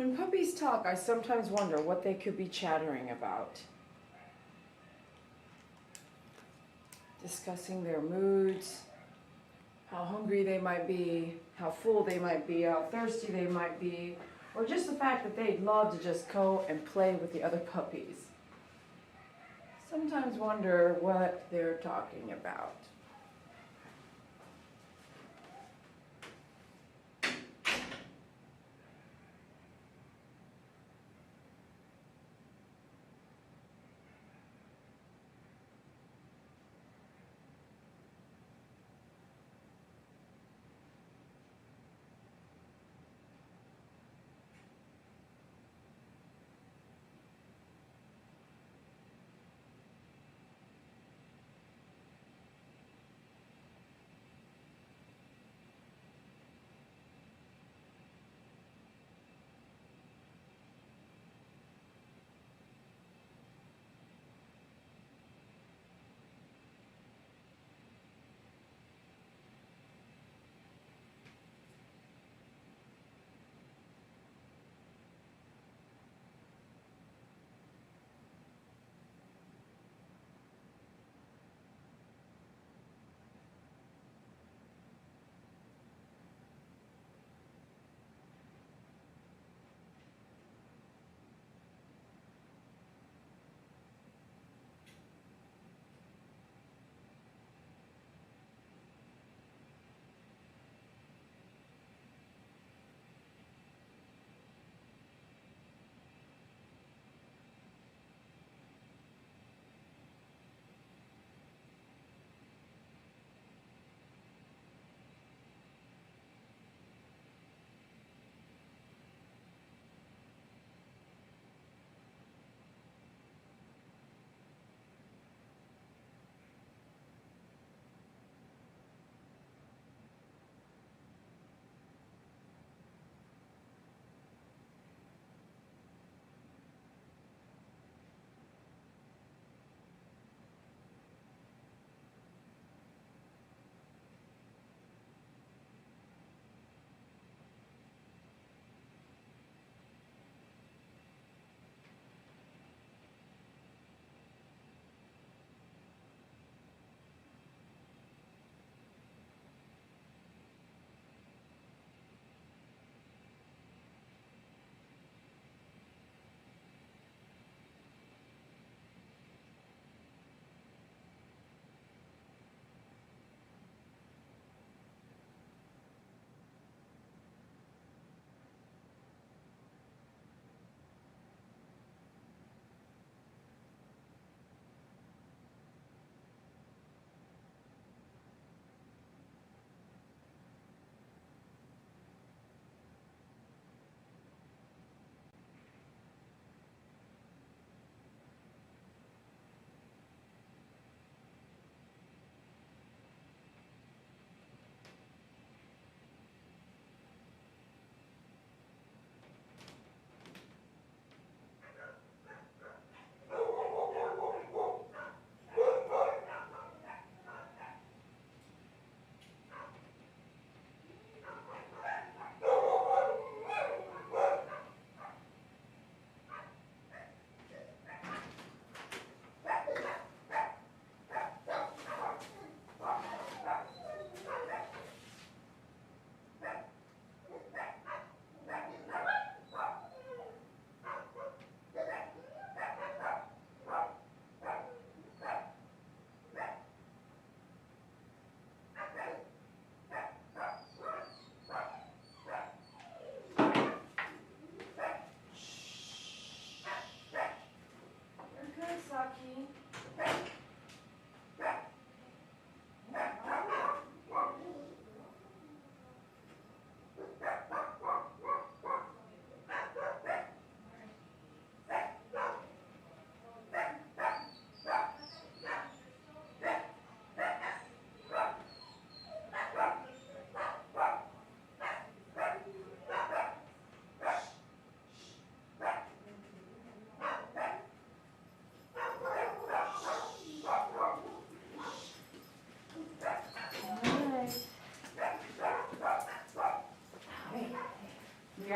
When puppies talk, I sometimes wonder what they could be chattering about. Discussing their moods, how hungry they might be, how full they might be, how thirsty they might be, or just the fact that they'd love to just go and play with the other puppies. Sometimes wonder what they're talking about.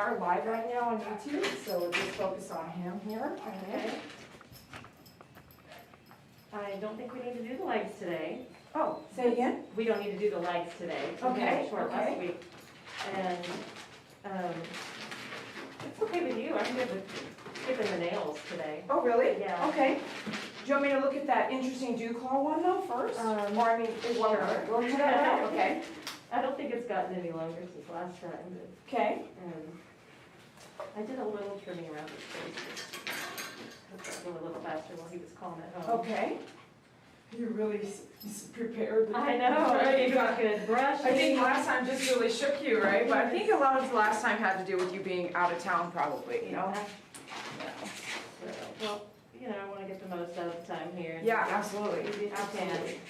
are live right now on YouTube, so we'll just focus on him here. Okay. I don't think we need to do the legs today. Oh, say again? We don't need to do the legs today. We Okay, had it short last okay. week. And, it's okay with you. I'm good with skipping the nails today. Oh, really? Yeah. Okay. Do you want me to look at that interesting dew claw one though first? Or I mean, sure. we'll do that now? Okay. I don't think it's gotten any longer since last time, but, Okay. I did a little trimming around his face. Just a little faster while he was calm at home. Okay. You're really prepared. I know, you got good brushing. I think last time just really shook you, right? But I think a lot of the last time had to do with you being out of town probably, you know? So, well, you know, I want to get the most out of the time here. Yeah, absolutely. You do what you can. Absolutely.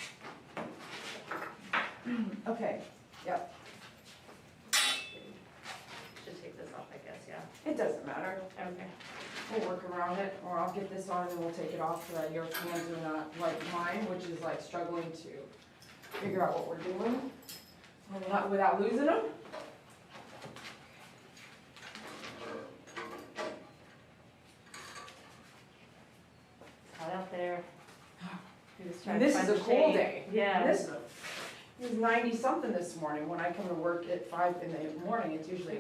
Okay, yep. Should take this off, I guess, yeah. It doesn't matter. Okay. We'll work around it, or I'll get this on and then we'll take it off so that your hands are not like mine, which is like struggling to figure out what we're doing and not without losing them. It's hot out there. We just trying And to this find is a the cold shade. day. Yeah. It was 90 something this morning. When I come to work at 5 in the morning, it's usually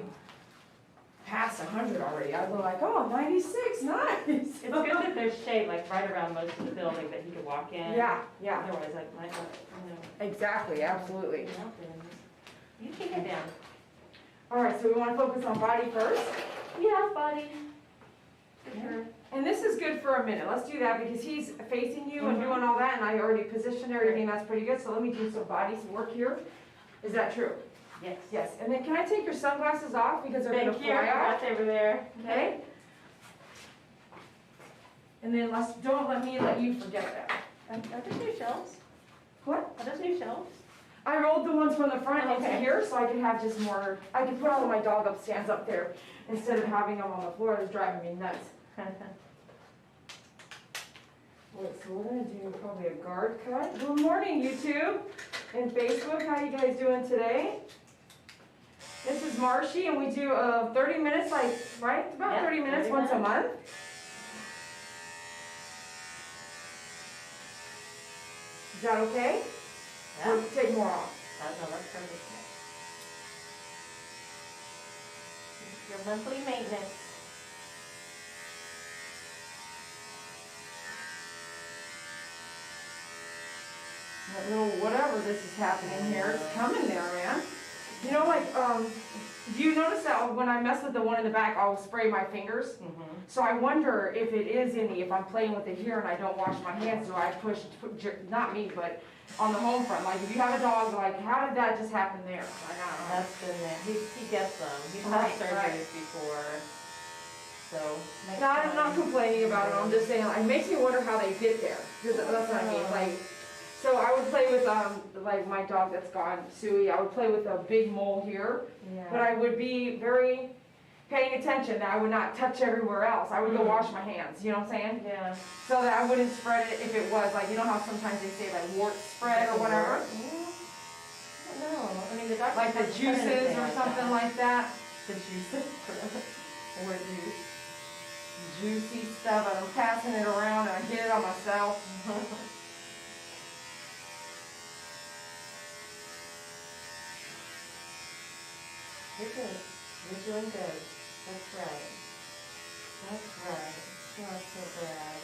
past 100 already. I go like, oh, 96, nice. It's good that there's shade like right around most of the building that he could walk in. Yeah, yeah, Otherwise, I might not, exactly, absolutely. get out there. You take it down. All right, so we want to focus on body first. Yeah, buddy. For sure. And this is good for a minute. Let's do that because he's facing you and doing all that, and I already positioned everything. That's pretty good. So let me do some body work here. Is that true? Yes. Yes. And then can I take your sunglasses off because they're going to Thank you. fly off? Right over there. Okay. And then don't let me let you forget that. Are those new shelves? What? Are those new shelves? I rolled the ones from the front into Okay. here so I could have just more. I could put all of my dog stands up there instead of having them on the floor. It's driving me nuts. Wait, so we're gonna do probably a guard cut. Good morning, YouTube and Facebook. How you guys doing today? This is Marshy, and we do 30 minutes, like, right? About Yeah, 30 minutes 30 once a month. Is that okay? Yeah. Or take more off? No, that's perfect. Your monthly maintenance. I don't know, whatever this is happening here, it's coming there, man. You know, like, do you notice that when I mess with the one in the back, I'll spray my fingers? So I wonder if it is any, if I'm playing with it here and I don't wash my hands, do I push, not me, but on the home front? Like, if you have a dog, like, how did that just happen there? Like, I don't know. That's been there. He gets them. He's had Right, surgeries right. before. So. next No, I'm not time- complaining about it, I'm just saying, it makes me wonder how they get there, because that's what I mean, like, so I would play with, like my dog that's gone, Suey, I would play with a big mole here, but Yeah. I would be very paying attention that I would not touch everywhere else, I would go wash my hands, you know what I'm saying? Yeah. So that I wouldn't spread it if it was, like, you know how sometimes they say like wart spread or whatever? I don't know. I mean, the doctor. Like the hasn't said juices anything or something like that? The juices. Or the juicy stuff, and I'm passing it around and I get it on myself. You're good. You're doing good. That's right. That's right. You are so glad.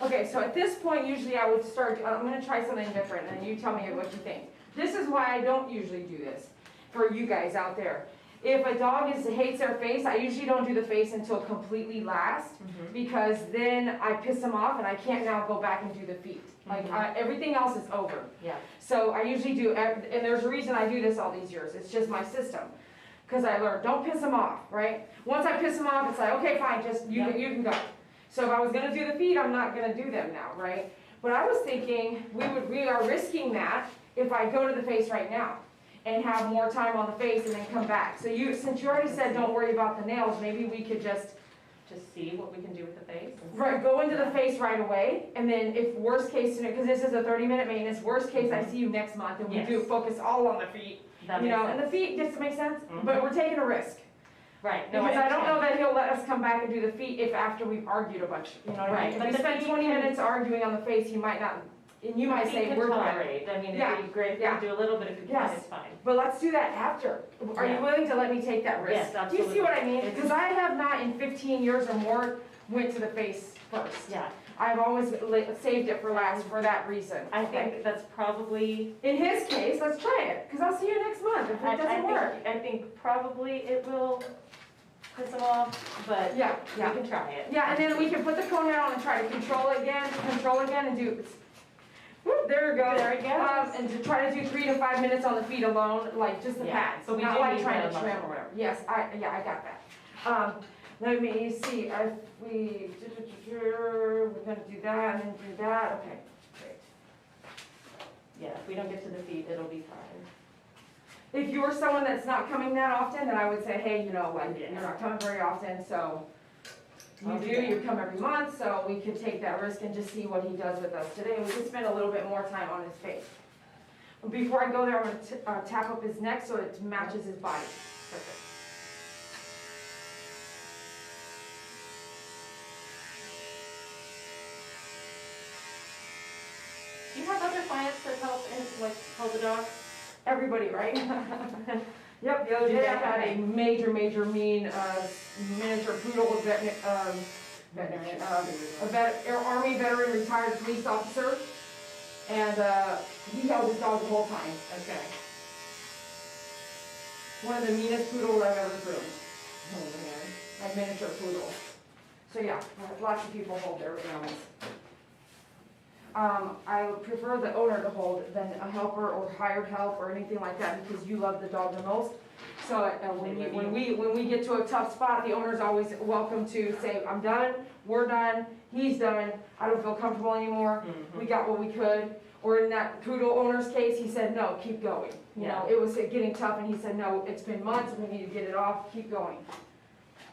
Okay, so at this point, usually I would start, I'm gonna try something different, and you tell me what you think. This is why I don't usually do this, for you guys out there. If a dog hates their face, I usually don't do the face until completely last, because then I piss them off and I can't now go back and do the feet. Like, everything else is over. Yeah. So I usually do, and there's a reason I do this all these years, it's just my system. Because I learned, don't piss them off, right? Once I piss them off, it's like, okay, fine, just, you can go. So if I was gonna do the feet, I'm not gonna do them now, right? But I was thinking we are risking that if I go to the face right now and have more time on the face and then come back. So since you already said don't worry about the nails, maybe we could just see what we can do with the face. right, go into the face right away, and then if worst case scenario, because this is a 30-minute maintenance, worst case I see you next month and we do focus all on the feet. That You makes know, sense. and the feet, does it make sense? But we're taking a risk. Right. No, Because I don't know that he'll let us come back and do the feet if after we've argued a bunch, you know what I mean? Right, If but we spend the 20 feet minutes arguing on the face, he might not, and you might say, can we're done. tolerate. I mean, Yeah, it'd be great if yeah. we do a little bit, if we can, Yes. it's fine. But let's do that after. Are you Yeah. willing to let me take that risk? Yes, Do you absolutely. see what I mean? It's- Because I have not in 15 years or more went to the face first. Yeah, I've always saved it for last for that reason. I think that's probably, In his case, let's try it, because I'll see you next month if it doesn't work. I think probably it will piss them off, but Yeah, we yeah. can try it. Yeah, and then we can put the cone head on and try to control again, and do, whoop, there we go. There it goes. And to try to do 3 to 5 minutes on the feet alone, like just the Yeah, pads, but we not do like need trying the to trim muscle. or whatever. Yes, I got that. Let me see, we're gonna do that and then do that, okay, great. Yeah, if we don't get to the feet, it'll be fine. If you're someone that's not coming that often, then I would say, hey, you know, like, Yeah. you're not coming very often, so I'll do that. you come every month, so we could take that risk and just see what he does with us today. We could spend a little bit more time on his face. Before I go there, I'm gonna tap up his neck so it matches his body. Perfect. Do you have other clients that help and like hold the dog? Everybody, right? Yep, the other day I had a major mean miniature poodle veterinarian, Army veteran retired police officer, and he held his dog the whole time. Okay. One of the meanest poodles I've ever groomed. A miniature poodle. So yeah, lots of people hold their animals. I would prefer the owner to hold than a helper or hired help or anything like that because you love the dog the most. So when we get to a tough spot, the owner's always welcome to say, I'm done, we're done, he's done, I don't feel comfortable anymore, we got what we could. Or in that poodle owner's case, he said, no, keep going. You know, it was getting tough and he said, no, it's been months, we need to get it off, keep going.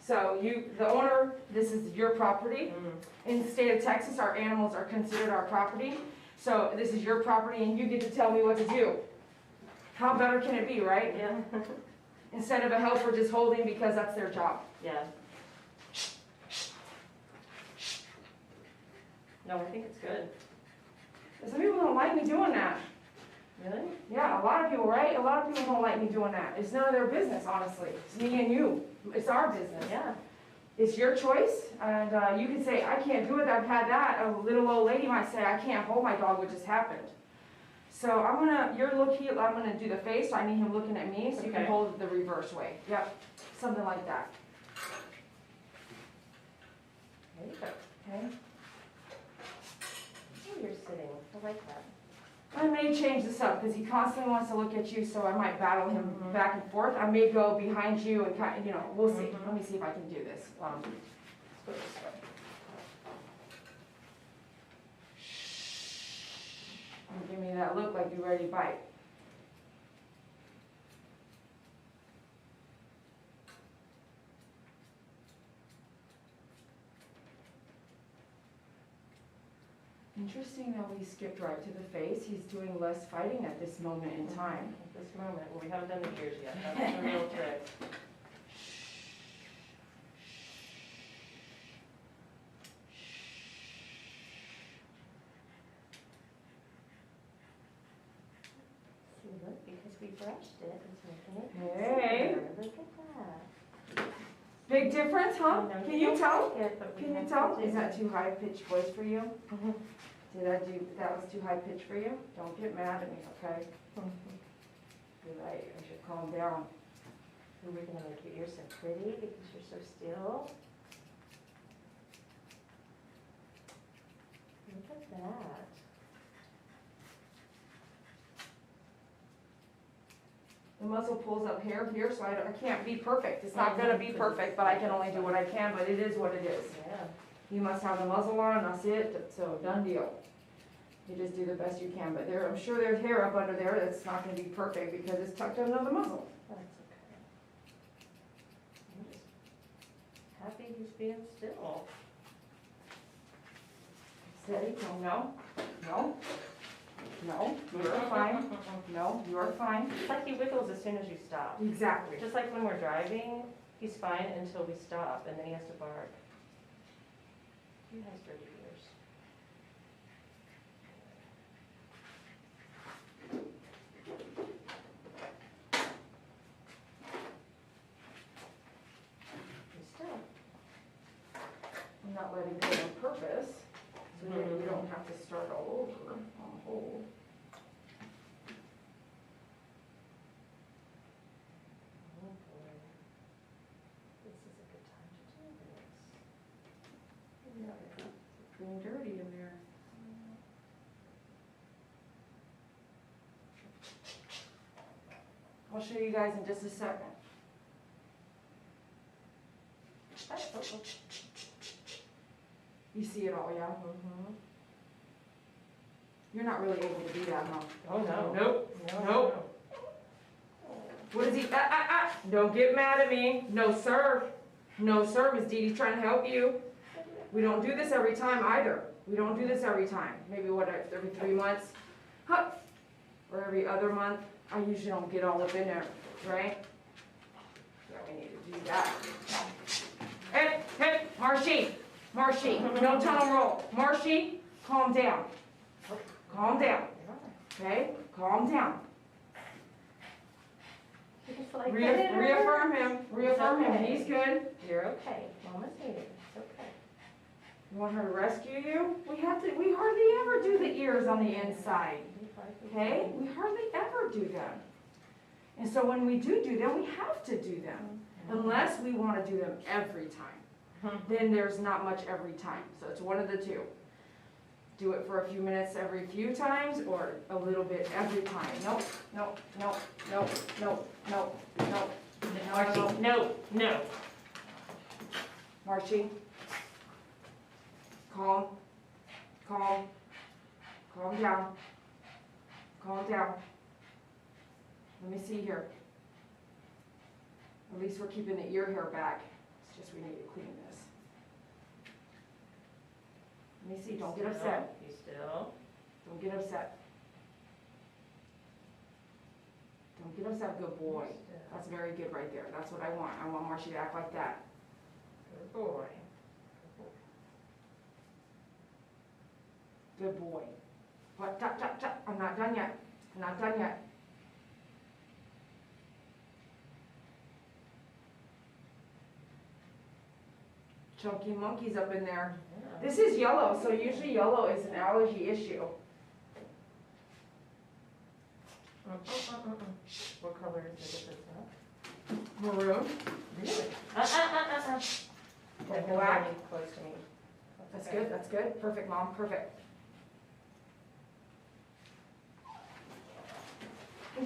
So the owner, this is your property. In the state of Texas, our animals are considered our property. So this is your property and you get to tell me what to do. How better can it be, right? Yeah. Instead of a helper just holding because that's their job. Yeah. No, I think it's good. Some people don't like me doing that. Really? Yeah, a lot of people, right? A lot of people don't like me doing that. It's none of their business, honestly. It's me and you. It's our business. Yeah. It's your choice, and you can say, I can't do it, I've had that. A little old lady might say, I can't hold my dog, what just happened. So I'm gonna do the face, so I need him looking at me, so you can Okay. hold it the reverse way. Yep, something like that. There you go. Okay. Oh, you're sitting. I like that. I may change this up, because he constantly wants to look at you, so I might battle him back and forth. I may go behind you and kind of, you know, we'll see. Let me see if I can do this. Let's put it this way. And give me that look like you're ready to bite. Interesting that we skipped right to the face. He's doing less fighting at this moment in time. At this moment, well, we haven't done the ears yet. That's the real trick. See, look, because we brushed it, it's making it Hey. easier. Look at that. Big difference, huh? I know Can you tell? like it, but we Can you have tell? to do Is that it. too high pitched voice for you? Mhm. That was too high pitched for you? Don't get mad at me, okay? Mhm. You're right, I should calm down. Ooh, we're gonna make your ears so pretty because you're so still. Look at that. The muzzle pulls up here, so I can't be perfect. It's not gonna be perfect, but I can only do what I can, but it is what it is. Yeah. You must have the muzzle on, that's it, so done deal. You just do the best you can, but I'm sure there's hair up under there that's not gonna be perfect because it's tucked under the muzzle. That's okay. I'm just happy he's being still. Steady, no, no, no, you're fine, no, you're fine. It's like he wiggles as soon as you stop. Exactly. Just like when we're driving, he's fine until we stop, and then he has to bark. He has dirty ears. He's still. I'm not letting go on purpose, so then we don't have to start all over on hold. Oh boy. This is a good time to do this. Yeah, it's being dirty in there. I'll show you guys in just a second. You see it all, yeah? Mm-hmm. You're not really able to do that, huh? Oh, no. Nope. No, Nope. What is he? Don't get mad at me. No, sir. No, sir. Miss Dee Dee's trying to help you. We don't do this every time either. We don't do this every time. Maybe what, every 3 months? Huh. Or every other month. I usually don't get all up in there, right? Yeah, we need to do that. Hey, hey, Marshy. Marshy, no tunnel roll. Marshy, calm down. Calm down. Okay? Calm down. It's like, Reaffirm him. Reaffirm him. He's good. You're okay. Mama's here. It's okay. You want her to rescue you? We hardly ever do the ears on the inside. Okay? We hardly ever do them. And so when we do them, we have to do them. Unless we want to do them every time. Then there's not much every time. So it's one of the two. Do it for a few minutes every few times or a little bit every time. Nope, nope, nope, nope, nope, nope, nope. Marshy, no, no. Marshy. Calm. Calm. Calm down. Calm down. Let me see here. At least we're keeping the ear hair back. It's just we need to clean this. Let me see, don't get upset. You still. Don't get upset. Don't get upset, good boy. That's very good right there. That's what I want. I want Marshy to act like that. Good boy. Good boy. What? Tap, tap, tap. I'm not done yet. I'm not done yet. Chunky monkey's up in there. Yeah. This is yellow, so usually yellow is an allergy issue. What color is it? Maroon. Really? Okay, Black. really close to me. That's okay. good, that's good. Perfect, Mom, perfect.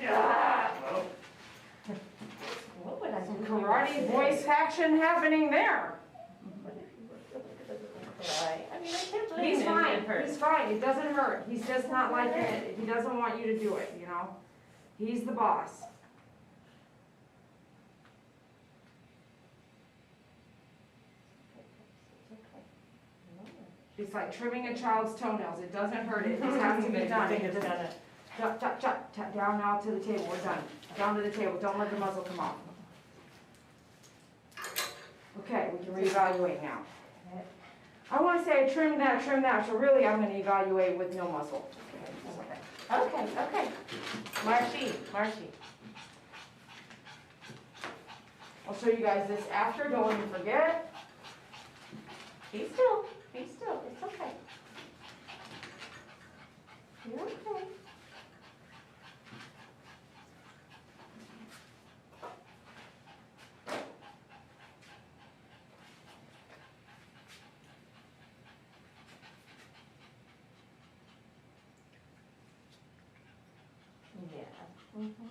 Ah! What would I do? Some if you were karate sick? voice action happening there. What if you were sick? It doesn't cry. I mean, I can't blame He's him. fine, It hurts. he's fine. It doesn't hurt. He's just not like it. He doesn't want you to do it, you know? He's the boss. It's like trimming a child's toenails. It doesn't hurt. It just has to be done. Fingers down it. Chop, chop, chop, chop, down now to the table. We're done. Down to the table. Don't let the muzzle come off. Okay, we can reevaluate now. I want to say I trim that, so really I'm going to evaluate with no muzzle. Okay. Marshy. I'll show you guys this after, don't let me forget. Be still. It's okay. You're okay. Yeah. Mm-hmm.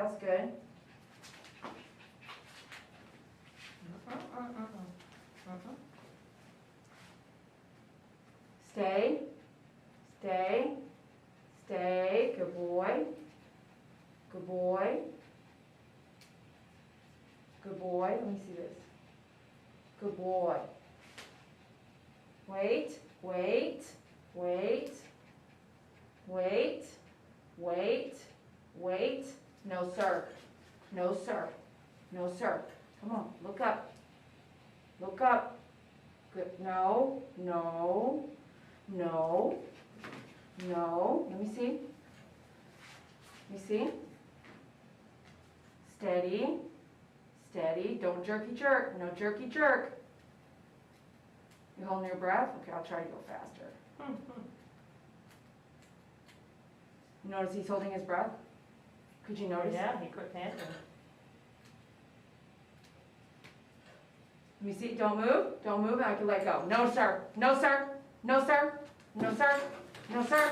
that was good. Stay, stay, stay, good boy, good boy, good boy, let me see this, good boy. Wait, wait, wait, wait, wait, wait, no sir, no sir, no sir, come on, look up, good, no, no, no, no, let me see, steady, steady, don't jerky jerk, no jerky jerk. You holding your breath? Okay, I'll try to go faster. You notice he's holding his breath? Could you notice? Yeah, he quit panting. Let me see, don't move, and I can let go. No sir, no sir, no sir, no sir, no sir,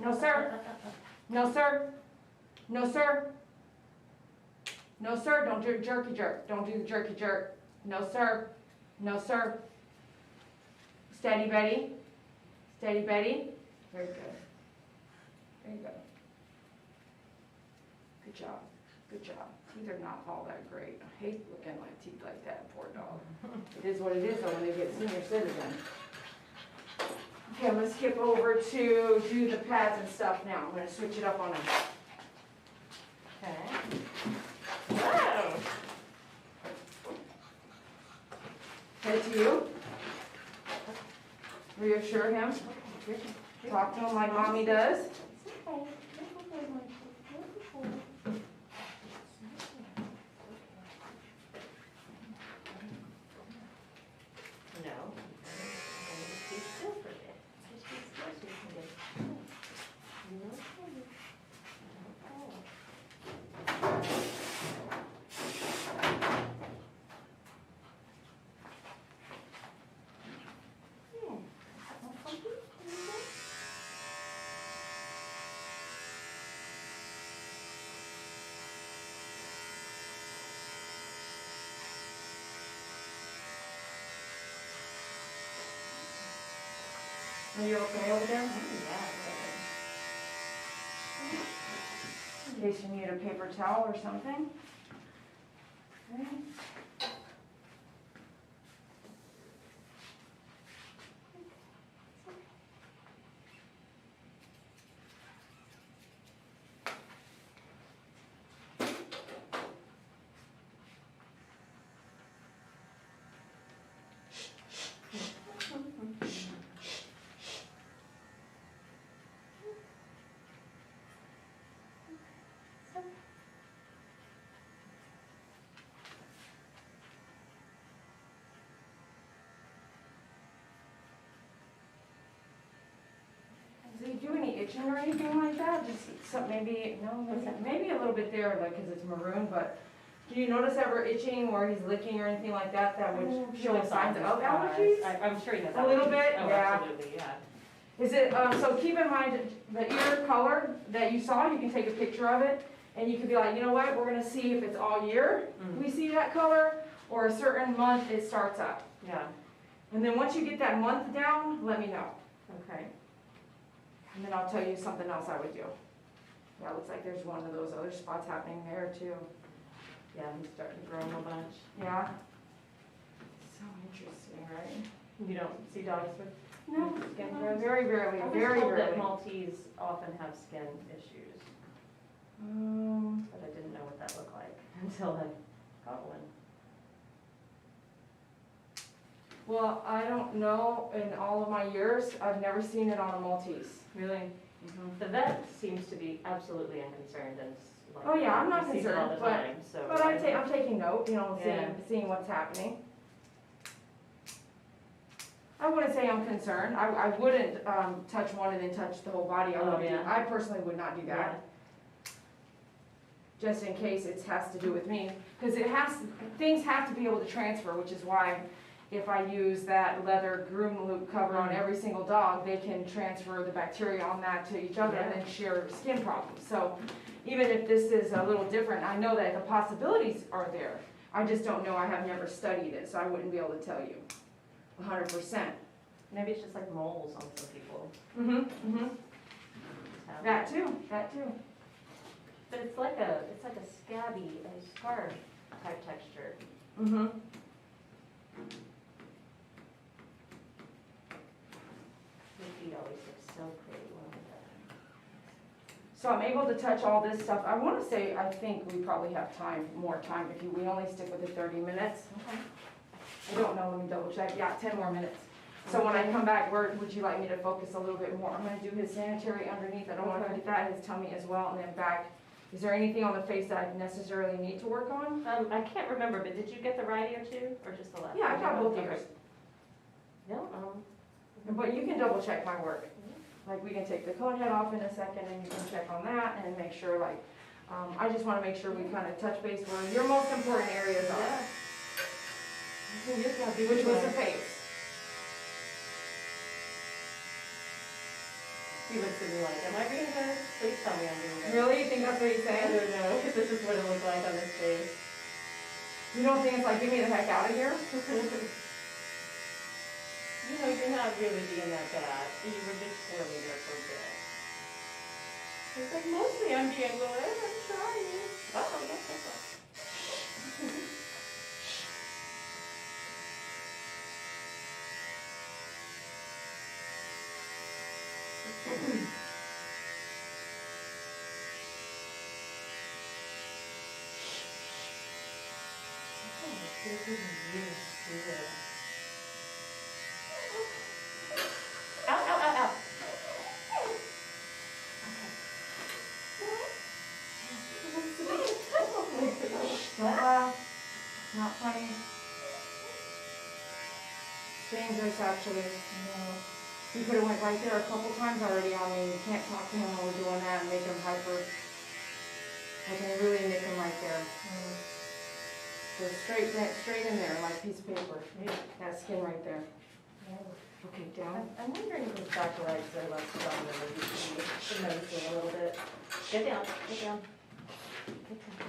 no sir, no sir, no sir, no sir, don't do jerky jerk, don't do the jerky jerk. No sir, no sir. Steady Betty, steady Betty, very good, there you go. Good job, good job. Teeth are not all that great. I hate looking like teeth like that, poor dog. It is what it is though when they get senior citizen. Okay, I'm gonna skip over to do the pads and stuff now. I'm gonna switch it up on them. Okay. Whoa! Head to you. Reassure him. Talk to him like mommy does. No. Just be still for a bit. Just be still so you can get. No. Are you okay over there? Yeah. In case you need a paper towel or something. Okay. Does he do any itching or anything like that? Just some, maybe, no, maybe a little bit there, like, because it's maroon, but do you notice ever itching or he's licking or anything like that that would show signs of allergies? I'm sure he has A little allergies. bit, Oh, yeah. absolutely, yeah. Is it, so keep in mind the ear color that you saw, you can take a picture of it, and you could be like, you know what, we're gonna see if it's all year we see that color, or a certain month it starts up. Yeah, And then once you get that month down, let me know. okay. And then I'll tell you something else I would do. Yeah, it looks like there's one of those other spots happening there too. Yeah, he's starting to grow them a bunch. Yeah. So interesting, right? You don't see dogs with No, skin no, growth? very rarely, I was very told that rarely. Maltese often have skin issues, but I didn't know what that looked like until I got one. Well, I don't know, in all of my years, I've never seen it on a Maltese. Really? The vet seems to be absolutely unconcerned and like. Oh yeah, I'm not he sees it all concerned, the time, so. But I'm taking note, you know, Yeah. seeing what's happening. I wouldn't say I'm concerned. I wouldn't touch one and then touch the whole body. Oh, yeah. I personally would not do that. Just in case it has to do with me. Because things have to be able to transfer, which is why if I use that leather groom loop cover on every single dog, they can transfer the bacteria on that to each other and then share skin problems. So even if this is a little different, I know that the possibilities are there. I just don't know, I have never studied it, so I wouldn't be able to tell you 100%. Maybe it's just like moles on some people. That too, that too. But it's like a scabby, a scar type texture. Your feet always look so pretty when we're done. So I'm able to touch all this stuff. I want to say, I think we probably have time, more time, if we only stick with the 30 minutes. Okay. I don't know, let me double check. Yeah, 10 more minutes. So when I come back, where would you like me to focus a little bit more? I'm going to do his sanitary underneath. I don't want to get that, his tummy as well, and then back. Is there anything on the face that I necessarily need to work on? I can't remember, but did you get the right ear too, or just the left? Yeah, I got both ears. No, But you can double check my work. Like we can take the cone head off in a second and you can check on that and make sure like, I just want to make sure we kind of touch base where your most important areas are. Which was the face. He looks at me like, am I being good? Please tell me I'm being good. Really? You think that's what he's I saying? don't know, because this is what it looked like on his face. You don't think it's like, get me the heck out of here? You know, you're not really being that bad. You were just squirming there for a bit. It's like, mostly I'm being good. I'm trying. Oh, that's all. Ow, ow, ow, ow. Don't laugh. Not funny. It's dangerous actually. You could have went right there a couple times already on me. You can't talk to him while we're doing that and make him hyper. I can really make him right there. So straight in there, like a piece of paper. That skin right there. Okay, down. I'm wondering if his back legs are less strong than they used to be. I'm noticing a little bit. Get down, get down. Get down.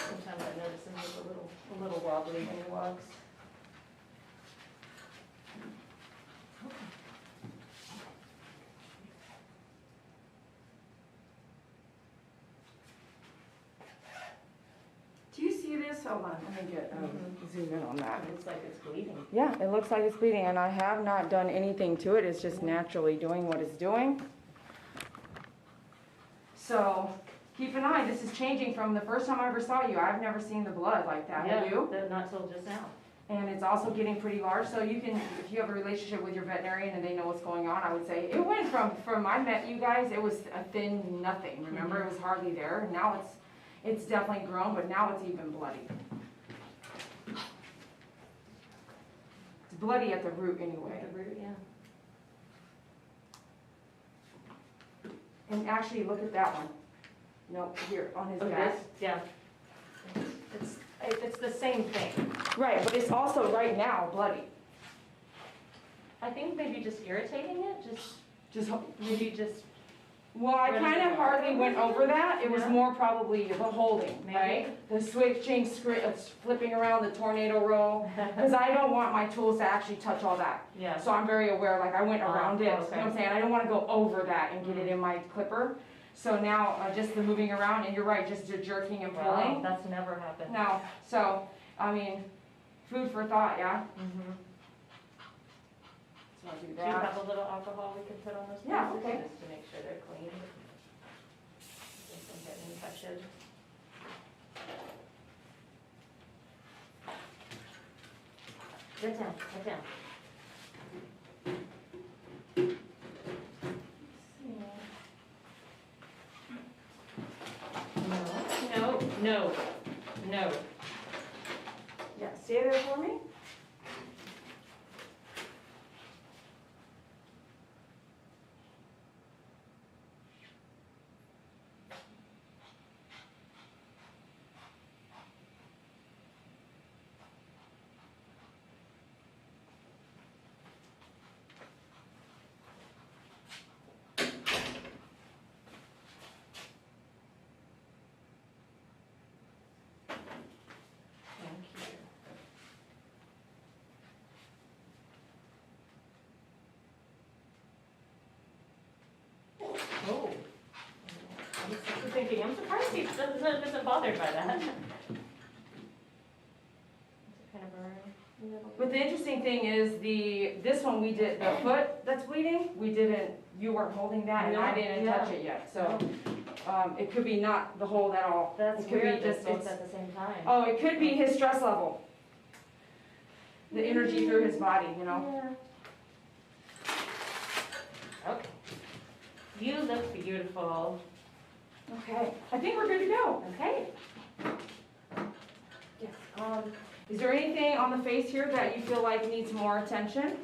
Sometimes I notice him is a little wobbly when he walks. Do you see this? Hold on, let me get zoom in on that. It looks like it's bleeding. Yeah, it looks like it's bleeding, and I have not done anything to it. It's just naturally doing what it's doing. So keep an eye. This is changing from the first time I ever saw you. I've never seen the blood like that. Have you? Not till just now. And it's also getting pretty large. So you can, if you have a relationship with your veterinarian and they know what's going on, I would say it went from I met you guys. It was a thin nothing. Remember, it was hardly there. Now it's definitely grown, but now it's even bloody. It's bloody at the root anyway. The root, yeah. And actually, look at that one. No, here, on his Oh, back. this? Yeah. It's the same thing. Right, but it's also right now bloody. I think maybe just irritating it, Just, maybe just, well, I kind of hardly went over that. It was Yeah. more probably the holding, Maybe. right? The switching, flipping around the tornado roll. Because I don't want my tools to actually touch all that. yeah. So I'm very aware, like I went around it, you know okay. what I'm saying? I don't want to go over that and get it in my clipper. So now, just the moving around, and you're right, just the jerking and Wow, pulling. that's never happened. No, so, I mean, food for thought, yeah? Mm-hmm. So I'll do Do you that. have a little alcohol we can put on those Yeah, pieces, okay. just to make sure they're clean? Just don't get infected. Get down, get down. No, no, no. Yeah, stay there for me. He doesn't bother by that. It's kind of a little. But the interesting thing is this one we did, the foot that's bleeding, you weren't holding that and I didn't touch it yet, so. It could be not the hold at all. That's It could weird, be they're just, both at the same time. oh, it could be his stress level. The energy through his body, you know? Yeah. Okay. You look beautiful. Okay, I think we're good to go. Okay. Yes. Is there anything on the face here that you feel like needs more attention?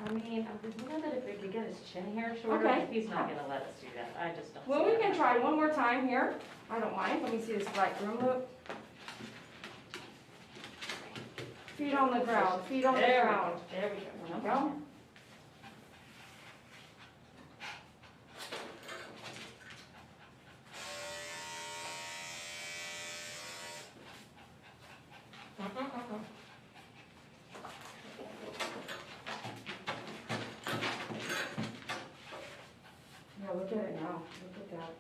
I mean, I know that if we could get his chin hair shorter, Okay. he's not gonna let us do that. I just don't. Well, see we it. can try one more time here. I don't mind. Let me see this right groom loop. Feet on the ground, feet on the ground. There we go. There we go. Yeah, look at it now. Look at that.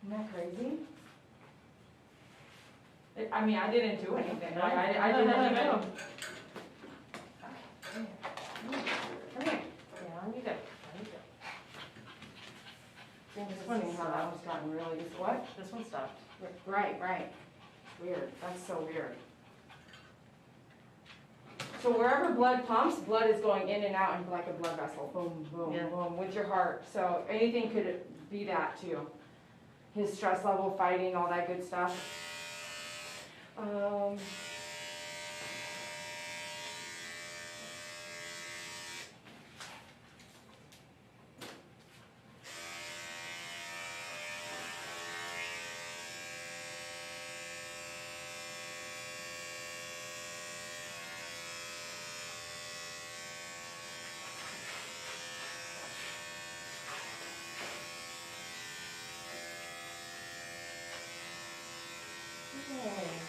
Isn't that crazy? I mean, I didn't do anything. Like, I didn't even. Come here. Down you go. Down you go. This one how that one's gotten really, this what? This one stopped. Right, right. Weird. That's so weird. So wherever blood pumps, blood is going in and out into like a blood vessel. Boom, boom, Yeah. boom, with your heart. So anything could be that too. His stress level, fighting, all that good stuff. Yay.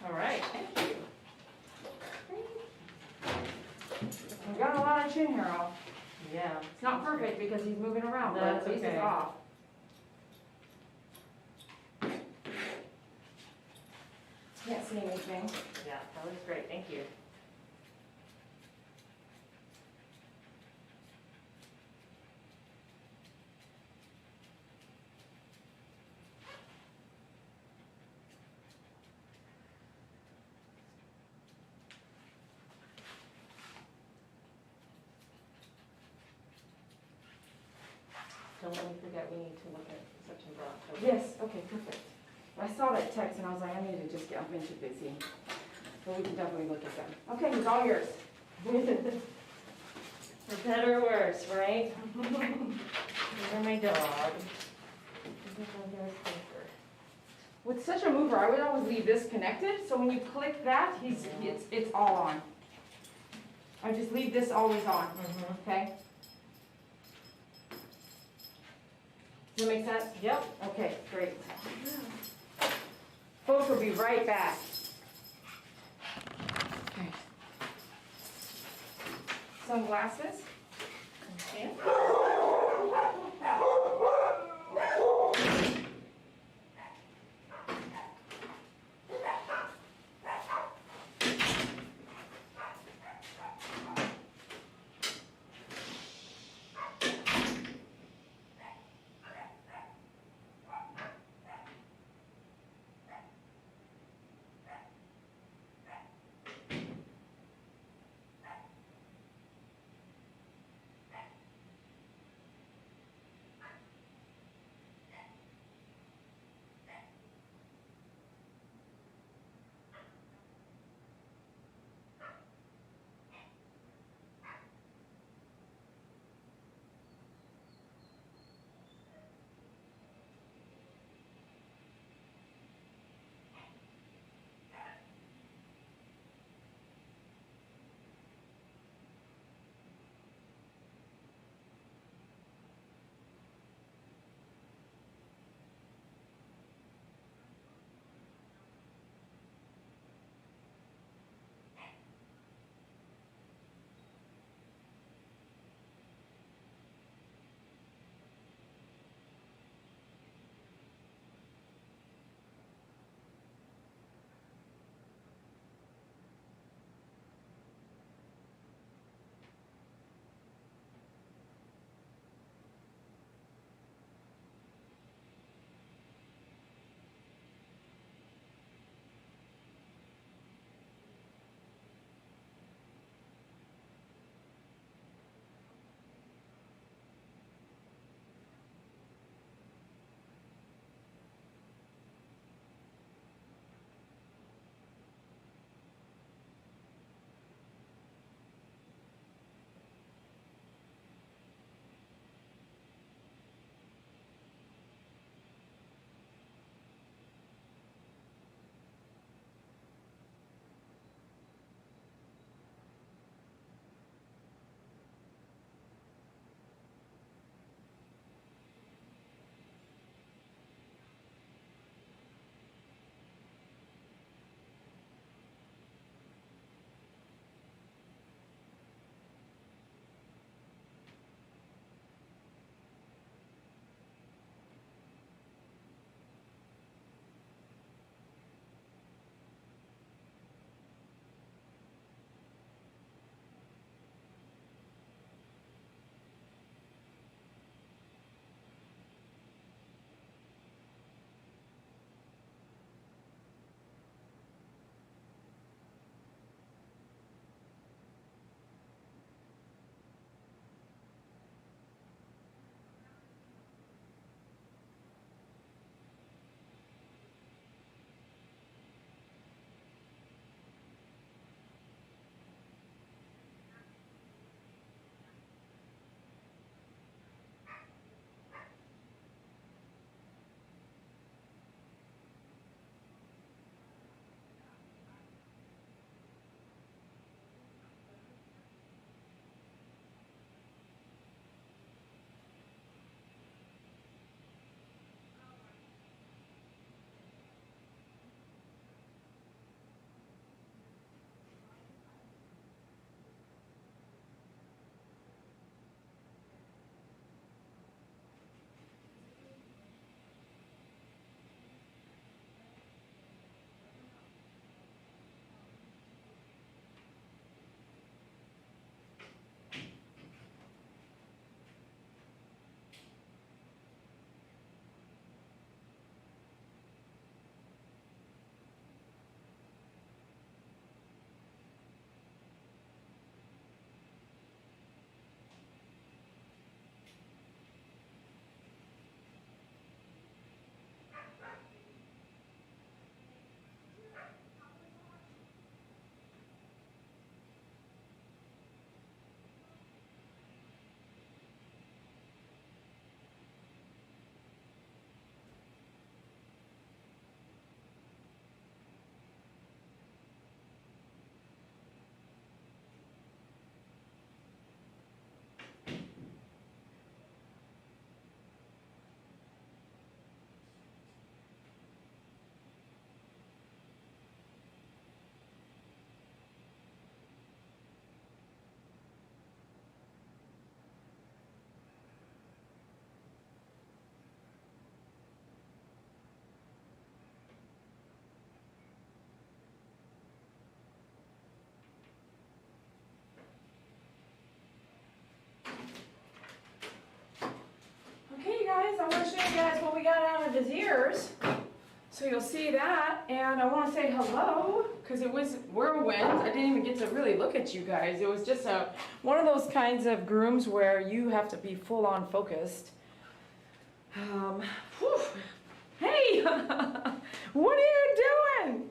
All right, thank you. We got a lot of chin hair off. Yeah. It's not perfect because he's moving around, but That's at least okay. it's off. Can't see anything. Yeah, that looks great, thank you. Don't let me forget, we need to look at section block. Yes, okay, perfect. I saw that text and I was like, I need to just get, I've been too busy. But we can definitely look at them. Okay, it's all yours. For better or worse, right? These are my dog. This is my dog's paper. With such a mover, I would always leave this connected, so when you click that, it's all on. I just leave this always on, okay? Does that make sense? Yep. Okay, great. Folks will be right back. Okay. Sunglasses. Okay. I want to show you guys what we got out of his ears. So you'll see that, and I want to say hello, because it was whirlwind. I didn't even get to really look at you guys. It was just one of those kinds of grooms where you have to be full on focused. Hey, what are you doing?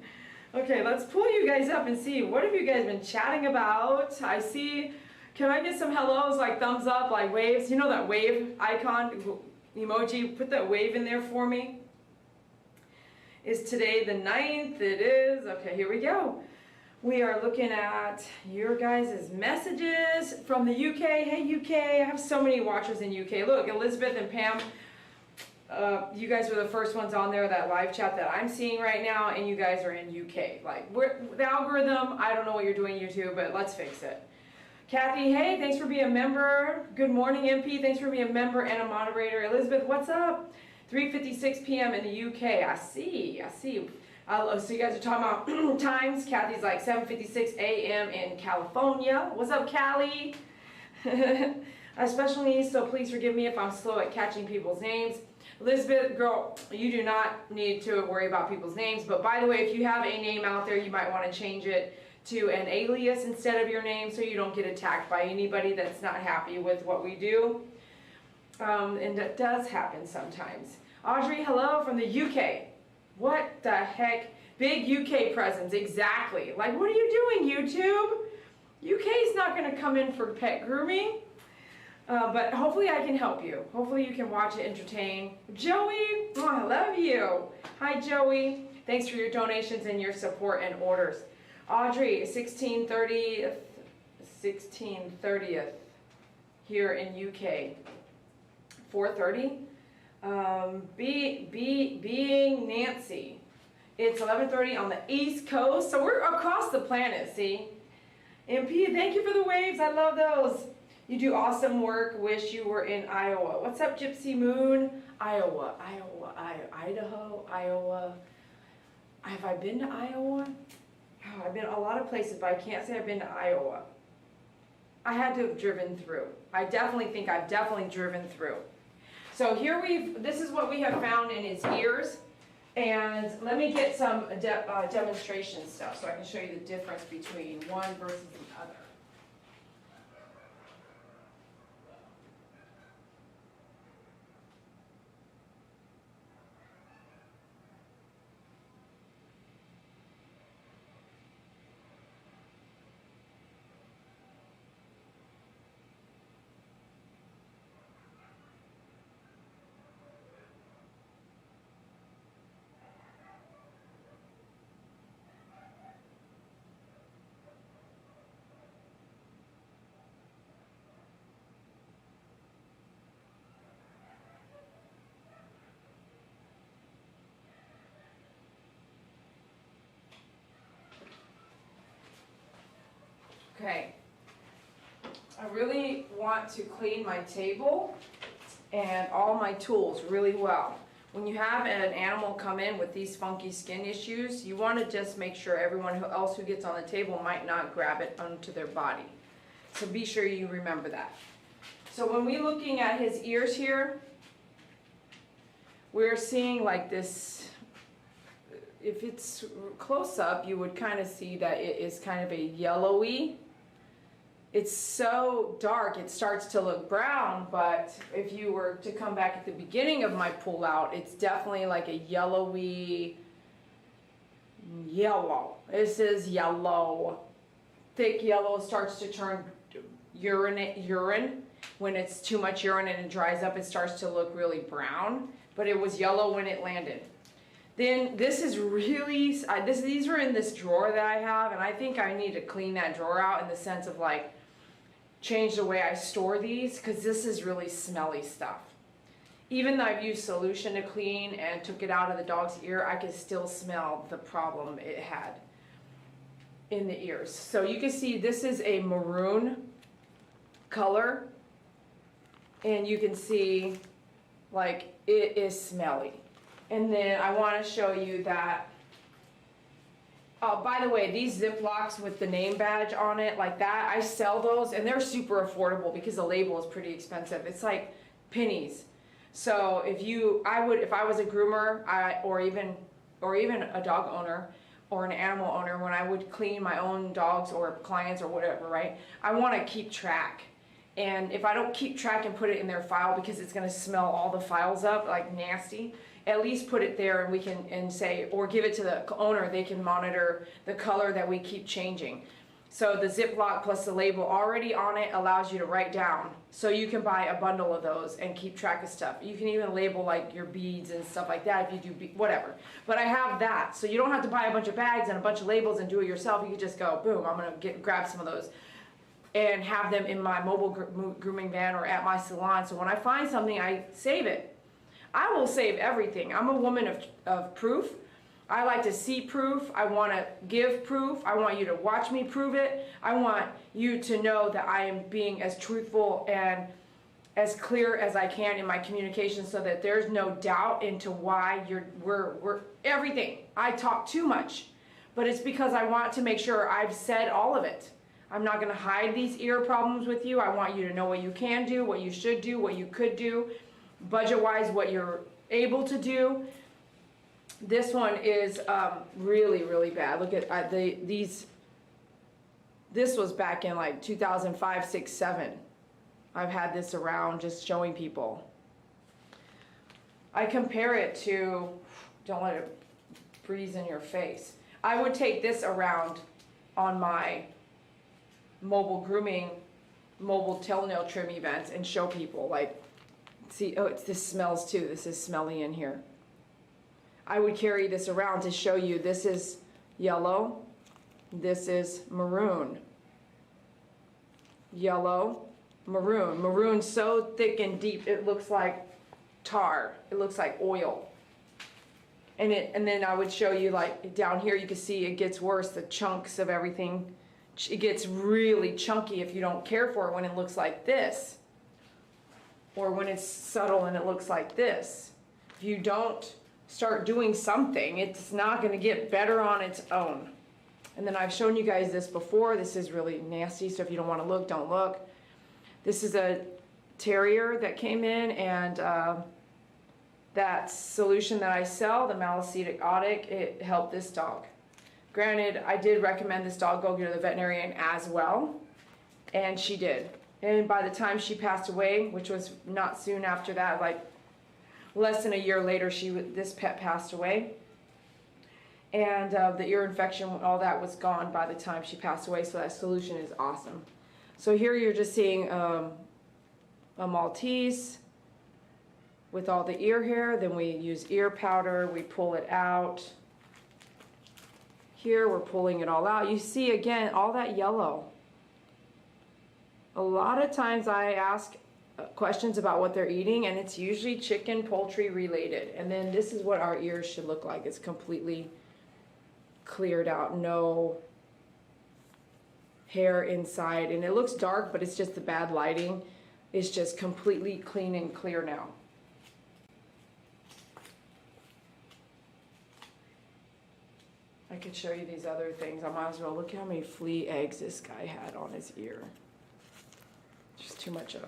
Okay, let's pull you guys up and see, what have you guys been chatting about? I see, can I get some hellos, like thumbs up, like waves? You know that wave icon, emoji? Put that wave in there for me. Is today the 9th? It is. Okay, here we go. We are looking at your guys' messages from the UK. Hey UK, I have so many watchers in UK. Look, Elizabeth and Pam, you guys are the first ones on there, that live chat that I'm seeing right now, and you guys are in UK. Like, the algorithm, I don't know what you're doing YouTube, but let's fix it. Kathy, hey, thanks for being a member. Good morning, MP, thanks for being a member and a moderator. Elizabeth, what's up? 3:56 p.m. in the UK. I see. So you guys are talking about times. Kathy's like 7:56 a.m. in California. What's up, Callie? I have special needs, so please forgive me if I'm slow at catching people's names. Elizabeth, girl, you do not need to worry about people's names. But by the way, if you have a name out there, you might want to change it to an alias instead of your name so you don't get attacked by anybody that's not happy with what we do. And that does happen sometimes. Audrey, hello from the UK. What the heck? Big UK presence, exactly. Like, what are you doing, YouTube? UK's not going to come in for pet grooming. But hopefully I can help you. Hopefully you can watch it, entertain. Joey, oh, I love you. Hi, Joey. Thanks for your donations and your support and orders. Audrey, 1630th here in UK. 4:30. Being Nancy. It's 11:30 on the East Coast, so we're across the planet, see? MP, thank you for the waves. I love those. You do awesome work. Wish you were in Iowa. What's up, Gypsy Moon? Idaho, Iowa. Have I been to Iowa? Oh, I've been a lot of places, but I can't say I've been to Iowa. I had to have driven through. I definitely think I've definitely driven through. So here this is what we have found in his ears. And let me get some demonstration stuff so I can show you the difference between one versus the other. Okay, I really want to clean my table and all my tools really well. When you have an animal come in with these funky skin issues, you want to just make sure everyone else who gets on the table might not grab it onto their body. So be sure you remember that. So when we're looking at his ears here, we're seeing like this. If it's close up, you would kind of see that it is kind of a yellowy. It's so dark, it starts to look brown, but if you were to come back at the beginning of my pull out, it's definitely like a yellowy yellow. This is yellow. Thick yellow starts to turn urine. When it's too much urine and it dries up, it starts to look really brown, but it was yellow when it landed. Then this is really, these are in this drawer that I have, and I think I need to clean that drawer out in the sense of like, change the way I store these, because this is really smelly stuff. Even though I've used solution to clean and took it out of the dog's ear, I could still smell the problem it had in the ears. So you can see this is a maroon color, and you can see like it is smelly. And then I want to show you that, by the way, these Ziplocs with the name badge on it like that, I sell those and they're super affordable because the label is pretty expensive. It's like pennies. So if I was a groomer, or even a dog owner or an animal owner, when I would clean my own dogs or clients or whatever, right? I want to keep track. And if I don't keep track and put it in their file, because it's going to smell all the files up like nasty, at least put it there, and we can, and say, or give it to the owner, they can monitor the color that we keep changing. So the Ziploc plus the label already on it allows you to write down. So you can buy a bundle of those and keep track of stuff. You can even label like your beads and stuff like that if you do whatever. But I have that, so you don't have to buy a bunch of bags and a bunch of labels and do it yourself. You can just go, boom, I'm gonna grab some of those and have them in my mobile grooming van or at my salon. So when I find something, I save it. I will save everything. I'm a woman of proof. I like to see proof. I want to give proof. I want you to watch me prove it. I want you to know that I am being as truthful and as clear as I can in my communication, so that there's no doubt into why we're everything. I talk too much, but it's because I want to make sure I've said all of it. I'm not going to hide these ear problems with you. I want you to know what you can do, what you should do, what you could do, budget-wise, what you're able to do. This one is really, really bad. Look at these. This was back in like 2005, 6, 7. I've had this around just showing people. I compare it to, don't let it breeze in your face. I would take this around on my mobile grooming, mobile toenail trim events and show people, like, see, oh, this smells too. This is smelly in here. I would carry this around to show you this is yellow, this is maroon. Yellow, maroon. Maroon so thick and deep it looks like tar. It looks like oil. And then I would show you, like, down here you can see it gets worse, the chunks of everything. It gets really chunky if you don't care for it when it looks like this. Or when it's subtle and it looks like this. If you don't start doing something, it's not going to get better on its own. And then I've shown you guys this before. This is really nasty, so if you don't want to look, don't look. This is a terrier that came in, and that solution that I sell, the malicetic, it helped this dog. Granted, I did recommend this dog go to the veterinarian as well, and she did. And by the time she passed away, which was not soon after that, like less than a year later, this pet passed away. And the ear infection, all that was gone by the time she passed away, so that solution is awesome. So here you're just seeing a Maltese with all the ear hair. Then we use ear powder, we pull it out. Here we're pulling it all out. You see again all that yellow. A lot of times I ask questions about what they're eating, and it's usually chicken, poultry related. And then this is what our ears should look like. It's completely cleared out, no hair inside, and it looks dark, but it's just the bad lighting. It's just completely clean and clear now. I could show you these other things. I might as well. Look how many flea eggs this guy had on his ear. Just too much of a...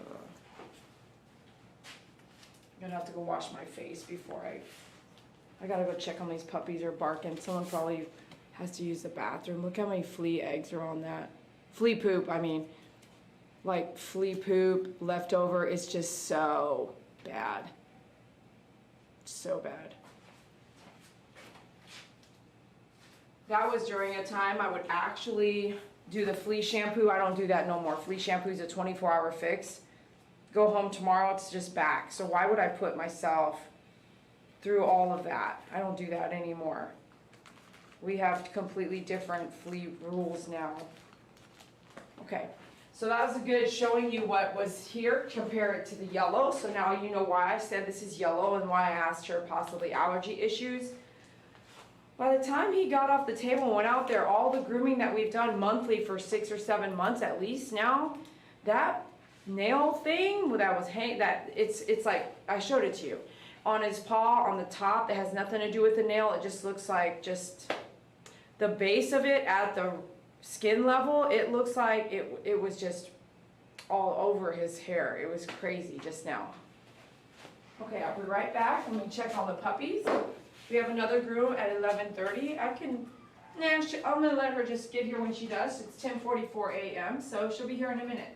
I'm gonna have to go wash my face before I gotta go check on these puppies are barking. Someone probably has to use the bathroom. Look how many flea eggs are on that. Flea poop, I mean. Like flea poop, leftover. It's just so bad. So bad. That was during a time I would actually do the flea shampoo. I don't do that no more. Flea shampoo is a 24-hour fix. Go home tomorrow, it's just back. So why would I put myself through all of that? I don't do that anymore. We have completely different flea rules now. Okay, so that was a good showing you what was here. Compare it to the yellow. So now you know why I said this is yellow and why I asked her possibly allergy issues. By the time he got off the table and went out there, all the grooming that we've done monthly for 6 or 7 months at least now, that nail thing that was it's like, I showed it to you. On his paw, on the top, it has nothing to do with the nail. It just looks like just the base of it at the skin level. It looks like it was just all over his hair. It was crazy just now. Okay, I'll be right back. I'm gonna check on the puppies. We have another groom at 11:30. I'm gonna let her just get here when she does. It's 10:44 a.m., so she'll be here in a minute.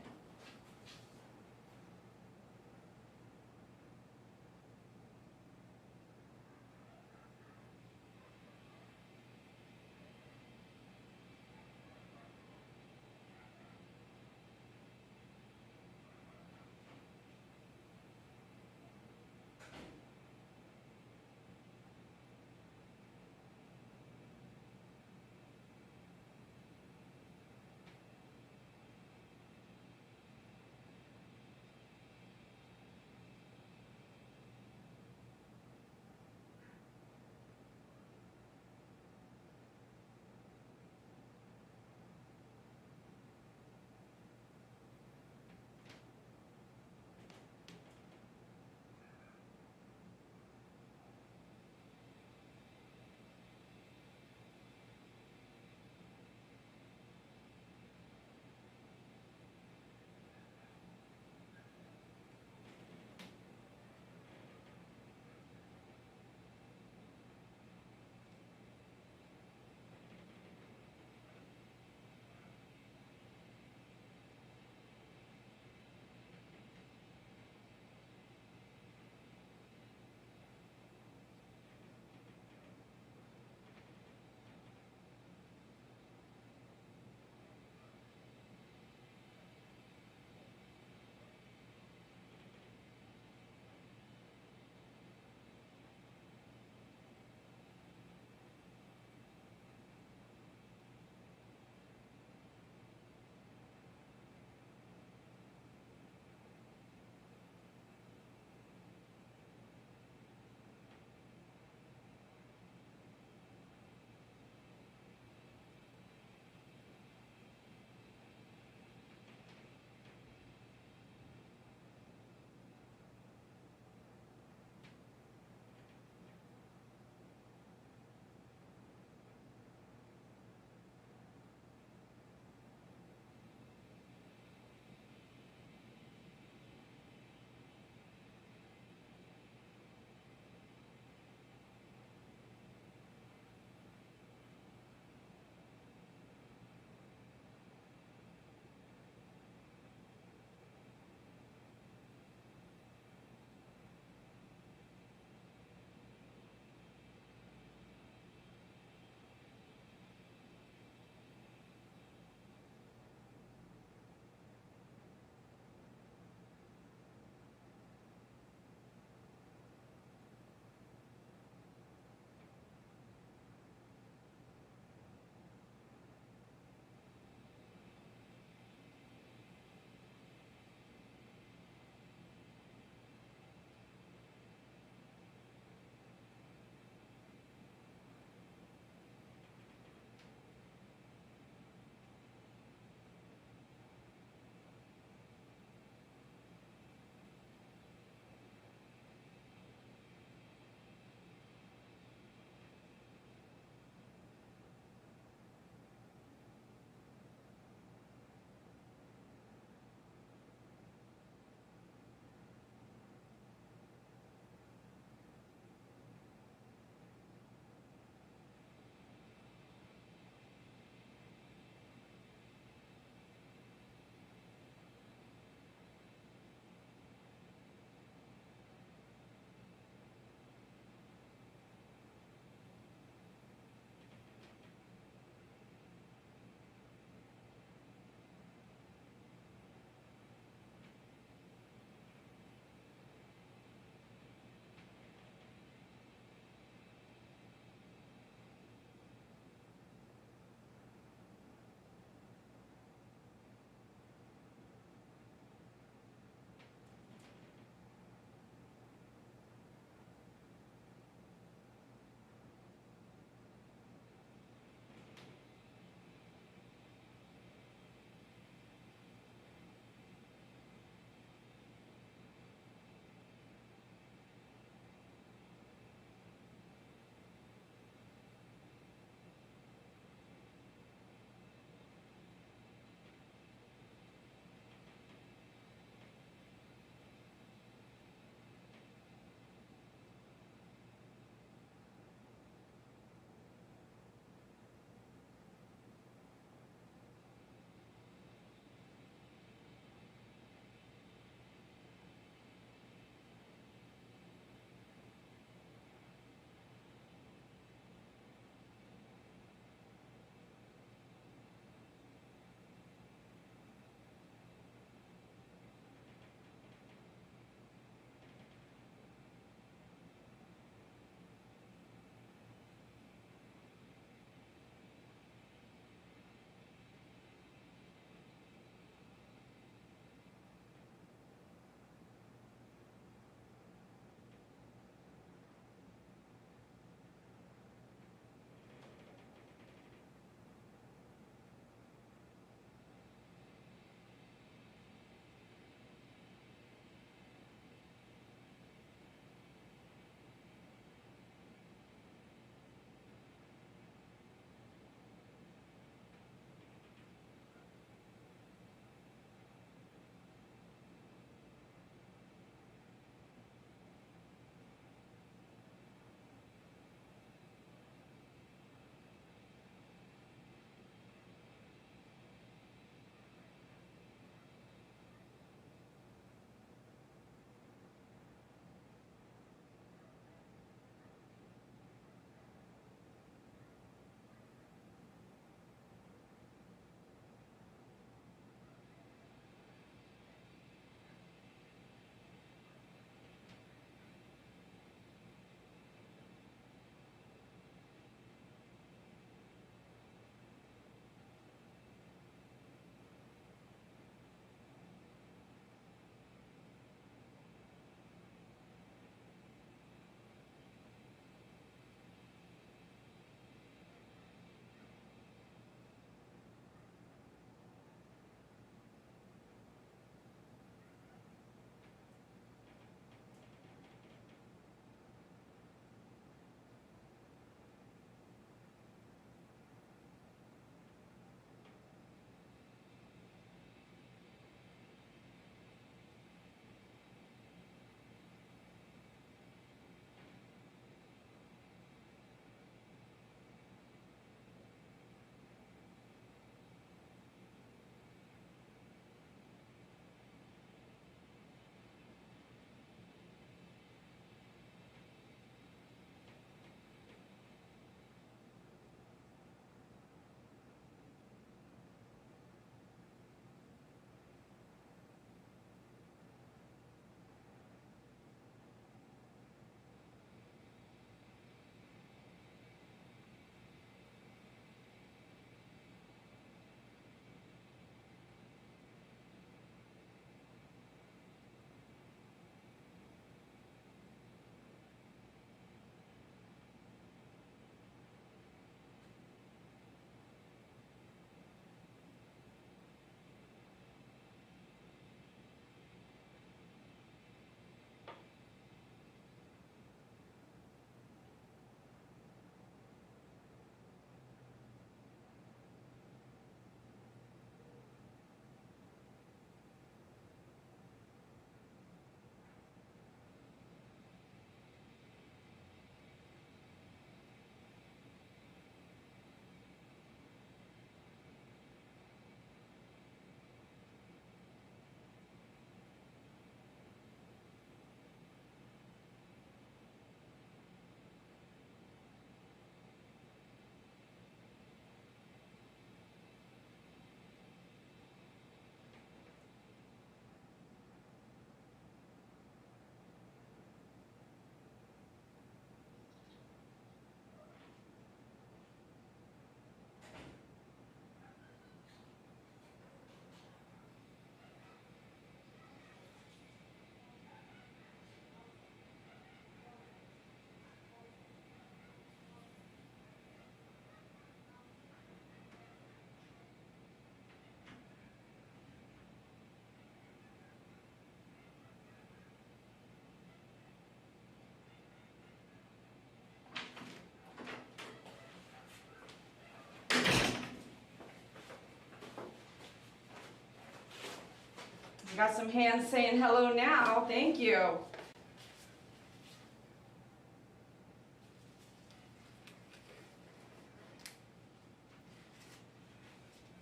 Got some hands saying hello now. Thank you.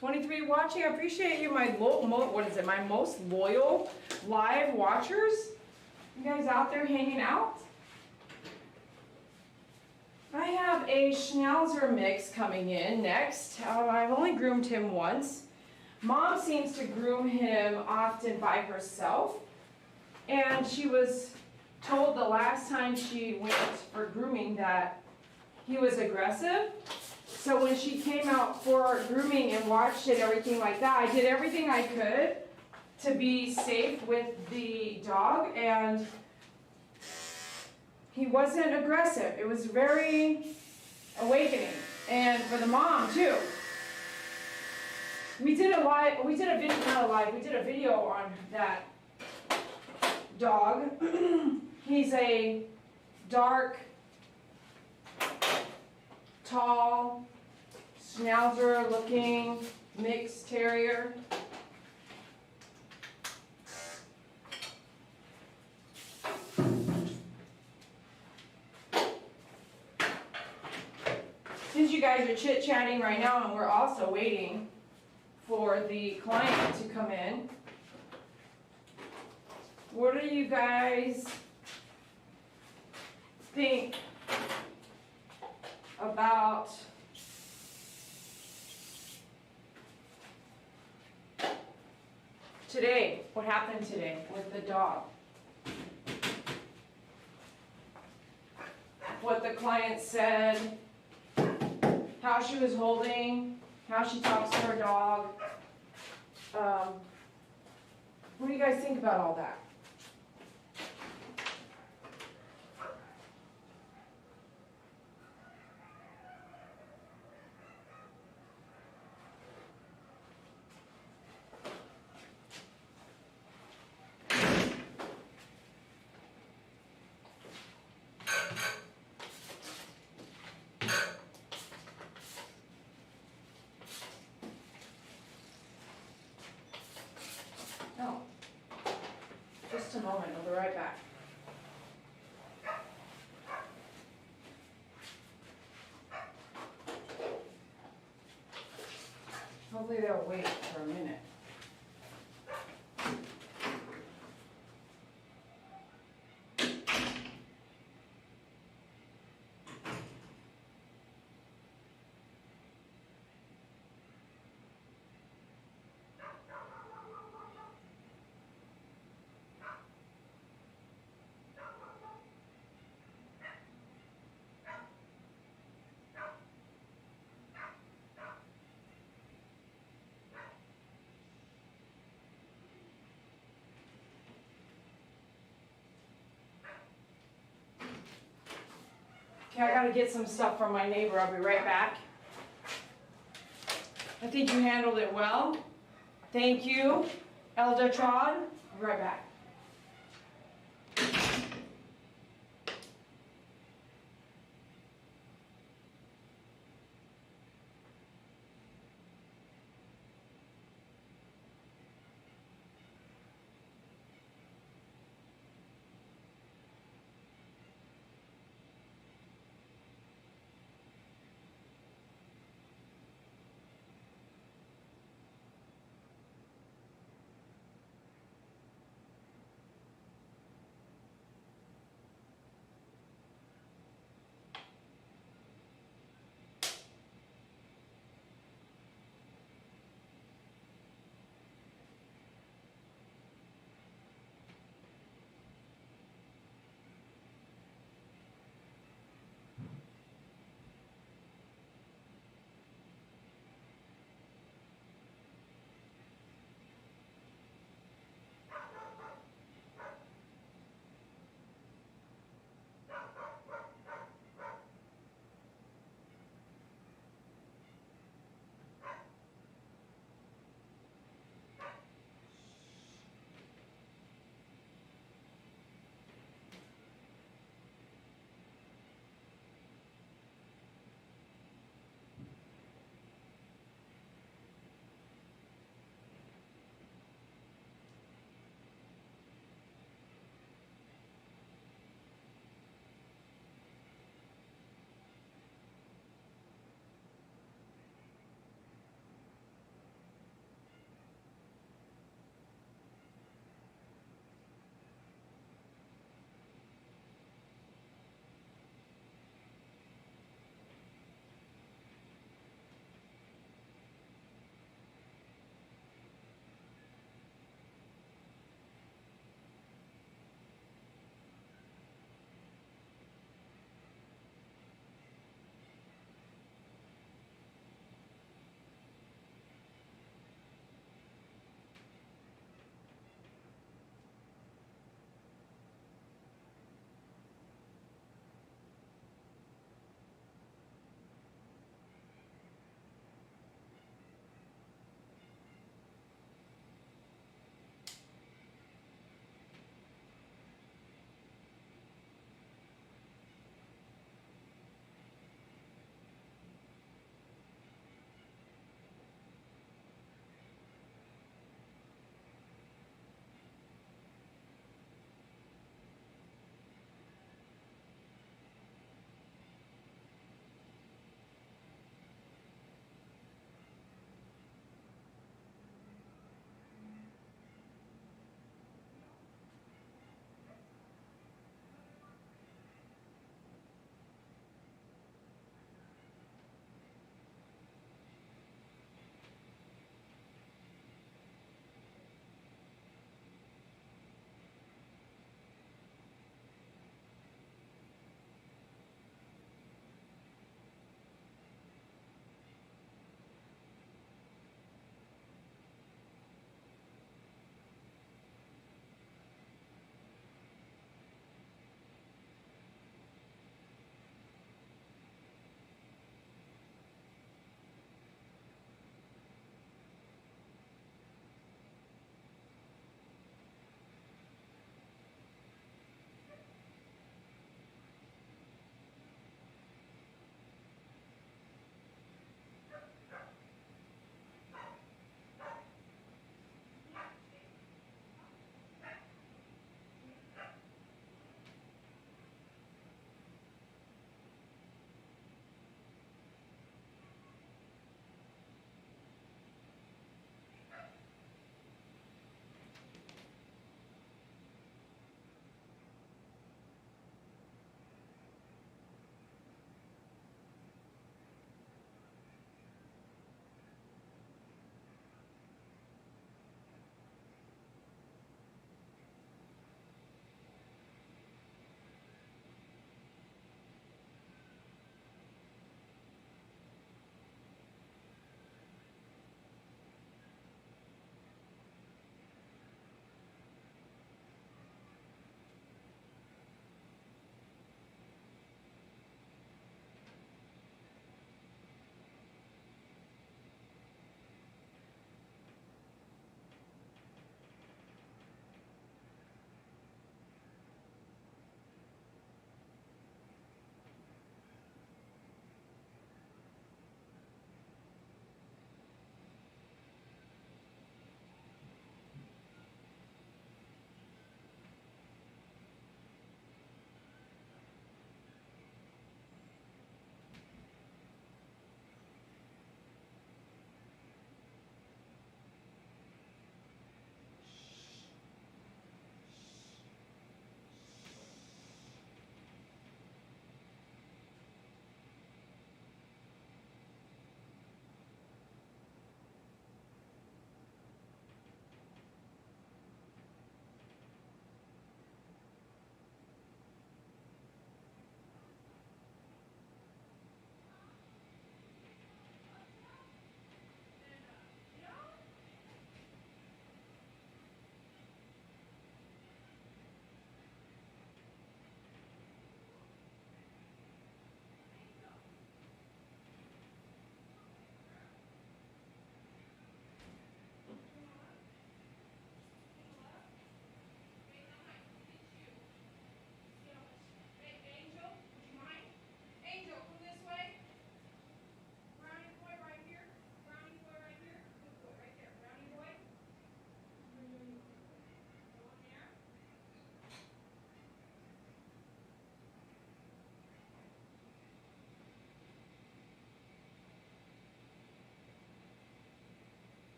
$23 watching. I appreciate you, my my most loyal live watchers. You guys out there hanging out. I have a Schnauzer mix coming in next. I've only groomed him once. Mom seems to groom him often by herself, and she was told the last time she went for grooming that he was aggressive. So when she came out for grooming and watched it, everything like that, I did everything I could to be safe with the dog, and he wasn't aggressive. It was very awakening, and for the mom too. We did a video on that dog. He's a dark, tall, Schnauzer looking mixed terrier. Since you guys are chit-chatting right now, and we're also waiting for the client to come in, what do you guys think about today? What happened today with the dog? What the client said, how she was holding, how she talks to her dog. What do you guys think about all that? No. Just a moment, I'll be right back. Hopefully they'll wait for a minute. Okay, I gotta get some stuff from my neighbor. I'll be right back. I think you handled it well. Thank you, Elder Trod. I'll be right back.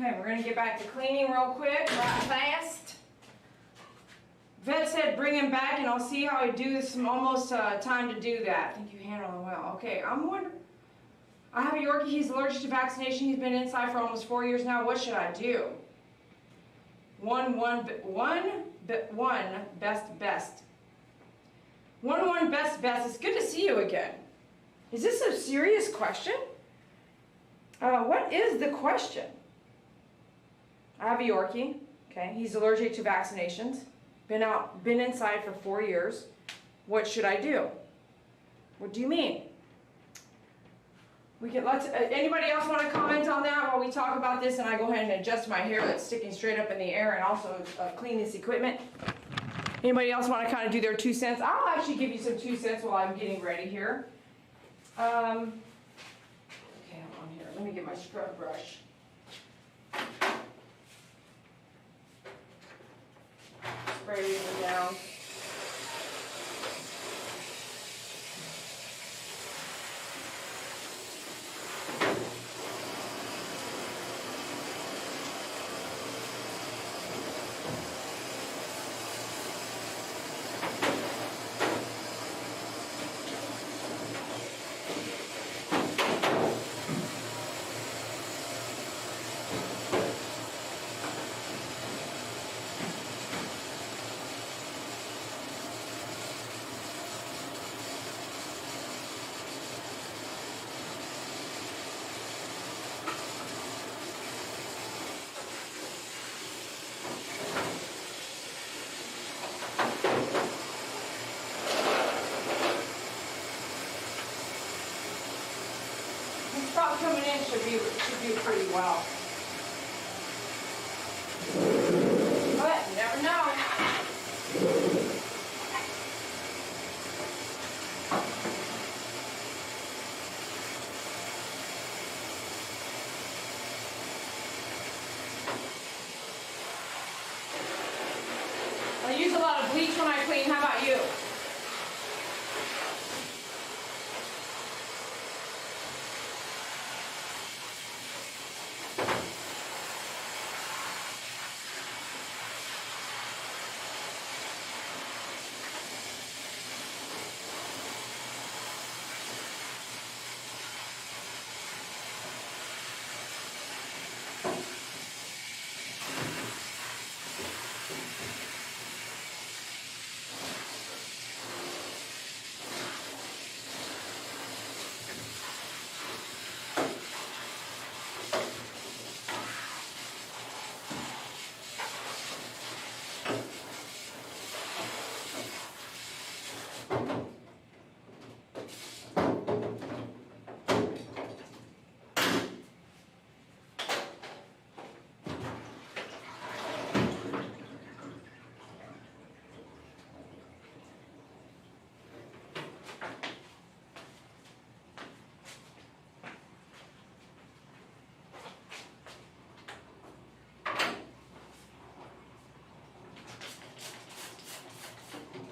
Okay, we're gonna get back to cleaning real quick, right fast. Vet said bring him back and I'll see how I do this. Almost time to do that. I think you handled him well. Okay, I'm wondering. I have a Yorkie, he's allergic to vaccination. He's been inside for almost 4 years now. What should I do? One, best. It's good to see you again. Is this a serious question? What is the question? I have a Yorkie, okay, he's allergic to vaccinations, been inside for 4 years. What should I do? What do you mean? We can anybody else want to comment on that while we talk about this and I go ahead and adjust my hair that's sticking straight up in the air and also clean this equipment? Anybody else want to kind of do their 2 cents? I'll actually give you some 2 cents while I'm getting ready here. Okay, hold on here. Let me get my scrub brush. Spray these down. Coming in should do pretty well. But you never know. I use a lot of bleach when I clean. How about you?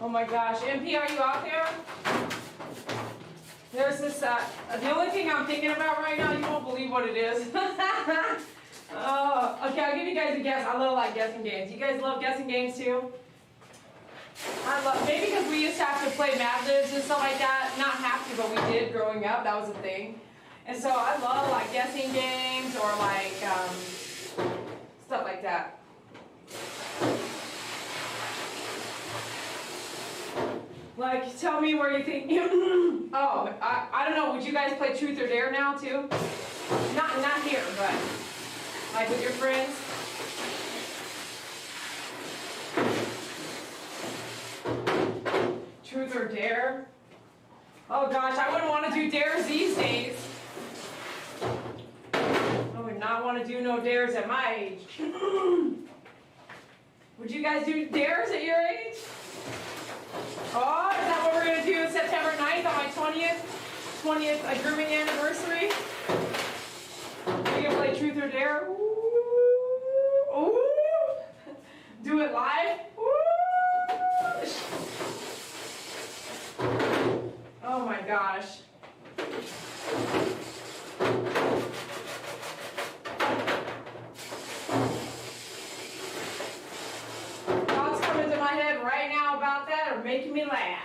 Oh my gosh, MP, are you out there? There's this, the only thing I'm thinking about right now, you won't believe what it is. Okay, I'll give you guys a guess. I like guessing games. You guys love guessing games too? Maybe because we used to have to play Mad Libs and stuff like that. Not have to, but we did growing up. That was a thing. And so I love like guessing games or like stuff like that. Like, tell me where you think. Oh, I don't know. Would you guys play Truth or Dare now too? Not here, but like with your friends. Truth or Dare? Oh gosh, I wouldn't want to do dares these days. I would not want to do no dares at my age. Would you guys do dares at your age? Oh, is that what we're going to do September 9th on my 20th grooming anniversary? We're going to play Truth or Dare? Ooh. Ooh. Do it live? Ooh. Oh my gosh. right now about that are making me laugh.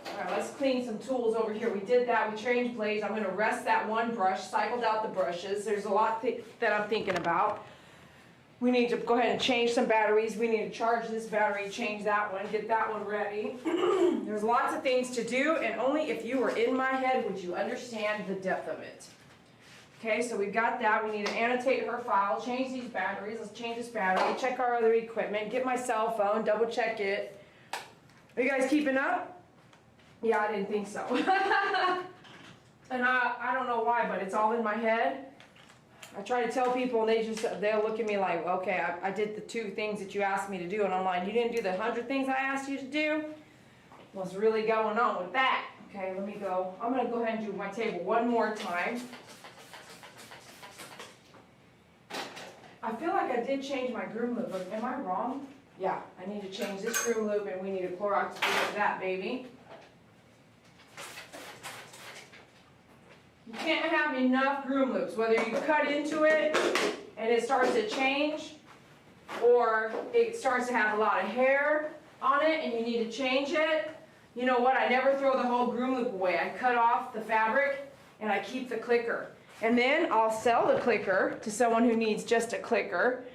All right, let's clean some tools over here. We did that, we changed blades. I'm gonna rest that one brush, cycled out the brushes. There's a lot that I'm thinking about. We need to go ahead and change some batteries. We need to charge this battery, change that one, get that one ready. There's lots of things to do, and only if you were in my head would you understand the depth of it. Okay, so we've got that. We need to annotate her file, change these batteries. Let's change this battery, check our other equipment, get my cell phone, double check it. Are you guys keeping up? Yeah, I didn't think so. And I don't know why, but it's all in my head. I try to tell people and they'll look at me like, okay, I did the 2 things that you asked me to do, and I'm like, you didn't do the 100 things I asked you to do? What's really going on with that? Okay, let me go. I'm gonna go ahead and do my table one more time. I feel like I did change my groom loop, but am I wrong? Yeah, I need to change this groom loop, and we need a Clorox for that baby. You can't have enough groom loops, whether you cut into it and it starts to change, or it starts to have a lot of hair on it and you need to change it. You know what, I never throw the whole groom loop away. I cut off the fabric and I keep the clicker. And then I'll sell the clicker to someone who needs just a clicker.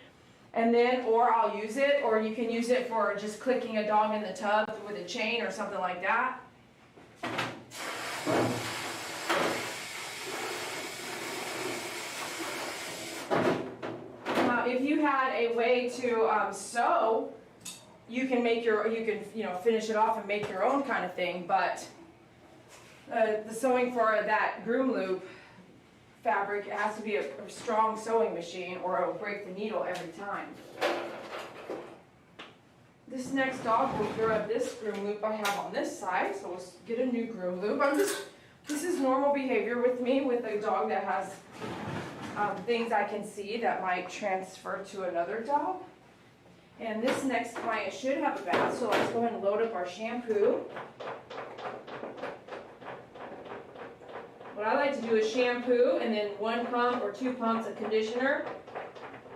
And then, or I'll use it, or you can use it for just clicking a dog in the tub with a chain or something like that. If you had a way to sew, you can make finish it off and make your own kind of thing. But the sewing for that groom loop fabric, it has to be a strong sewing machine, or it will break the needle every time. This next dog will grab this groom loop I have on this side, so we'll get a new groom loop. This is normal behavior with me with a dog that has things I can see that might transfer to another dog. And this next client should have a bath, so let's go ahead and load up our shampoo. What I like to do is shampoo and then 1 pump or 2 pumps of conditioner,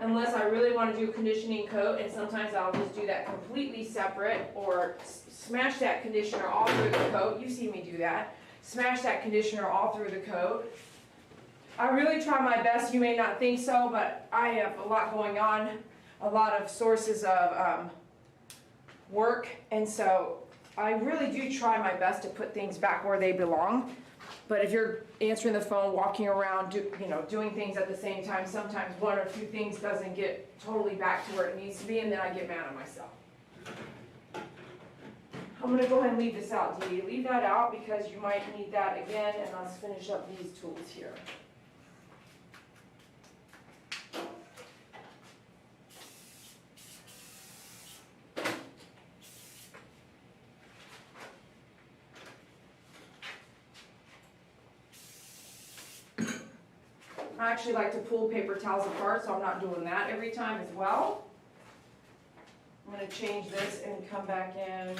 unless I really want to do a conditioning coat, and sometimes I'll just do that completely separate, or smash that conditioner all through the coat. You see me do that. Smash that conditioner all through the coat. I really try my best. You may not think so, but I have a lot going on, a lot of sources of work, and so I really do try my best to put things back where they belong. But if you're answering the phone, walking around, doing things at the same time, sometimes 1 or 2 things doesn't get totally back to where it needs to be, and then I get mad at myself. I'm going to go ahead and leave this out, Dee. Leave that out because you might need that again, and let's finish up these tools here. I actually like to pull paper towels apart, so I'm not doing that every time as well. I'm going to change this and come back in.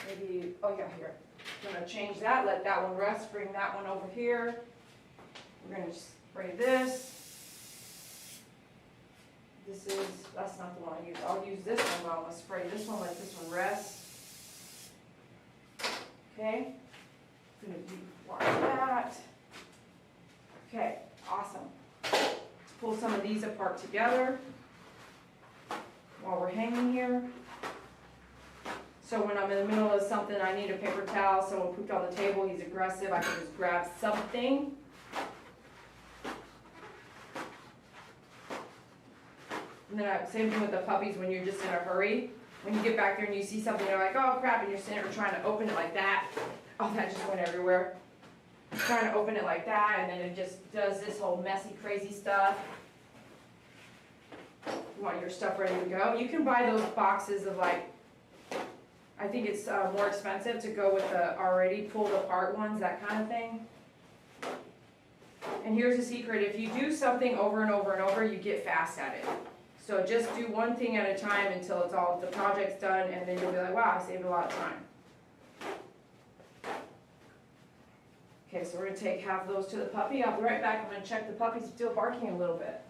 Maybe, oh yeah, here. I'm going to change that, let that one rest, bring that one over here. We're going to spray this. That's not the one I use. I'll use this one, but I'm going to spray this one, let this one rest. Okay. I'm going to wash that. Okay, awesome. Let's pull some of these apart together while we're hanging here. So when I'm in the middle of something, I need a paper towel, someone pooped on the table, he's aggressive, I can just grab something. And then same thing with the puppies when you're just in a hurry. When you get back there and you see something, you're like, oh crap, and you're sitting there trying to open it like that. Oh, that just went everywhere. Trying to open it like that, and then it just does this whole messy, crazy stuff. You want your stuff ready to go. You can buy those boxes of I think it's more expensive to go with the already pulled apart ones, that kind of thing. And here's the secret, if you do something over and over and over, you get fast at it. So just do one thing at a time until the project's done, and then you'll be like, wow, I saved a lot of time. Okay, so we're going to take half of those to the puppy. I'll be right back. I'm going to check the puppy's still barking a little bit.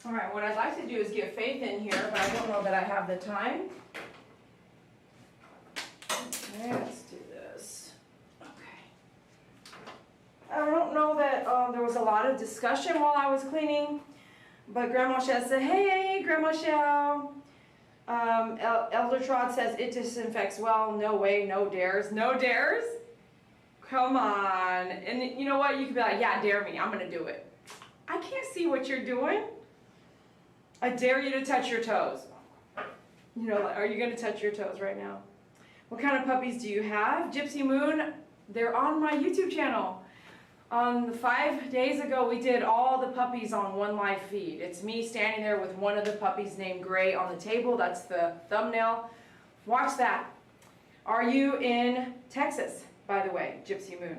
All right, what I'd like to do is get Faith in here, but I don't know that I have the time. Okay, let's do this. Okay. I don't know that there was a lot of discussion while I was cleaning, but Grandma Shell said, hey, Grandma Shell. Elder Trot says it disinfects well. No way, no dares. No dares? Come on. And you know what? You could be like, yeah, dare me. I'm going to do it. I can't see what you're doing. I dare you to touch your toes. You know, are you going to touch your toes right now? What kind of puppies do you have? Gypsy Moon, they're on my YouTube channel. 5 days ago, we did all the puppies on one live feed. It's me standing there with one of the puppies named Gray on the table. That's the thumbnail. Watch that. Are you in Texas, by the way, Gypsy Moon?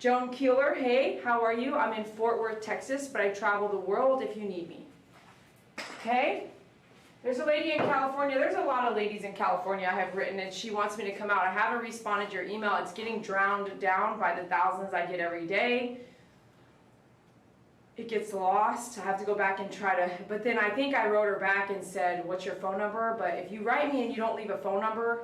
Joan Keeler, hey, how are you? I'm in Fort Worth, Texas, but I travel the world if you need me. Okay? There's a lady in California. There's a lot of ladies in California I have written, and she wants me to come out. I haven't responded to your email. It's getting drowned down by the thousands I get every day. It gets lost. I have to go back and try to, but then I think I wrote her back and said, what's your phone number? But if you write me and you don't leave a phone number,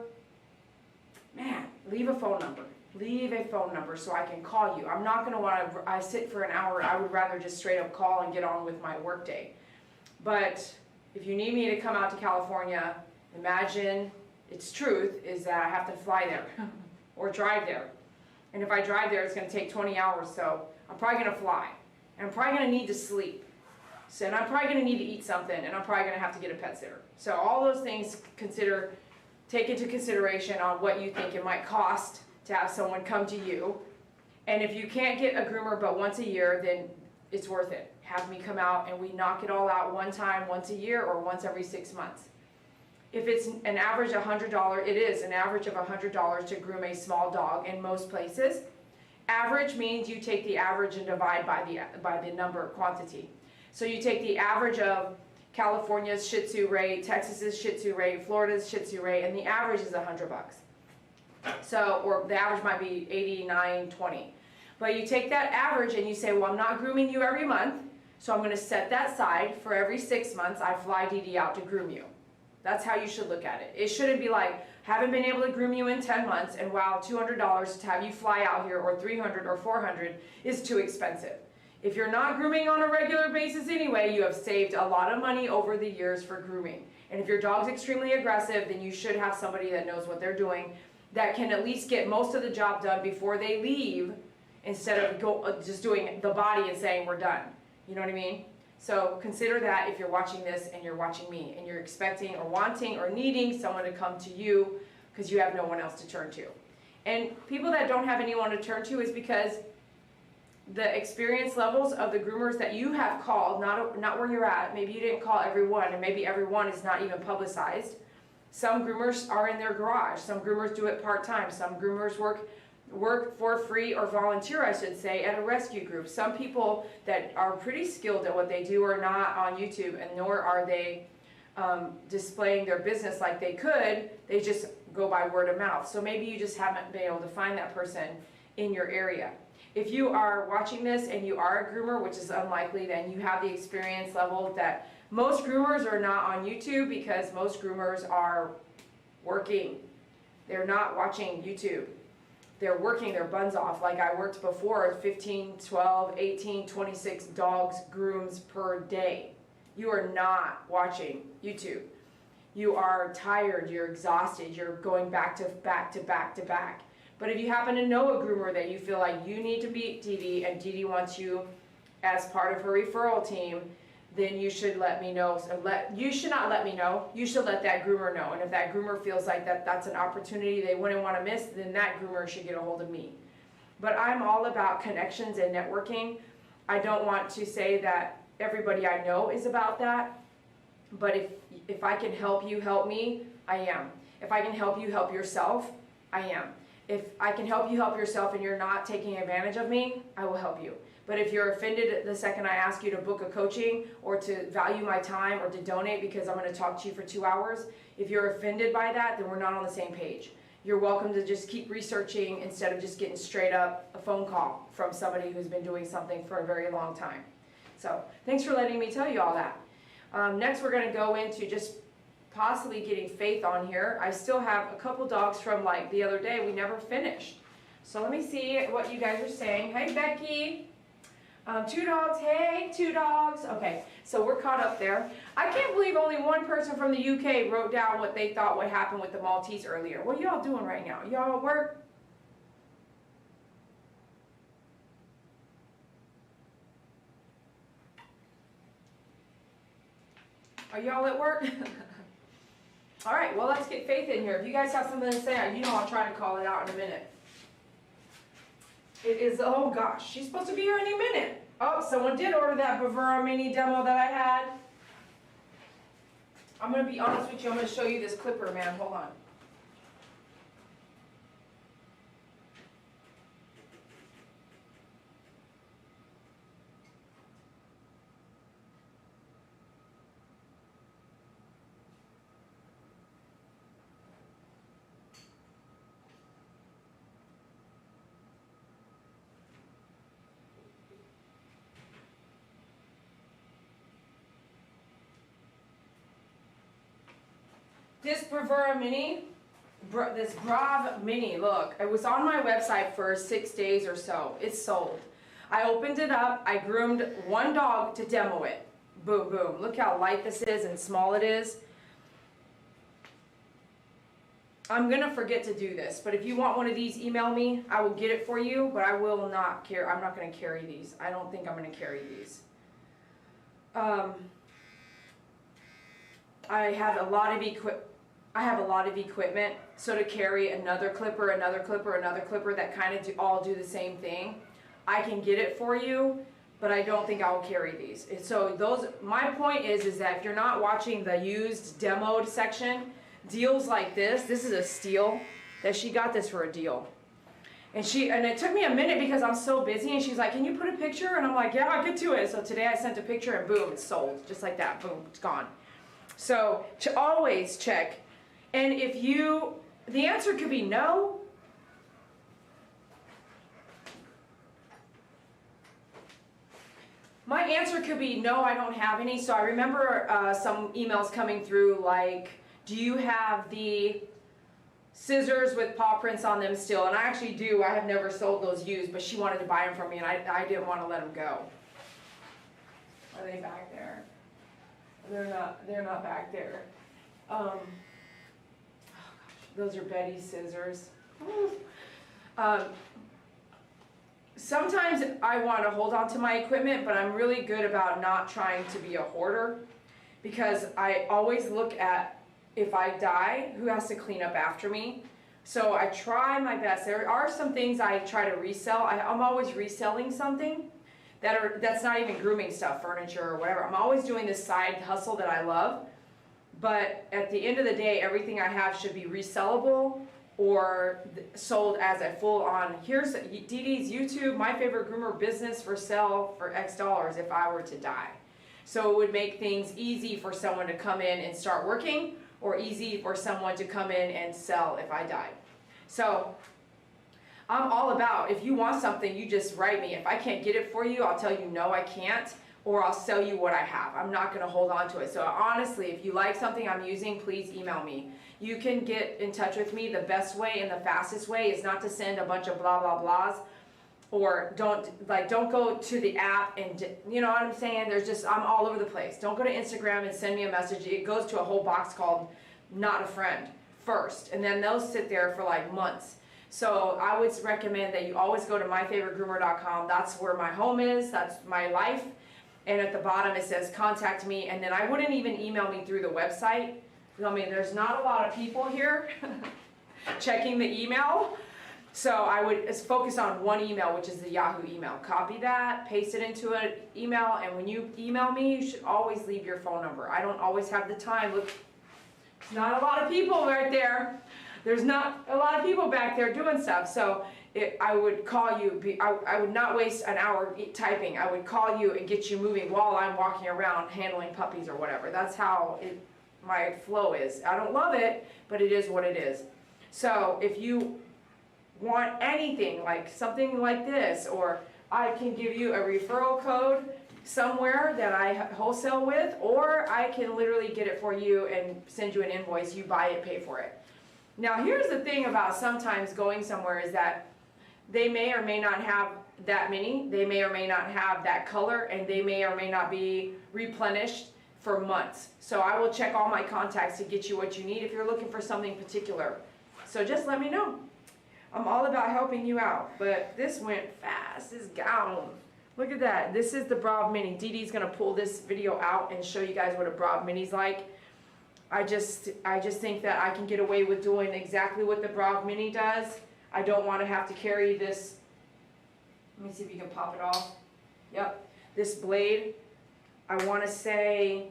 man, leave a phone number. Leave a phone number so I can call you. I'm not going to want to, I sit for an hour. I would rather just straight up call and get on with my work day. But if you need me to come out to California, imagine its truth is that I have to fly there or drive there. And if I drive there, it's going to take 20 hours, so I'm probably going to fly. And I'm probably going to need to sleep. So, and I'm probably going to need to eat something, and I'm probably going to have to get a pet sitter. So all those things take into consideration on what you think it might cost to have someone come to you. And if you can't get a groomer but once a year, then it's worth it. Have me come out and we knock it all out one time, once a year, or once every 6 months. If it's an average $100, it is an average of $100 to groom a small dog in most places. Average means you take the average and divide by the number, quantity. So you take the average of California's Shih Tzu rate, Texas's Shih Tzu rate, Florida's Shih Tzu rate, and the average is $100. So, or the average might be $89.20. But you take that average and you say, well, I'm not grooming you every month, so I'm going to set that aside for every 6 months. I fly DD out to groom you. That's how you should look at it. It shouldn't be like, haven't been able to groom you in 10 months, and wow, $200 to have you fly out here, or $300 or $400 is too expensive. If you're not grooming on a regular basis anyway, you have saved a lot of money over the years for grooming. And if your dog's extremely aggressive, then you should have somebody that knows what they're doing, that can at least get most of the job done before they leave, instead of just doing the body and saying we're done. You know what I mean? So consider that if you're watching this and you're watching me and you're expecting or wanting or needing someone to come to you because you have no one else to turn to. And people that don't have anyone to turn to is because the experience levels of the groomers that you have called, not where you're at, maybe you didn't call everyone, and maybe everyone is not even publicized. Some groomers are in their garage. Some groomers do it part-time. Some groomers work for free or volunteer, I should say, at a rescue group. Some people that are pretty skilled at what they do are not on YouTube, and nor are they displaying their business like they could. They just go by word of mouth. So maybe you just haven't been able to find that person in your area. If you are watching this and you are a groomer, which is unlikely, then you have the experience level that most groomers are not on YouTube, because most groomers are working. They're not watching YouTube. They're working their buns off. Like I worked before, 15, 12, 18, 26 dogs, grooms per day. You are not watching YouTube. You are tired, you're exhausted, you're going back to back to back to back. But if you happen to know a groomer that you feel like you need to beat Dee Dee, and Dee Dee wants you as part of her referral team, then you should let me know. So you should not let me know. You should let that groomer know. And if that groomer feels like that's an opportunity they wouldn't want to miss, then that groomer should get a hold of me. But I'm all about connections and networking. I don't want to say that everybody I know is about that. But if I can help you help me, I am. If I can help you help yourself, I am. If I can help you help yourself and you're not taking advantage of me, I will help you. But if you're offended the second I ask you to book a coaching or to value my time or to donate because I'm going to talk to you for 2 hours, if you're offended by that, then we're not on the same page. You're welcome to just keep researching instead of just getting straight up a phone call from somebody who's been doing something for a very long time. So thanks for letting me tell you all that. Next we're gonna go into just possibly getting Faith on here. I still have a couple dogs from like the other day we never finished. So let me see what you guys are saying. Hey Becky, 2 dogs, hey, 2 dogs. Okay, so we're caught up there. I can't believe only one person from the UK wrote down what they thought would happen with the Maltese earlier. What are y'all doing right now? Y'all at work? Are y'all at work? All right, well, let's get Faith in here. If you guys have something to say, you know I'll try to call it out in a minute. It is, oh gosh, she's supposed to be here any minute. Oh, someone did order that Blvd mini demo that I had. I'm going to be honest with you. I'm going to show you this clipper, man. Hold on. This Blvd mini, this Blvd mini, look, it was on my website for 6 days or so. It's sold. I opened it up. I groomed 1 dog to demo it. Boom, boom. Look how light this is and small it is. I'm going to forget to do this, but if you want one of these, email me. I will get it for you, but I will not carry. I'm not going to carry these. I don't think I'm going to carry these. I have a lot of equipment, so to carry another clipper, another clipper, another clipper that kind of all do the same thing, I can get it for you, but I don't think I will carry these. So my point is that if you're not watching the used demoed section, deals like this is a steal, that she got this for a deal. And it took me a minute because I'm so busy, and she's like, can you put a picture? And I'm like, yeah, I'll get to it. So today I sent a picture and boom, it's sold. Just like that, boom, it's gone. So to always check. And the answer could be no. My answer could be no, I don't have any. So I remember some emails coming through like, do you have the scissors with paw prints on them still? And I actually do. I have never sold those used, but she wanted to buy them from me, and I didn't want to let them go. Are they back there? They're not back there. Oh gosh, those are Betty's scissors. Sometimes I want to hold on to my equipment, but I'm really good about not trying to be a hoarder, because I always look at, if I die, who has to clean up after me? So I try my best. There are some things I try to resell. I'm always reselling something that's not even grooming stuff, furniture or whatever. I'm always doing this side hustle that I love. But at the end of the day, everything I have should be resellable or sold as a full-on, here's Dee Dee's YouTube, my favorite groomer business for sale for X dollars if I were to die. So it would make things easy for someone to come in and start working, or easy for someone to come in and sell if I died. So I'm all about, if you want something, you just write me. If I can't get it for you, I'll tell you no, I can't, or I'll sell you what I have. I'm not going to hold on to it. So honestly, if you like something I'm using, please email me. You can get in touch with me. The best way and the fastest way is not to send a bunch of blah, blah, blahs, or don't go to the app and, you know what I'm saying? I'm all over the place. Don't go to Instagram and send me a message. It goes to a whole box called not a friend first, and then they'll sit there for like months. So I would recommend that you always go to myfavoritegroomer.com. That's where my home is. That's my life. And at the bottom it says contact me, and then I wouldn't even email me through the website. I mean, there's not a lot of people here checking the email. So I would focus on one email, which is the Yahoo email. Copy that, paste it into an email, and when you email me, you should always leave your phone number. I don't always have the time. Look, there's not a lot of people right there. There's not a lot of people back there doing stuff. So I would call you. I would not waste an hour typing. I would call you and get you moving while I'm walking around handling puppies or whatever. That's how my flow is. I don't love it, but it is what it is. So if you want anything like something like this, or I can give you a referral code, somewhere that I wholesale with, or I can literally get it for you and send you an invoice. You buy it, pay for it. Now here's the thing about sometimes going somewhere is that they may or may not have that many, they may or may not have that color, and they may or may not be replenished for months. So I will check all my contacts to get you what you need if you're looking for something particular. So just let me know. I'm all about helping you out, but this went fast, this gown. Look at that, this is the Blvd Mini. Dee Dee's gonna pull this video out and show you guys what a Blvd Mini's like. I just think that I can get away with doing exactly what the Blvd Mini does. I don't want to have to carry this. Let me see if you can pop it off. Yep, this blade. I want to say,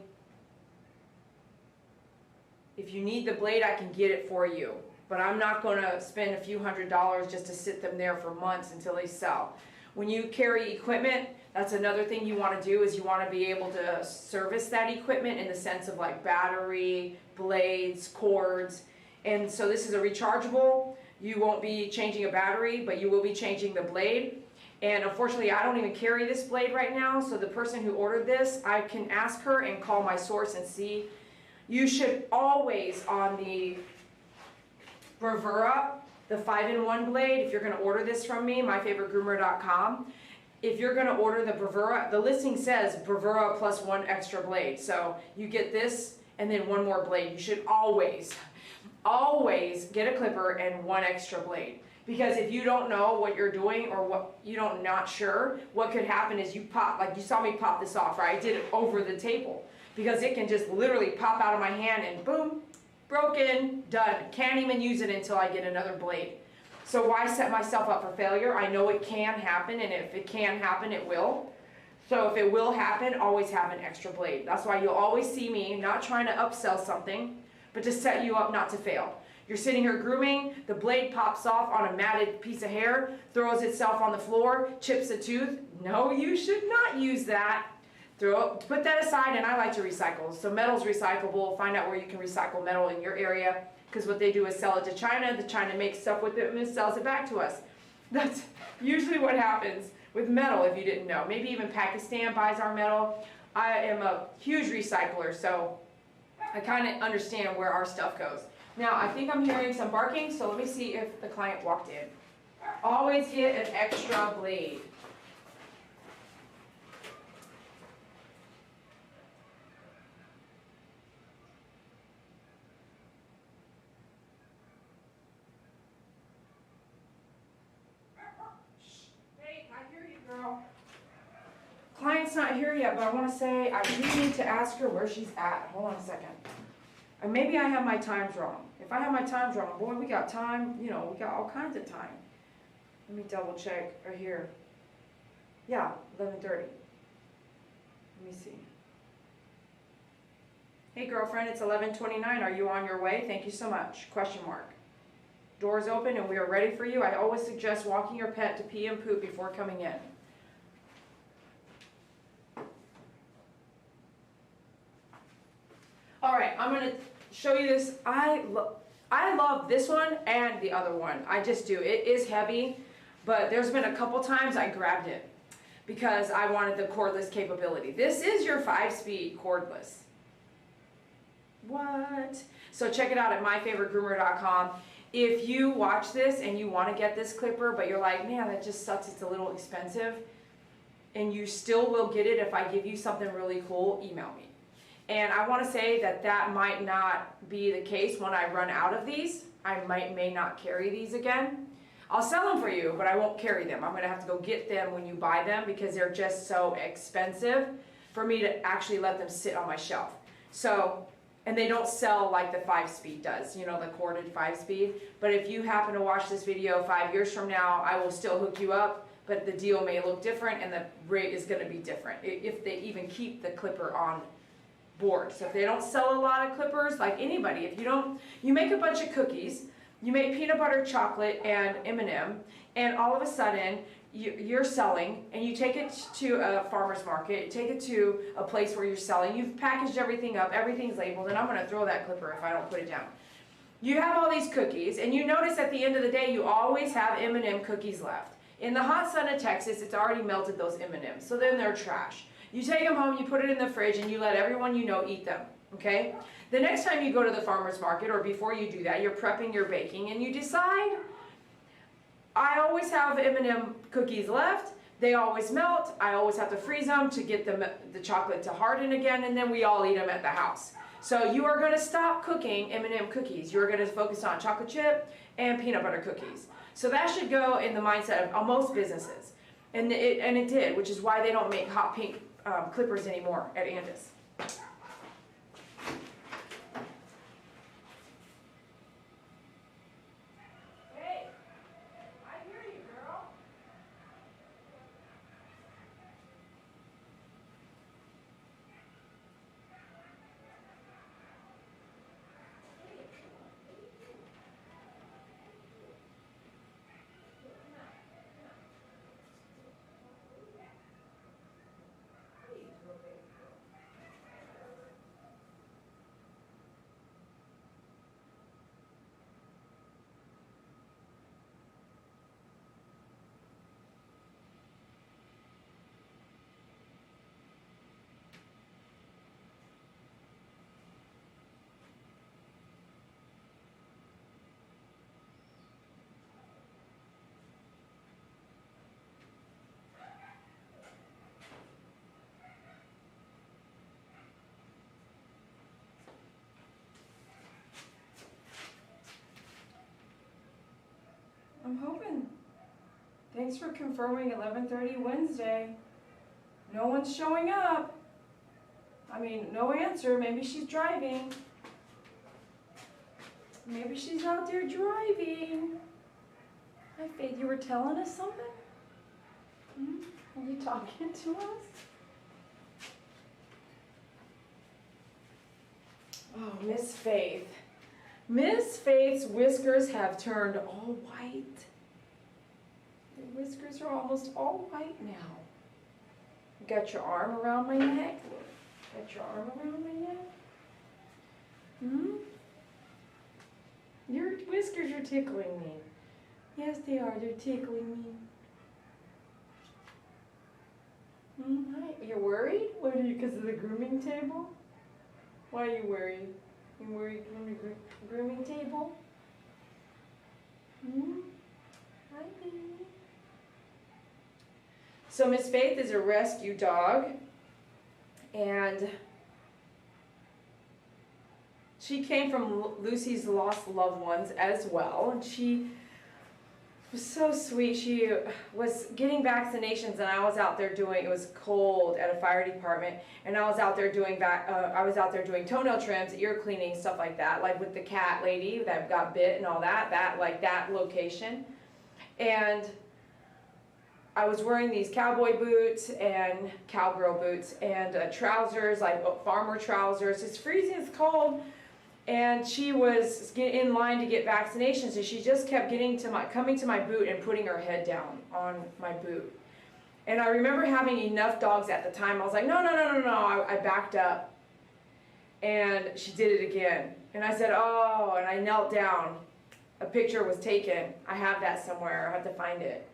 if you need the blade, I can get it for you. But I'm not going to spend a few $100s just to sit them there for months until they sell. When you carry equipment, that's another thing you want to do, is you want to be able to service that equipment in the sense of like battery, blades, cords. And so this is a rechargeable. You won't be changing a battery, but you will be changing the blade. And unfortunately, I don't even carry this blade right now, so the person who ordered this, I can ask her and call my source and see. You should always, on the Bravura, the 5-in-1 blade, if you're going to order this from me, myfavoritegroomer.com, if you're going to order the Bravura, the listing says Bravura plus 1 extra blade. So you get this and then 1 more blade. You should always get a clipper and 1 extra blade. Because if you don't know what you're doing, or what you don't not sure, what could happen is you pop, like you saw me pop this off, right? I did it over the table. Because it can just literally pop out of my hand and boom, broken, done. Can't even use it until I get another blade. So why set myself up for failure? I know it can happen, and if it can happen, it will. So if it will happen, always have an extra blade. That's why you'll always see me not trying to upsell something, but to set you up not to fail. You're sitting here grooming, the blade pops off on a matted piece of hair, throws itself on the floor, chips a tooth. No, you should not use that. Put that aside, and I like to recycle. So metal's recyclable. Find out where you can recycle metal in your area, because what they do is sell it to China. The China makes stuff with it and sells it back to us. That's usually what happens with metal, if you didn't know. Maybe even Pakistan buys our metal. I am a huge recycler, so I kind of understand where our stuff goes. Now, I think I'm hearing some barking, so let me see if the client walked in. Always get an extra blade. Hey, I hear you, girl. Client's not here yet, but I want to say I do need to ask her where she's at. Hold on a second. And maybe I have my times wrong. If I have my times wrong, boy, we got time, you know, we got all kinds of time. Let me double check right here. Yeah, 11:30. Let me see. Hey girlfriend, it's 11:29. Are you on your way? Thank you so much. Question mark. Doors open and we are ready for you. I always suggest walking your pet to pee and poop before coming in. All right, I'm going to show you this. I love this one and the other one. I just do. It is heavy, but there's been a couple times I grabbed it because I wanted the cordless capability. This is your 5-speed cordless. What? So check it out at myfavoritegroomer.com. If you watch this and you want to get this clipper, but you're like, man, that just sucks, it's a little expensive, and you still will get it if I give you something really cool, email me. And I want to say that that might not be the case when I run out of these. I may not carry these again. I'll sell them for you, but I won't carry them. I'm going to have to go get them when you buy them because they're just so expensive for me to actually let them sit on my shelf. So, and they don't sell like the 5-speed does, you know, the corded 5-speed. But if you happen to watch this video 5 years from now, I will still hook you up, but the deal may look different and the rate is going to be different if they even keep the clipper on board. So if they don't sell a lot of clippers, like anybody, if you don't, you make a bunch of cookies, you make peanut butter, chocolate, and M&M, and all of a sudden you're selling, and you take it to a farmer's market, you take it to a place where you're selling, you've packaged everything up, everything's labeled, and I'm going to throw that clipper if I don't put it down. You have all these cookies, and you notice at the end of the day you always have M&M cookies left. In the hot sun of Texas, it's already melted those M&Ms, so then they're trash. You take them home, you put it in the fridge, and you let everyone you know eat them, okay? The next time you go to the farmer's market, or before you do that, you're prepping your baking, and you decide, I always have M&M cookies left. They always melt. I always have to freeze them to get the chocolate to harden again, and then we all eat them at the house. So you are going to stop cooking M&M cookies. You are going to focus on chocolate chip and peanut butter cookies. So that should go in the mindset of most businesses. And it did, which is why they don't make hot pink clippers anymore at Andis. Hey, I hear you, girl. I'm hoping. Thanks for confirming 11:30 Wednesday. No one's showing up. I mean, no answer. Maybe she's driving. Maybe she's out there driving. Hi, Faith, you were telling us something? Are you talking to us? Oh, Miss Faith. Miss Faith's whiskers have turned all white. The whiskers are almost all white now. You got your arm around my neck? Got your arm around my neck? Your whiskers are tickling me. Yes, they are. They're tickling me. Hi. You're worried? What are you, because of the grooming table? Why are you worried? You worried from the grooming table? Hi, baby. So Miss Faith is a rescue dog, and she came from Lucy's lost loved ones as well, and she was so sweet. She was getting vaccinations, and I was out there doing, it was cold at a fire department, and I was out there doing toenail trims, ear cleaning, stuff like that, like with the cat lady that got bit and all that, that location. And I was wearing these cowboy boots and cowgirl boots and trousers, like farmer trousers. It's freezing, it's cold. And she was in line to get vaccinations, and she just kept coming to my boot and putting her head down on my boot. And I remember having enough dogs at the time. I was like, no. I backed up, and she did it again. And I said, oh, and I knelt down. A picture was taken. I have that somewhere. I have to find it.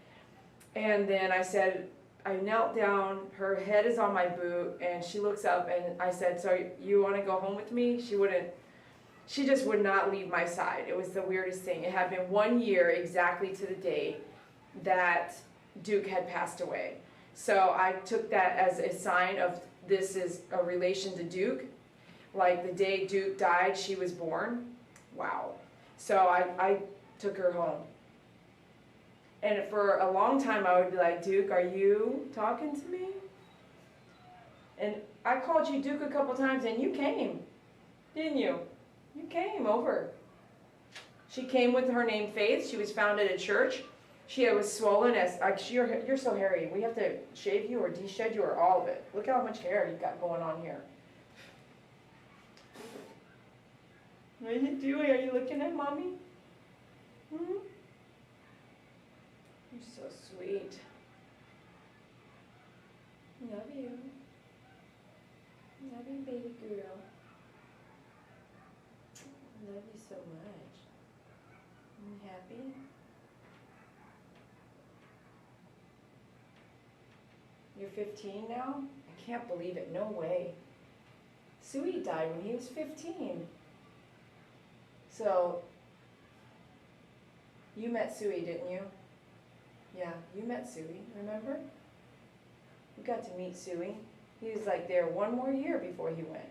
And then I said, I knelt down. Her head is on my boot, and she looks up, and I said, so you want to go home with me? She just would not leave my side. It was the weirdest thing. It had been 1 year exactly to the date that Duke had passed away. So I took that as a sign of this is a relation to Duke. Like the day Duke died, she was born. Wow. So I took her home. And for a long time I would be like, Duke, are you talking to me? And I called you Duke a couple times, and you came, didn't you? You came over. She came with her name Faith. She was found at a church. She was swollen as, you're so hairy. We have to shave you or de-shed you or all of it. Look how much hair you've got going on here. What are you doing? Are you looking at mommy? You're so sweet. Love you. Love you, baby girl. Love you so much. You happy? You're 15 now? I can't believe it, no way. Suey died when he was 15. So, you met Suey, didn't you? Yeah, you met Suey, remember? You got to meet Suey. He was like there one more year before he went.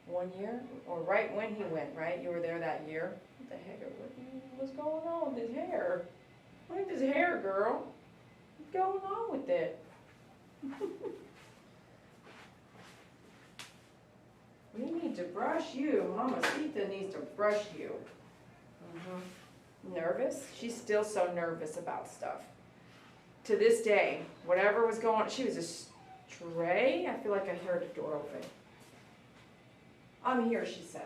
1 year? Or right when he went, right? You were there that year? What the heck? What's going on with his hair? Look at his hair, girl. What's going on with it? We need to brush you. Mama Sita needs to brush you. Nervous? She's still so nervous about stuff. To this day, whatever was going on, she was a stray. I feel like I heard a door open. I'm here, she says.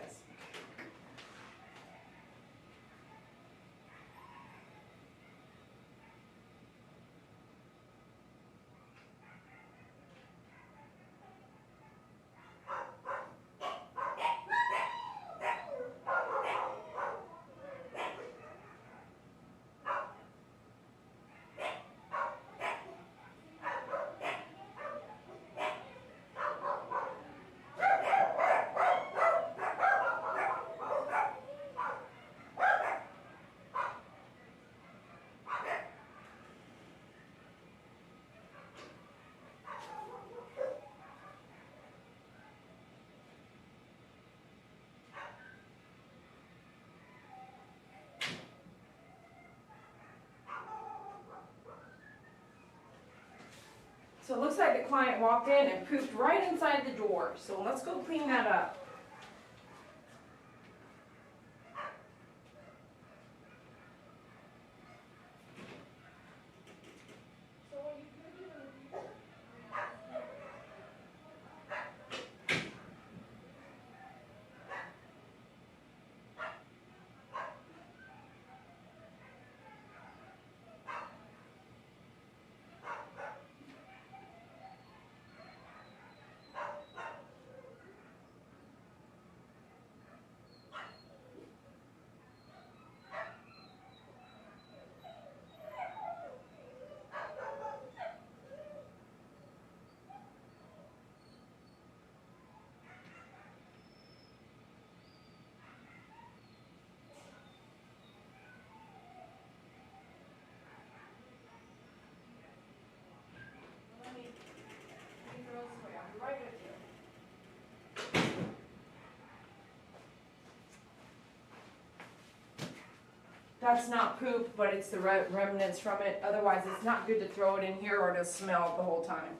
So it looks like the client walked in and pooped right inside the door. So let's go clean that up. That's not poop, but it's the remnants from it. Otherwise, it's not good to throw it in here or to smell the whole time.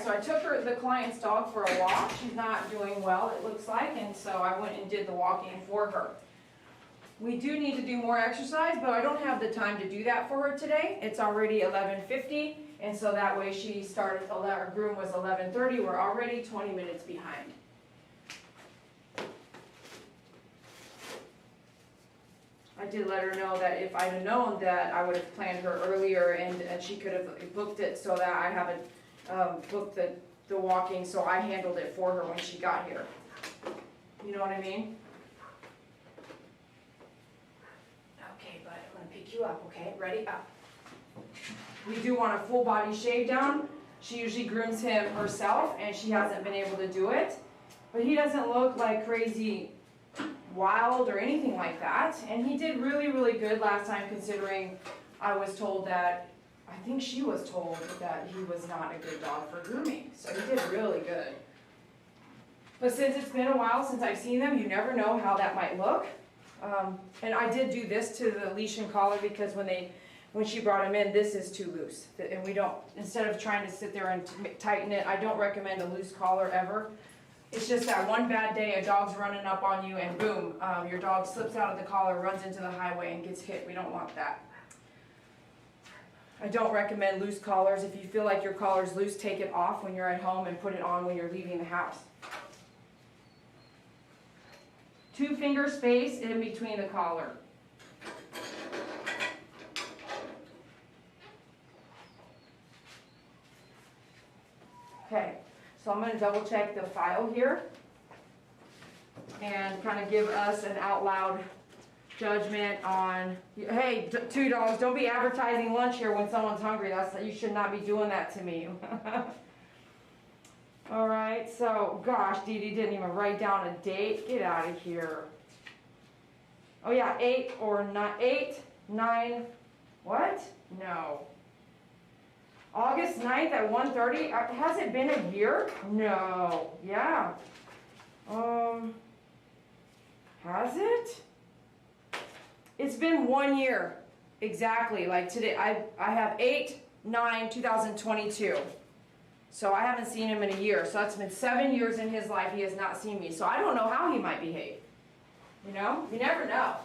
right, so I took the client's dog for a walk. She's not doing well, it looks like, and so I went and did the walking for her. We do need to do more exercise, but I don't have the time to do that for her today. It's already 11:50, and so that way she started, our groom was 11:30. We're already 20 minutes behind. I did let her know that if I'd have known that, I would have planned her earlier and she could have booked it so that I haven't booked the walking, so I handled it for her when she got here. You know what I mean? Okay, bud, I'm gonna pick you up, okay? Ready? Up. We do want a full body shave down. She usually grooms him herself and she hasn't been able to do it. But he doesn't look like crazy wild or anything like that, and he did really, really good last time, considering I was told that, I think she was told that he was not a good dog for grooming, so he did really good. But since it's been a while since I've seen them, you never know how that might look. And I did do this to the leash and collar because when she brought him in, this is too loose, and we don't, instead of trying to sit there and tighten it, I don't recommend a loose collar ever. It's just that one bad day, a dog's running up on you and boom, your dog slips out of the collar, runs into the highway and gets hit. We don't want that. I don't recommend loose collars. If you feel like your collar's loose, take it off when you're at home and put it on when you're leaving the house. 2 finger space in between the collar. Okay. So I'm going to double check the file here and kind of give us an out loud judgment on, hey, 2 dogs, don't be advertising lunch here when someone's hungry. You should not be doing that to me. All right, so gosh, Dee Dee didn't even write down a date. Get out of here. Oh yeah, 8 or 9, what? No. August 9th at 1:30. Has it been a year? No. Yeah. Has it? It's been 1 year. Exactly. Like today, I have 8/9/2022. So I haven't seen him in a year. So that's been 7 years in his life he has not seen me. So I don't know how he might behave. You know? You never know.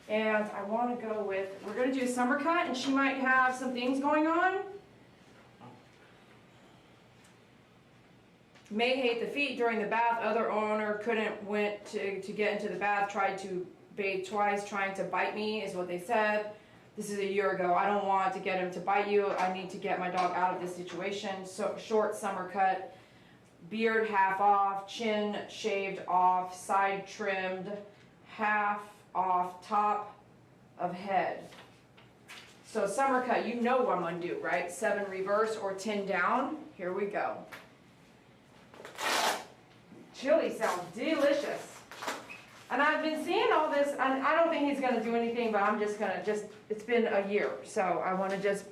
And I want to go with, we're going to do a summer cut, and she might have some things going on. May hate the feet during the bath. Other owner went to get into the bath, tried to bathe twice, trying to bite me, is what they said. This is a year ago. I don't want to get him to bite you. I need to get my dog out of this situation. So short summer cut, beard half off, chin shaved off, side trimmed, half off, top of head. So summer cut, you know what I'm going to do, right? 7 reverse or 10 down. Here we go. Chili sounds delicious. And I've been seeing all this, and I don't think he's going to do anything, but I'm just going to it's been a year, so I want to just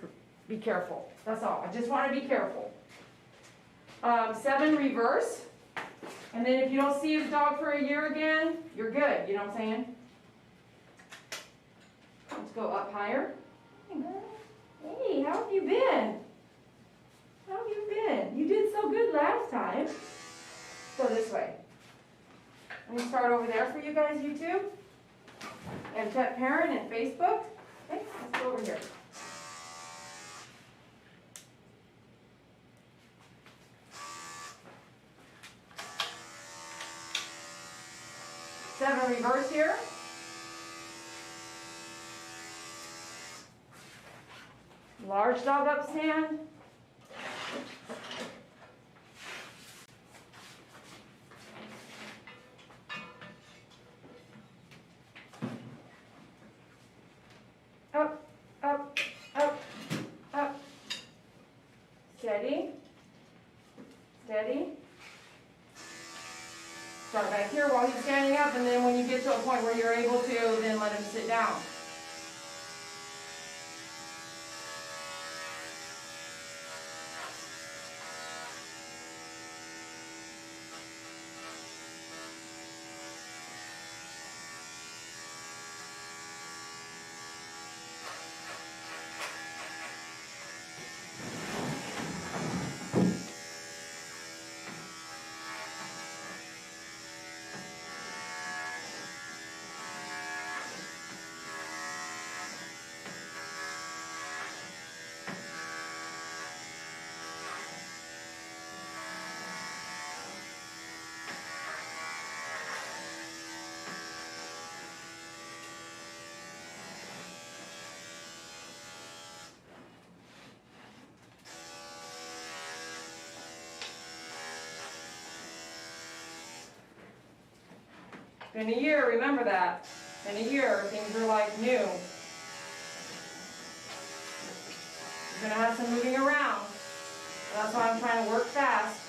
be careful. That's all. I just want to be careful. 7 reverse. And then if you don't see your dog for a year again, you're good. You know what I'm saying? Let's go up higher. Hey, how have you been? How have you been? You did so good last time. Go this way. Let me start over there for you guys, YouTube. And Pet Parent and Facebook. Okay, let's go over here. Seven reverse here. Large dog up stand. Up, up, up, up. Steady. Steady. Start back here while he's standing up, and then when you get to a point where you're able to, then let him sit down. Been a year, remember that. Been a year, things are like new. You're gonna have some moving around. That's why I'm trying to work fast.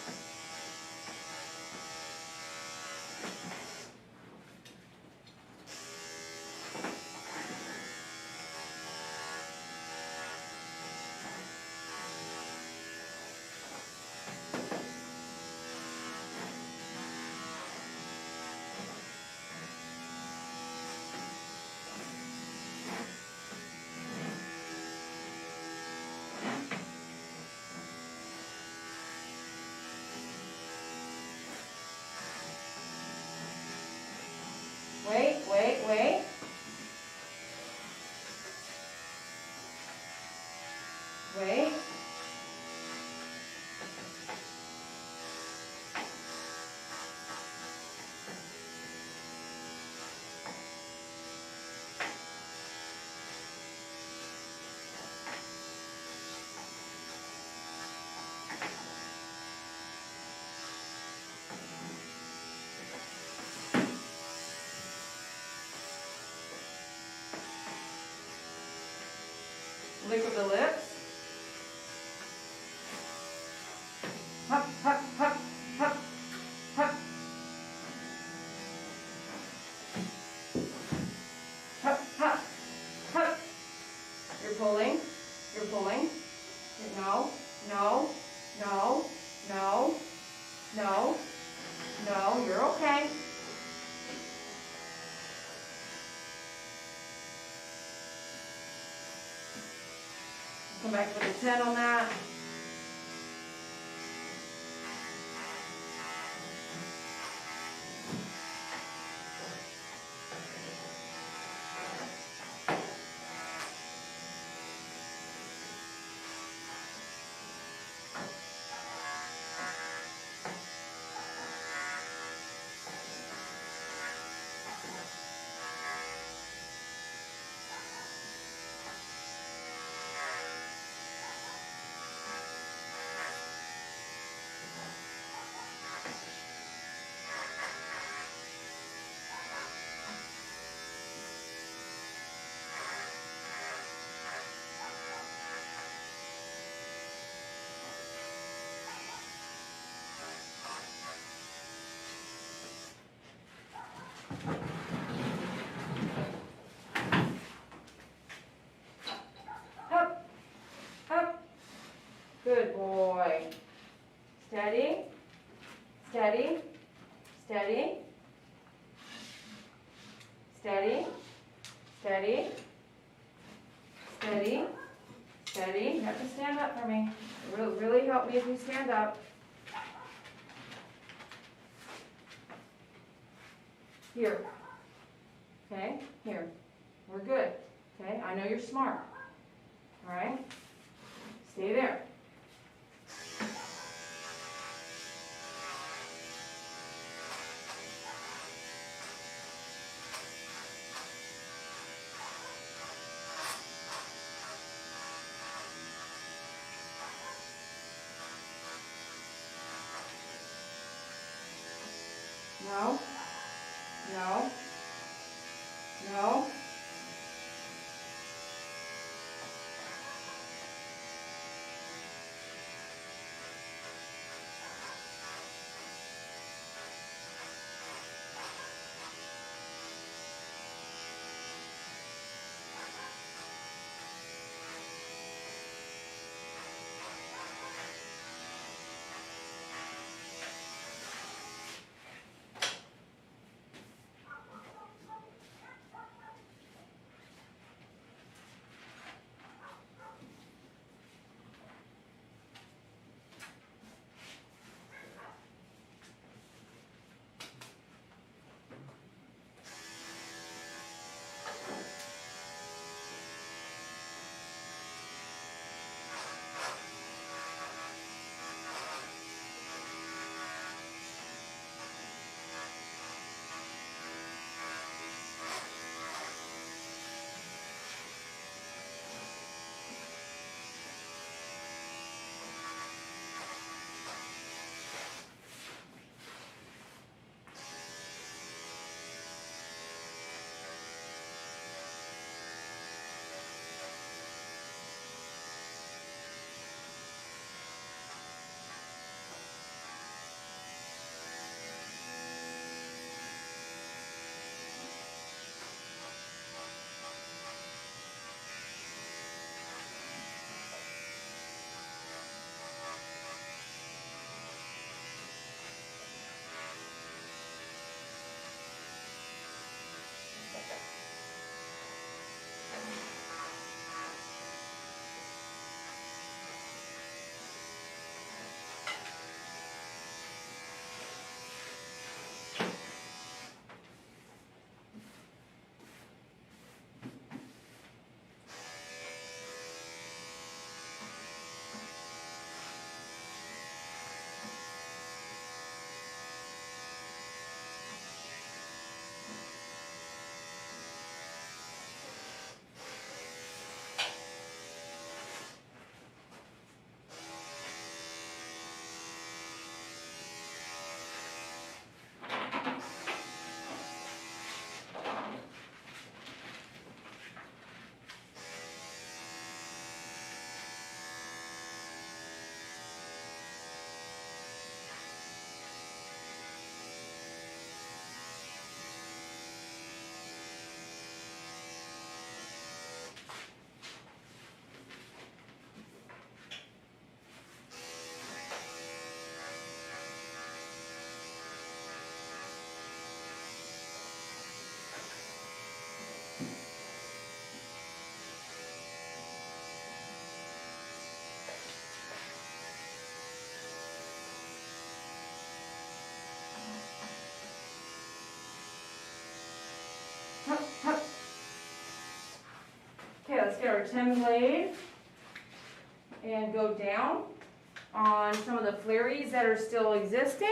Wait, wait, wait. Wait. Lick of the lips. Hup, hup, hup, hup, hup. Hup, hup, hup. You're pulling. You're pulling. No, no, no, no, no, no. You're okay. Come back with a 10 on that. Up, up. Good boy. Steady, steady, steady, steady, steady, steady, steady. You have to stand up for me. It will really help me if you stand up. Here. Okay, here. We're good. Okay, I know you're smart. All right? Stay there. No. No. No. another 10 blade and go down on some of the flurries that are still existing.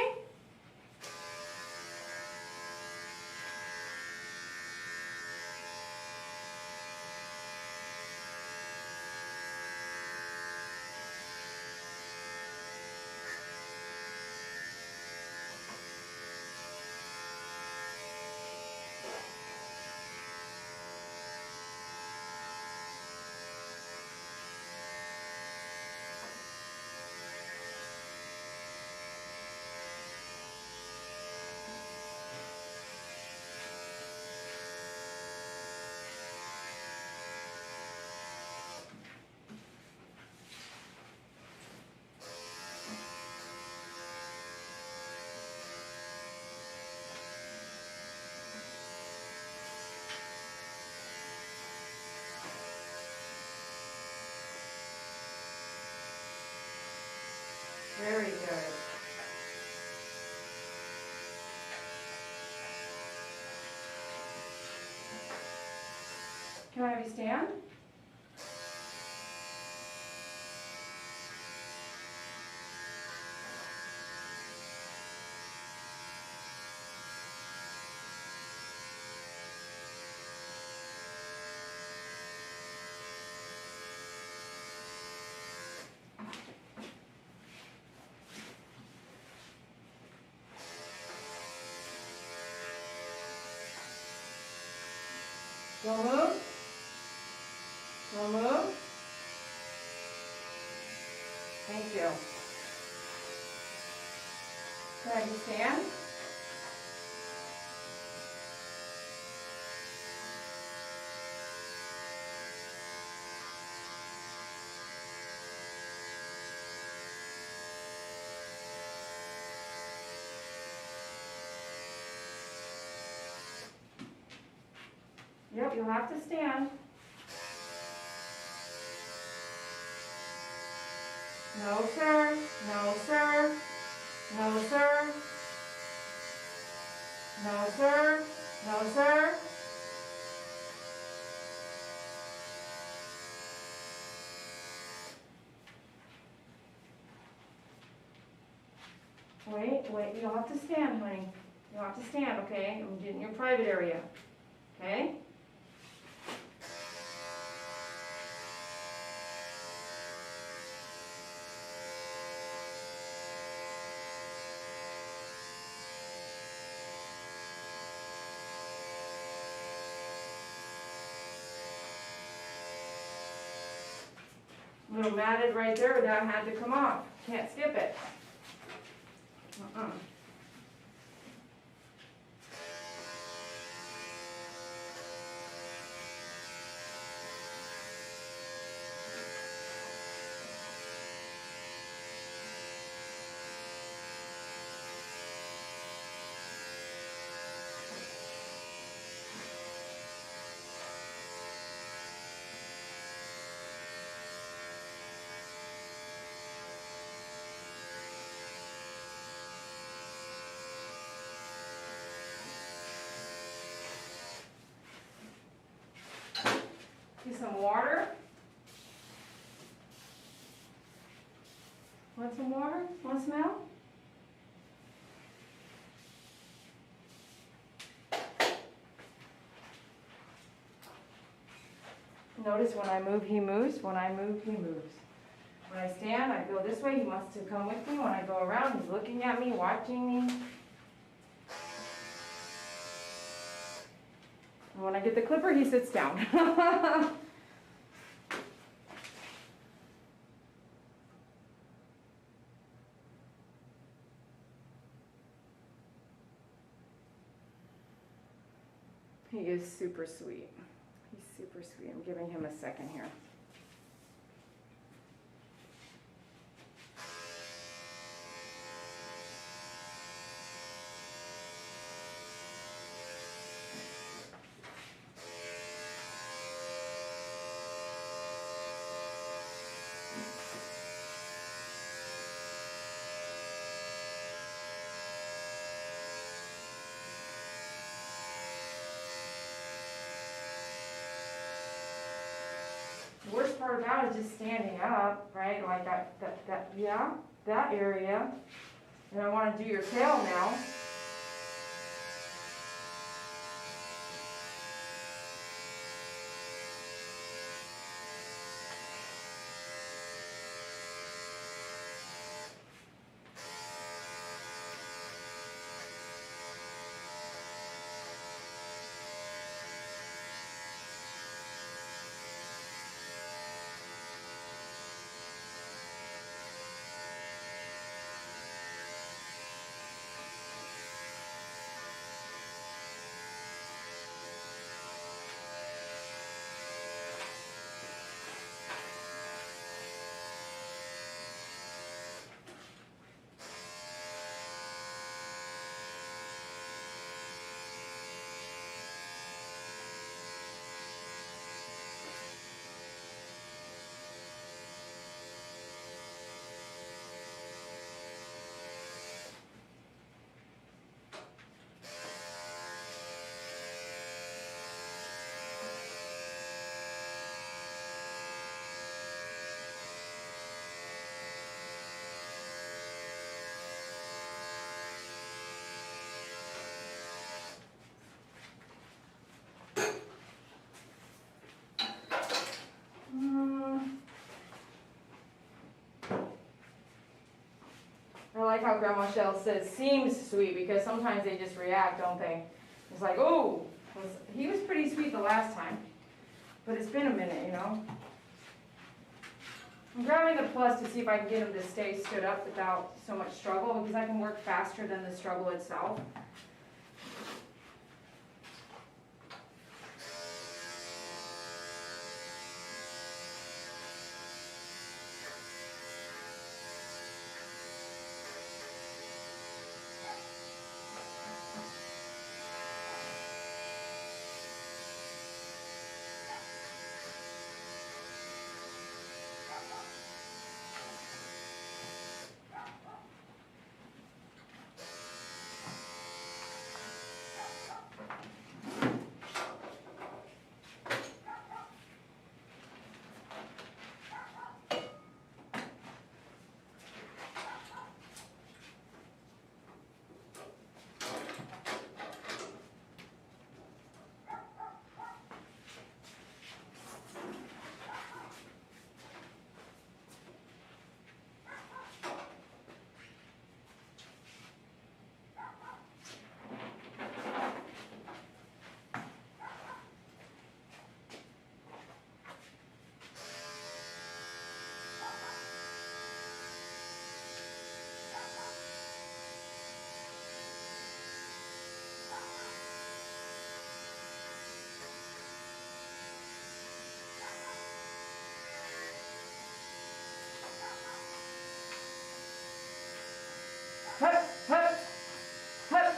Very good. Can I have you stand? Don't move. Don't move. Thank you. Can I have you stand? Yep, you'll have to stand. No, sir. No, sir. No, sir. No, sir. No, sir. Wait, you'll have to stand, honey. You'll have to stand, okay? I'm getting your private area, okay? Little matted right there, that had to come off. Can't skip it. Get some water. Want some water? Want to smell? Notice when I move, he moves. When I move, he moves. When I stand, I go this way. He wants to come with me. When I go around, he's looking at me, watching me. And when I get the clipper, he sits down. He is super sweet. He's super sweet. I'm giving him a second here. worst part about it is just standing up, right? Like that area. And I want to do your tail now. I like how Grandma Shell says seems sweet, because sometimes they just react, don't they? It's like, oh, he was pretty sweet the last time, but it's been a minute, you know? I'm grabbing the plus to see if I can get him to stay stood up without so much struggle, because I can work faster than the struggle itself. Hup, hup, hup,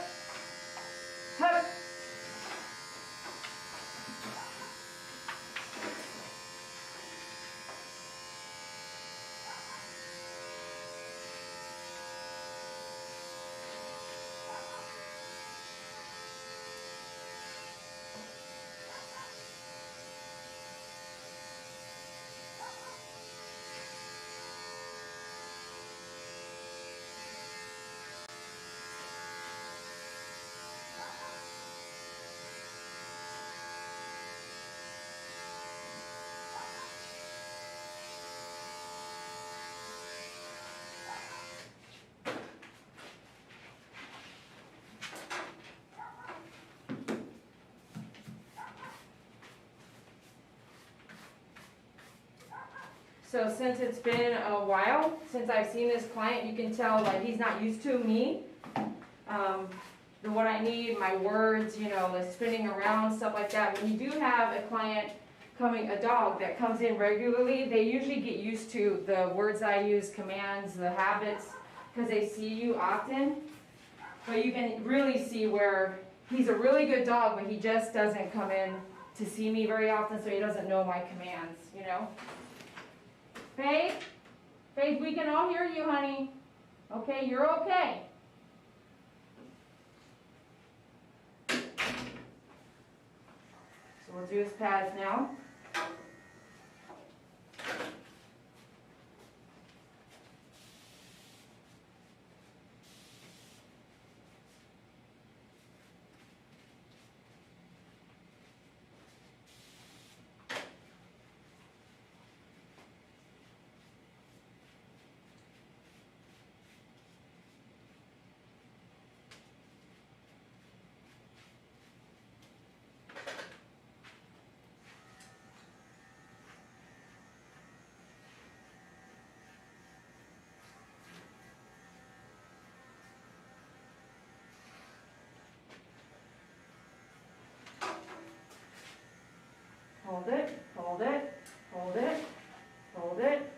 hup. So since it's been a while since I've seen this client, you can tell like he's not used to me. What I need, my words, you know, the spinning around, stuff like that. When you do have a client a dog that comes in regularly, they usually get used to the words I use, commands, the habits, because they see you often. But you can really see where he's a really good dog, but he just doesn't come in to see me very often, so he doesn't know my commands, you know. Faith? Faith, we can all hear you, honey. Okay, you're okay. So we'll do his pads now. hold it, hold it, hold it, hold it,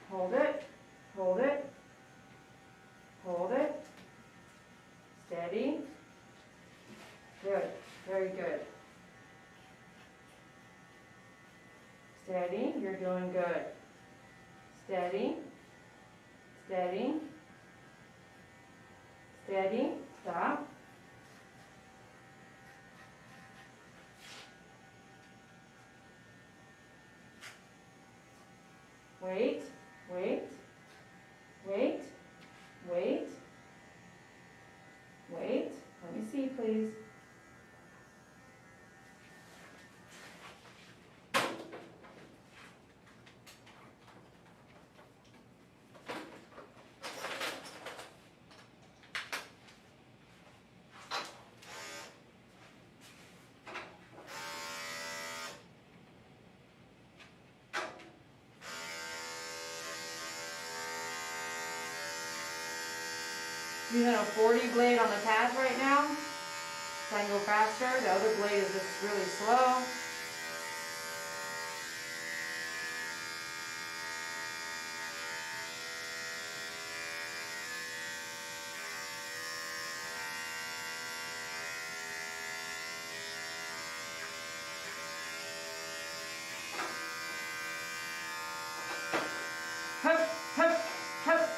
hold it, hold it, hold it, steady, good, very good, steady, you're doing good, steady, steady, steady, stop, wait, wait, wait, wait, wait, let me see please. Using a 40 blade on the pads right now, so I can go faster. The other blade is just really slow. Hup, hup, hup.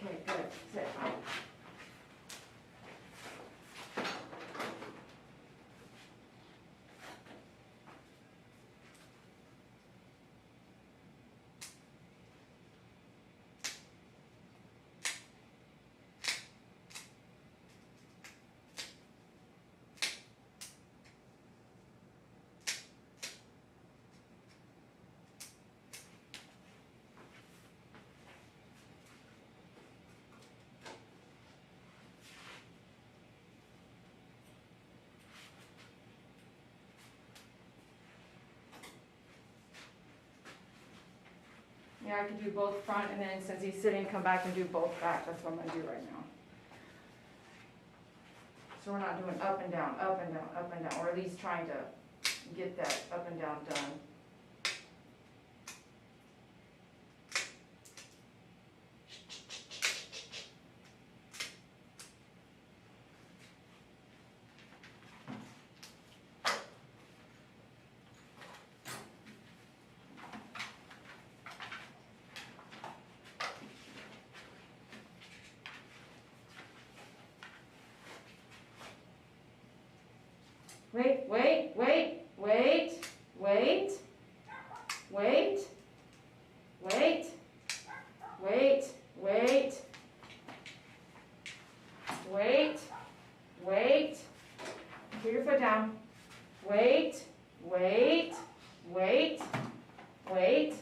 Okay, good. Sit. Yeah, I could do both front, and then since he's sitting, come back and do both back. That's what I'm gonna do right now. So we're not doing up and down, up and down, up and down, or at least trying to get that up and down done. Wait, wait, wait, wait, wait, wait, wait, wait, wait, wait, wait, put your foot down, wait, wait, wait, wait,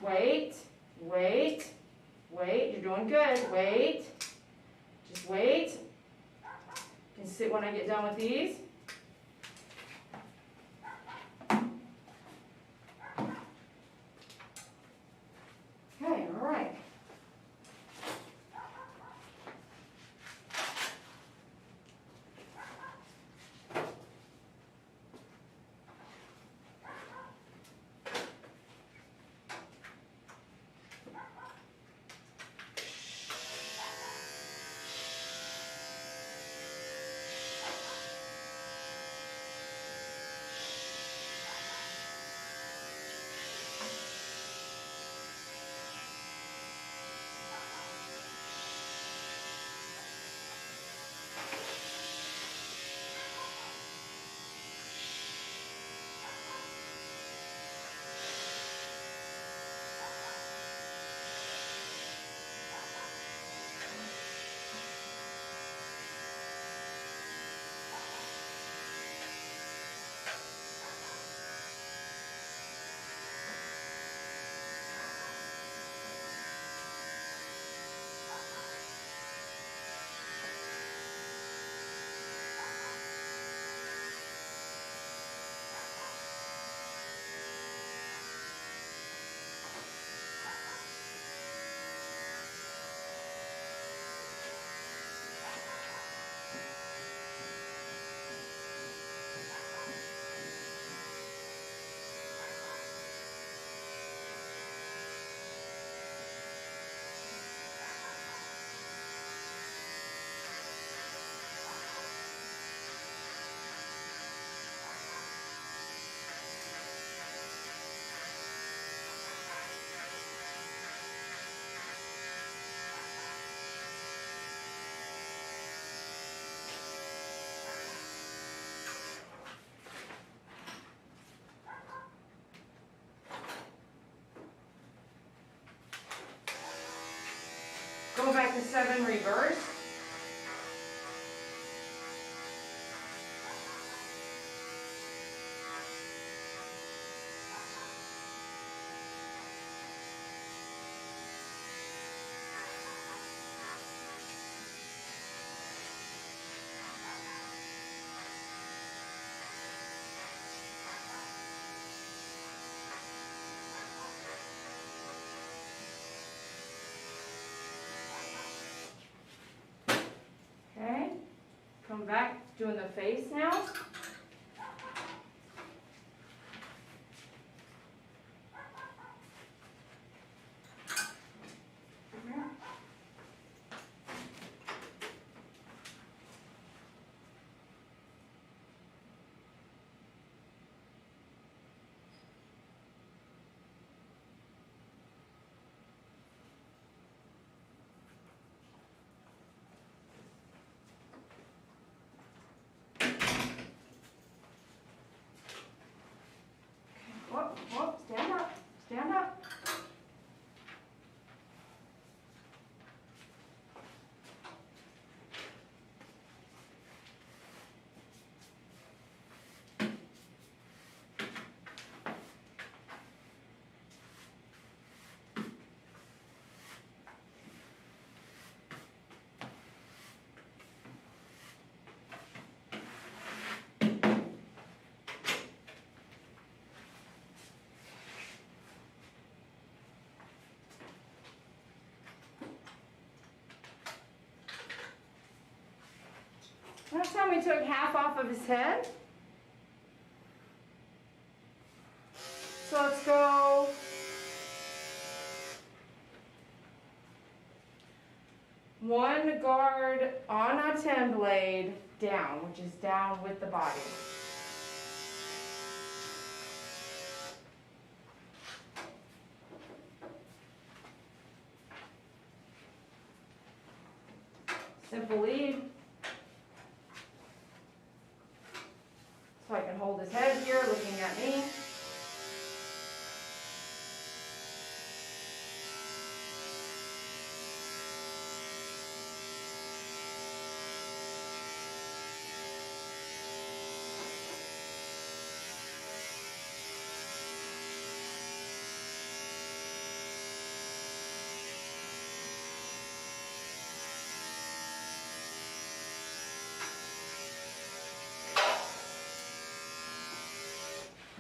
wait, wait, wait, you're doing good, wait, just wait, and sit when I get done with these. Okay, all right. back to 7 reverse. Okay, come back doing the face now. Whoop, whoop, stand up, stand up. Last time we took half off of his head. So let's go one guard on a 10 blade down, which is down with the body. Simple lead. So I can hold his head here, looking at me.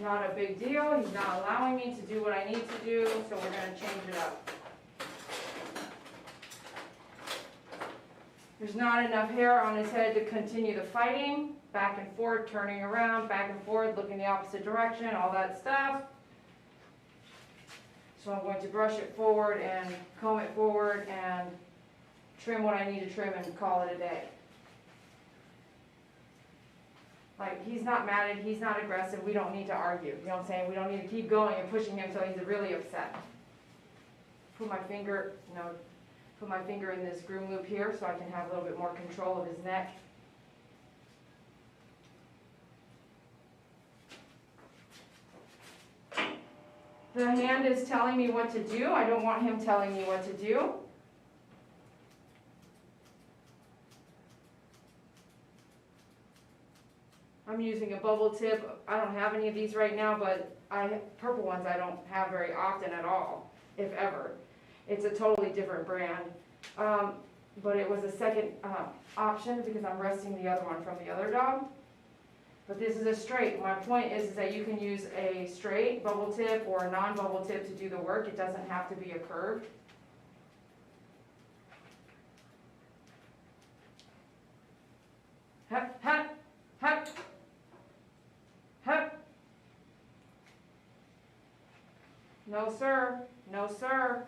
Not a big deal. He's not allowing me to do what I need to do, so we're going to change it up. There's not enough hair on his head to continue the fighting. Back and forth, turning around, back and forth, looking the opposite direction, all that stuff. So I'm going to brush it forward and comb it forward and trim what I need to trim and call it a day. Like, he's not mad, he's not aggressive, we don't need to argue. You know what I'm saying? We don't need to keep going and pushing him until he's really upset. Put my finger in this groom loop here so I can have a little bit more control of his neck. The hand is telling me what to do. I don't want him telling me what to do. I'm using a bubble tip. I don't have any of these right now, but purple ones I don't have very often at all, if ever. It's a totally different brand. But it was a second option because I'm resting the other one from the other dog. But this is a straight. My point is that you can use a straight bubble tip or a non-bubble tip to do the work. It doesn't have to be a curved. Hup, hup, hup. Hup. No sir, no sir,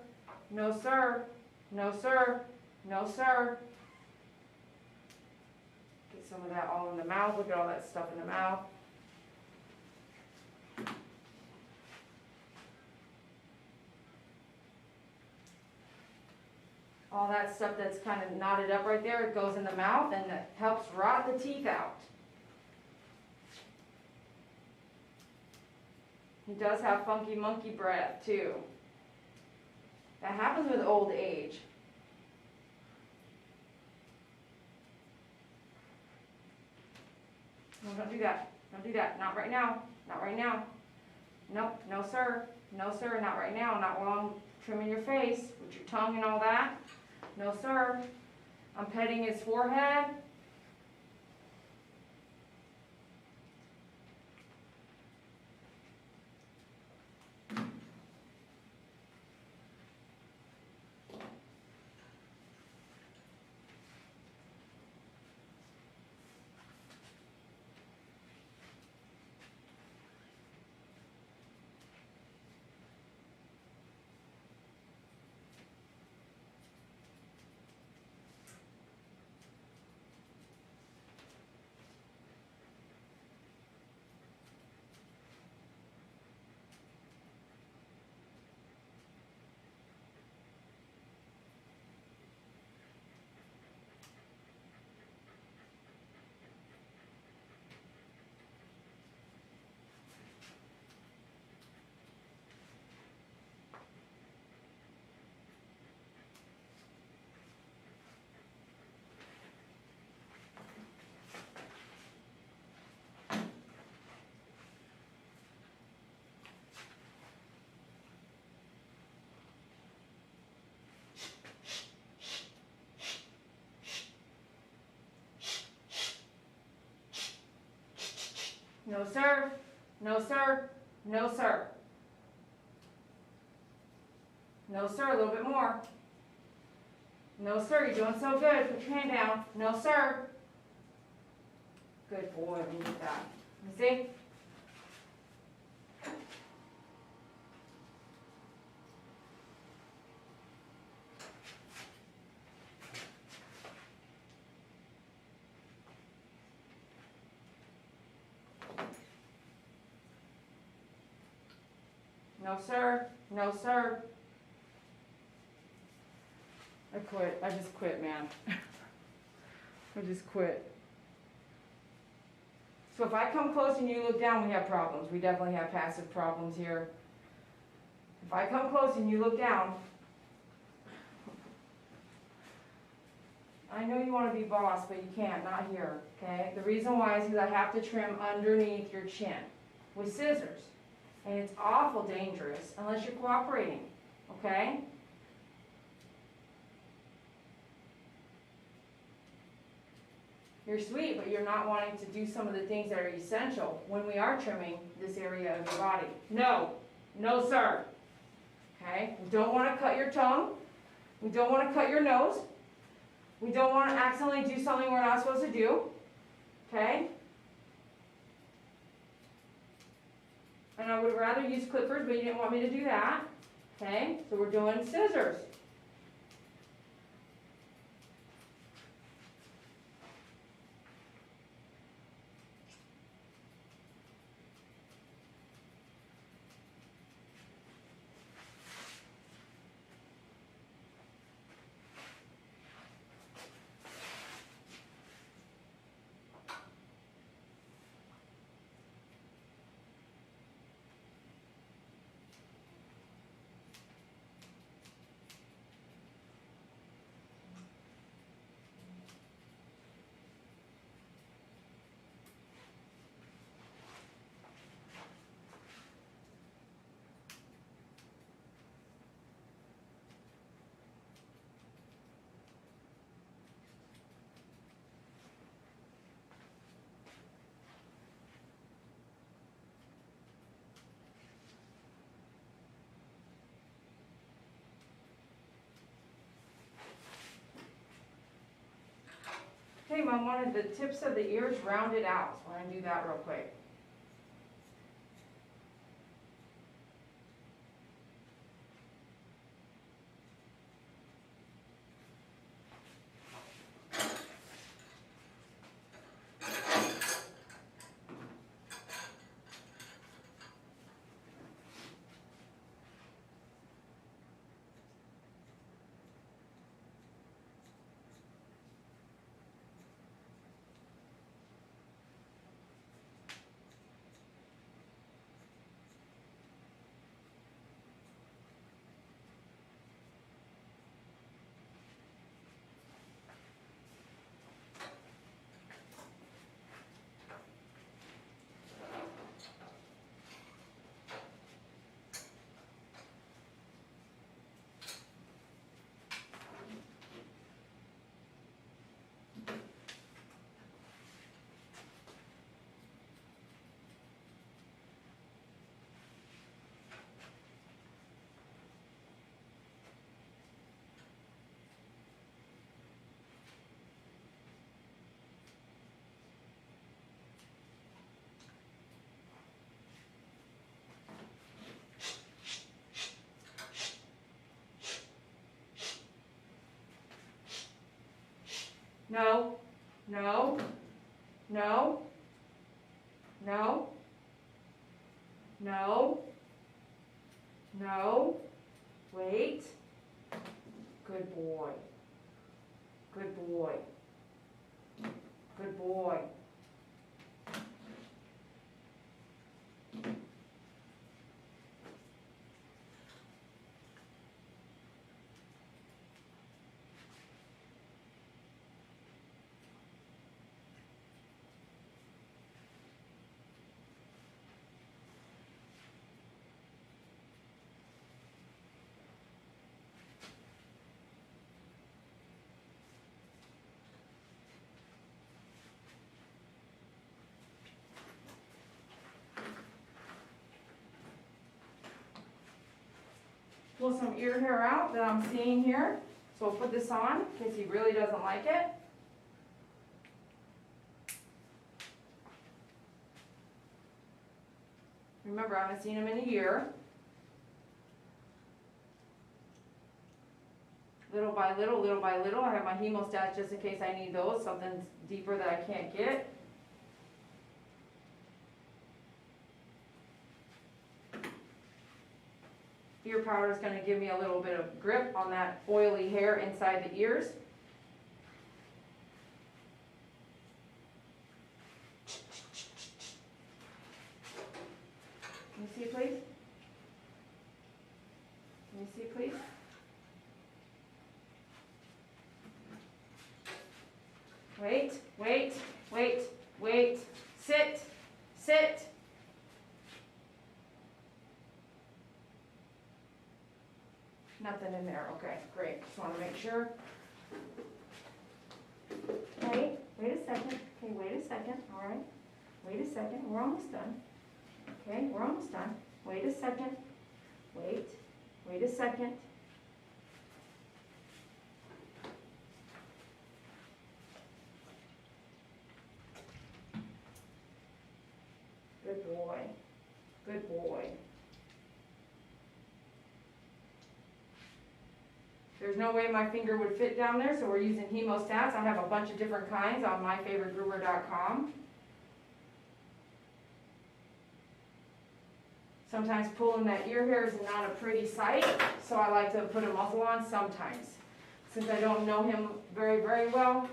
no sir, no sir, no sir. Get some of that all in the mouth. Look at all that stuff in the mouth. All that stuff that's kind of knotted up right there, it goes in the mouth and it helps rot the teeth out. He does have funky monkey breath too. That happens with old age. No, don't do that. Don't do that. Not right now. Not right now. Nope. No, sir. No, sir. Not right now. Not while I'm trimming your face with your tongue and all that. No, sir. I'm petting his forehead. No, sir. No, sir. No, sir. No, sir. A little bit more. No, sir. You're doing so good. Put your hand down. No, sir. Good boy. We need that. You see? No, sir. No, sir. I quit. I just quit, man. I just quit. So if I come close and you look down, we have problems. We definitely have passive problems here. If I come close and you look down, I know you want to be boss, but you can't, not here, okay? The reason why is because I have to trim underneath your chin with scissors. And it's awful dangerous unless you're cooperating, okay? You're sweet, but you're not wanting to do some of the things that are essential when we are trimming this area of your body. No, no, sir. Okay? We don't want to cut your tongue. We don't want to cut your nose. We don't want to accidentally do something we're not supposed to do. Okay? And I would rather use clippers, but you didn't want me to do that. Okay? So we're doing scissors. Okay, Mom wanted the tips of the ears rounded out, so I'm going to do that real quick. No, no, no, no, no, no, wait. Good boy. Good boy. Good boy. Pull some ear hair out that I'm seeing here. So we'll put this on in case he really doesn't like it. Remember, I haven't seen him in a year. Little by little, I have my hemostats just in case I need those, something deeper that I can't get. Ear powder is going to give me a little bit of grip on that oily hair inside the ears. Can you see, please? Can you see, please? Wait, wait, wait, wait. Sit, sit. Nothing in there. Okay, great. Just want to make sure. Wait a second. Okay, wait a second. All right. Wait a second. We're almost done. Okay, we're almost done. Wait a second. Wait a second. Good boy. Good boy. There's no way my finger would fit down there, so we're using hemostats. I have a bunch of different kinds on myfavoritegroomer.com. Sometimes pulling that ear hair is not a pretty sight, so I like to put a muzzle on sometimes. Since I don't know him very, very well,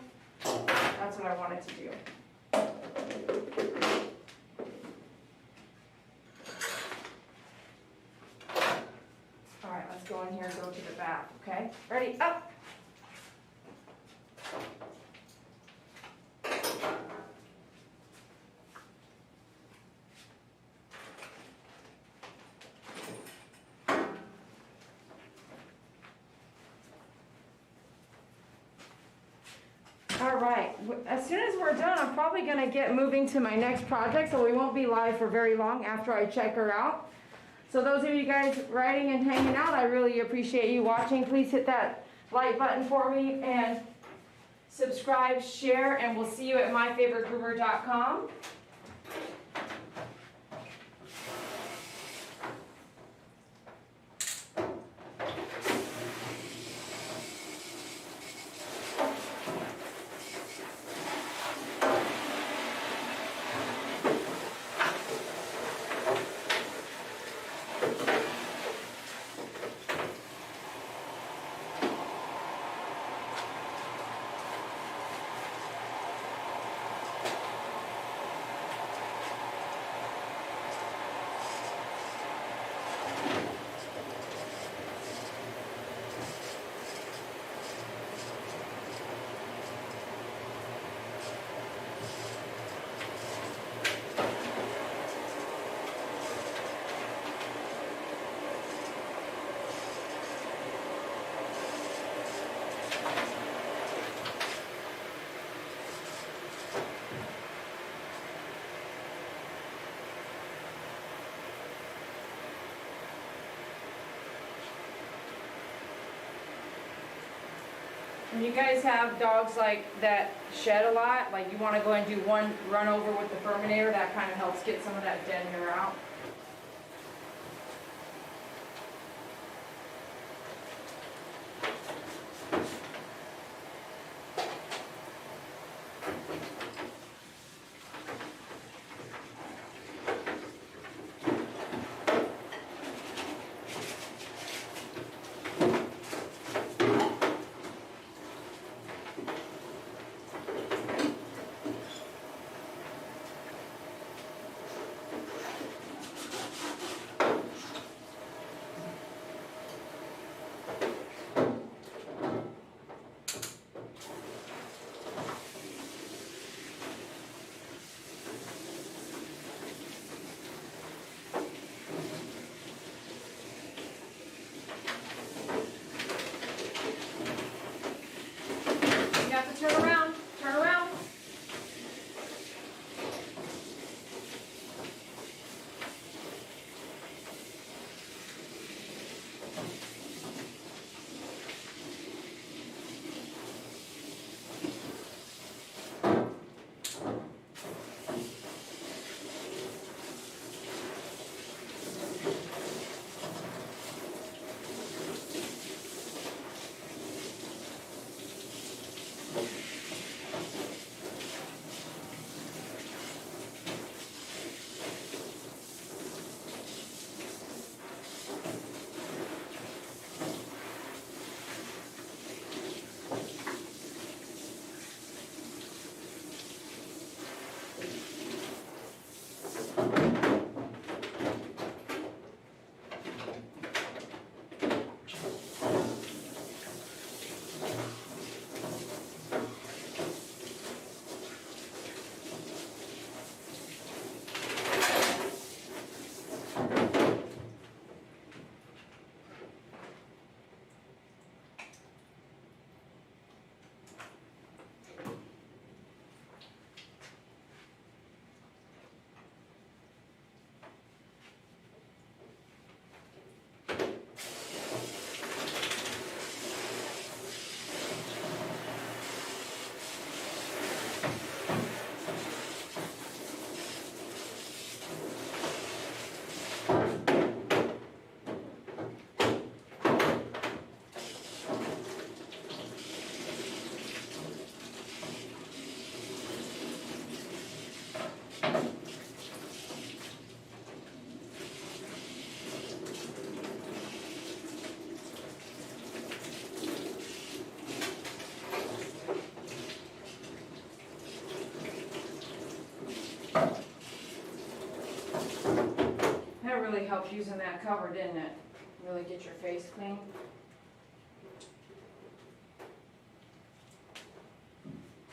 that's what I wanted to do. All right, let's go in here and go to the bath, okay? Ready, up! All right, as soon as we're done, I'm probably gonna get moving to my next project, so we won't be live for very long after I check her out. So those of you guys writing and hanging out, I really appreciate you watching. Please hit that like button for me and subscribe, share, and we'll see you at myfavoritegroomer.com. When you guys have dogs like that shed a lot, like you want to go and do one run over with the Furminator, that kind of helps get some of that dead hair out. That really helped using that cover, didn't it? Really get your face clean.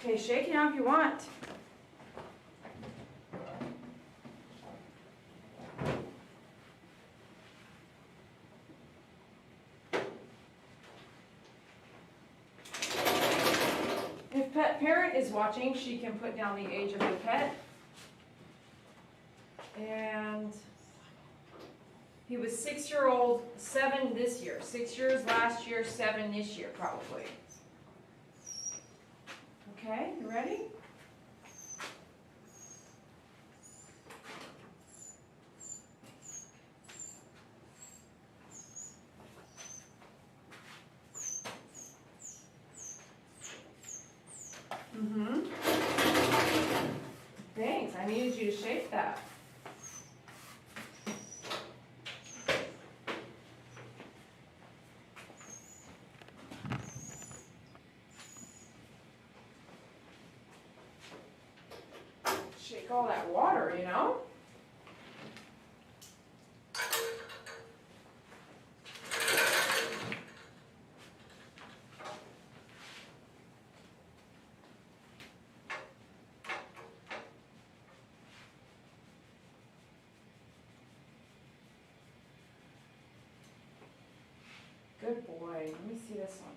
Okay, shake it out if you want. If pet parent is watching, she can put down the age of the pet. And he was 6-year-old, 7 this year. 6 years last year, 7 this year, probably. Okay, you ready? Mm-hmm. Thanks, I needed you to shake that. Shake all that water, you know? Good boy. Let me see this one.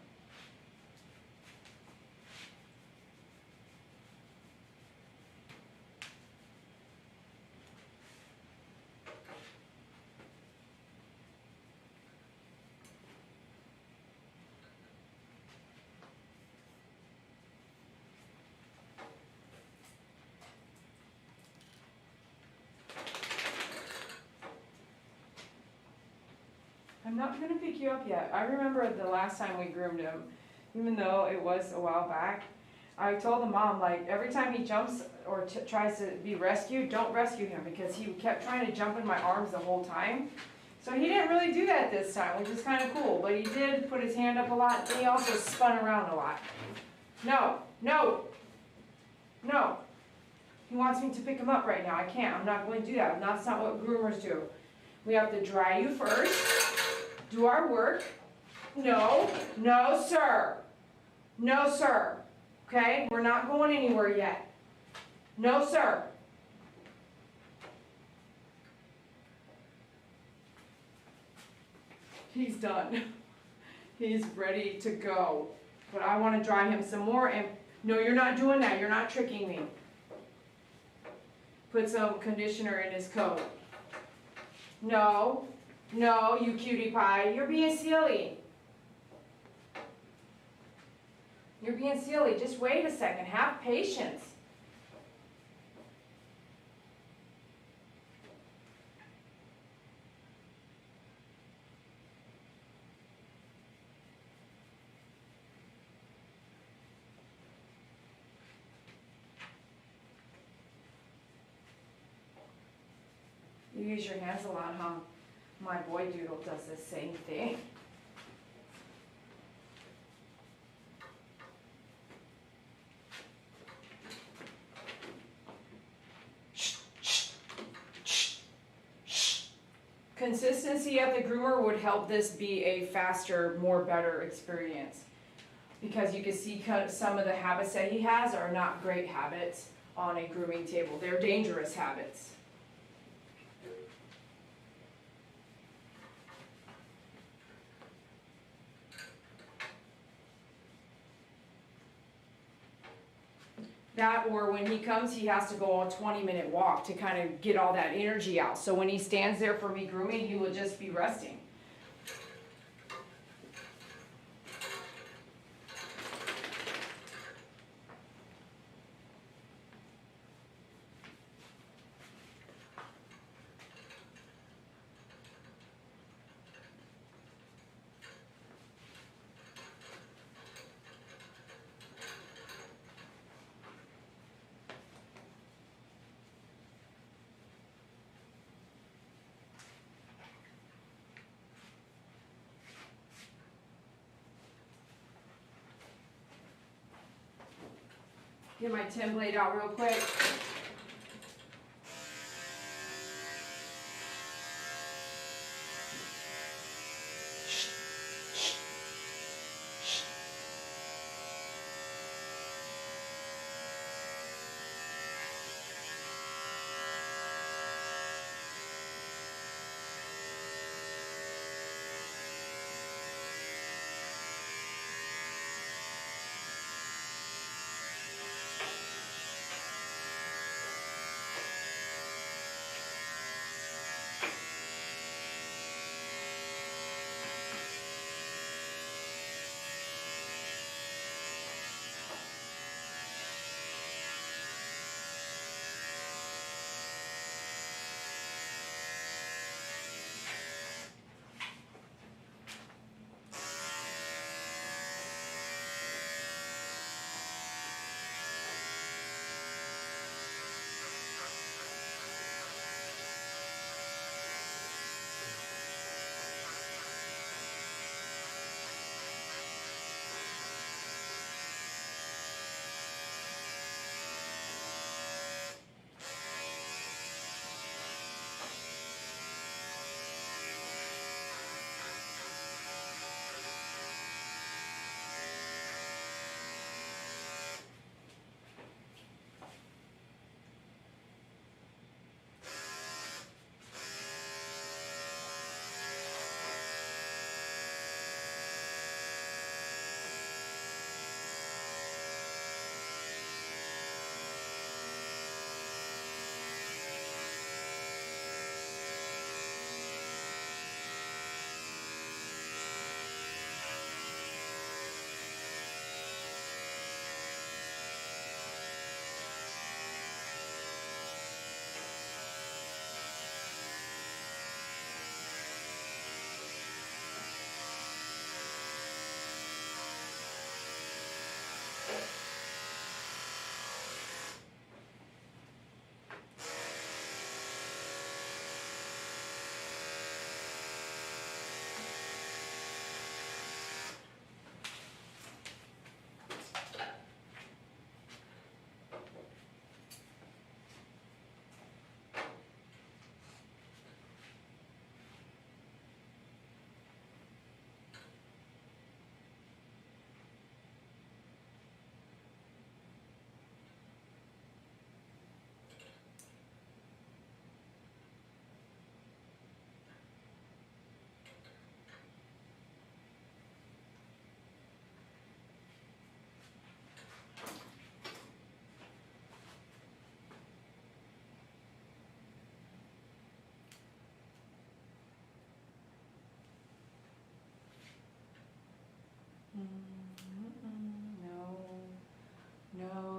I'm not going to pick you up yet. I remember the last time we groomed him, even though it was a while back, I told the mom, like, every time he jumps or tries to be rescued, don't rescue him, because he kept trying to jump in my arms the whole time. So he didn't really do that this time, which is kind of cool, but he did put his hand up a lot, and he also spun around a lot. No, no, no. He wants me to pick him up right now. I can't. I'm not going to do that. That's not what groomers do. We have to dry you first. Do our work. No, no, sir. No, sir. Okay? We're not going anywhere yet. No, sir. He's done. He's ready to go. But I want to dry him some more. And no, you're not doing that. You're not tricking me. Put some conditioner in his coat. No. No, you cutie pie. You're being silly. You're being silly. Just wait a second. Have patience. You use your hands a lot, huh? My boy Doodle does the same thing. Consistency at the groomer would help this be a faster, more better experience. Because you can see some of the habits that he has are not great habits on a grooming table. They're dangerous habits. That, or when he comes, he has to go on a 20-minute walk to kind of get all that energy out. So when he stands there for me grooming, he will just be resting. Get my 10 blade out real quick. No, no.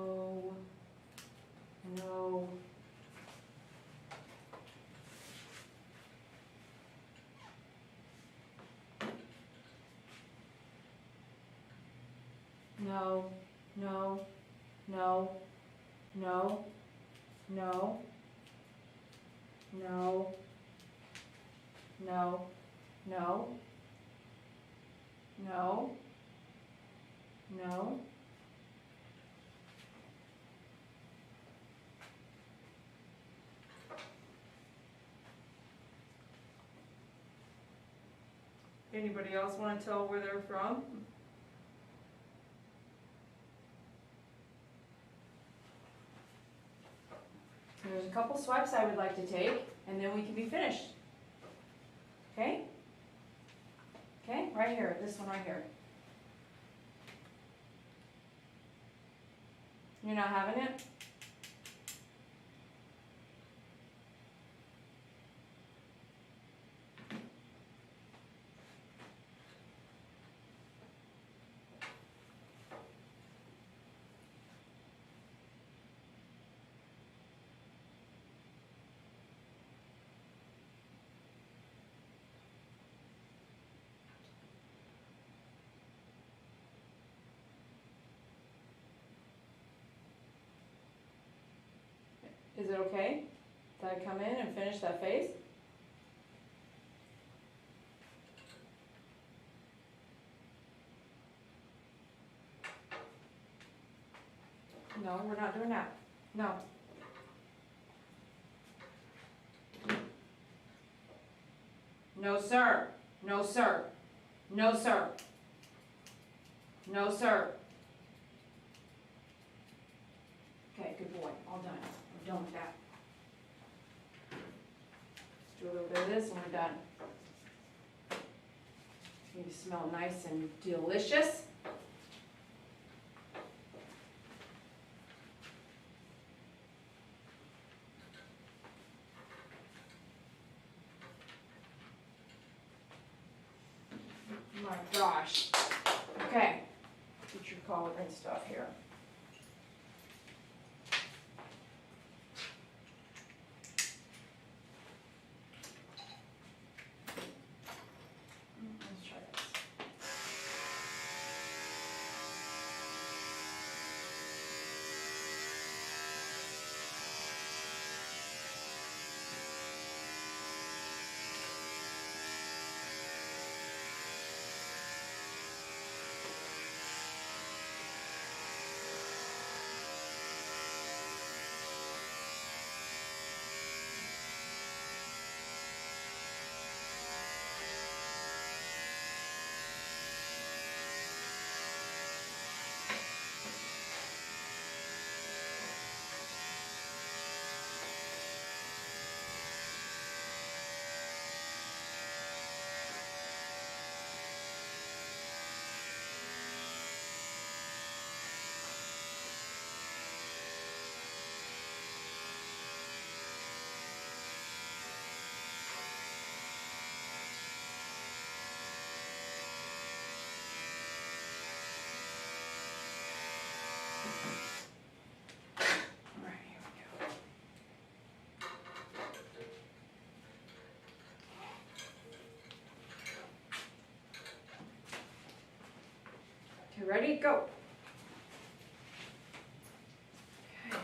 No, no, no, no, no, no, no, no, no, no. Anybody else want to tell where they're from? There's a couple swipes I would like to take, and then we can be finished. Okay? Okay, right here, this one right here. You're not having it? Is it okay? Did I come in and finish that face? No, we're not doing that. No. No, sir. No, sir. No, sir. No, sir. Okay, good boy. All done. We're done with that. Let's do a little bit of this and we're done. You smell nice and delicious. My gosh. Okay. Get your collar and stuff here. Let's try this. All right, here we go. Okay, ready? Go. Okay.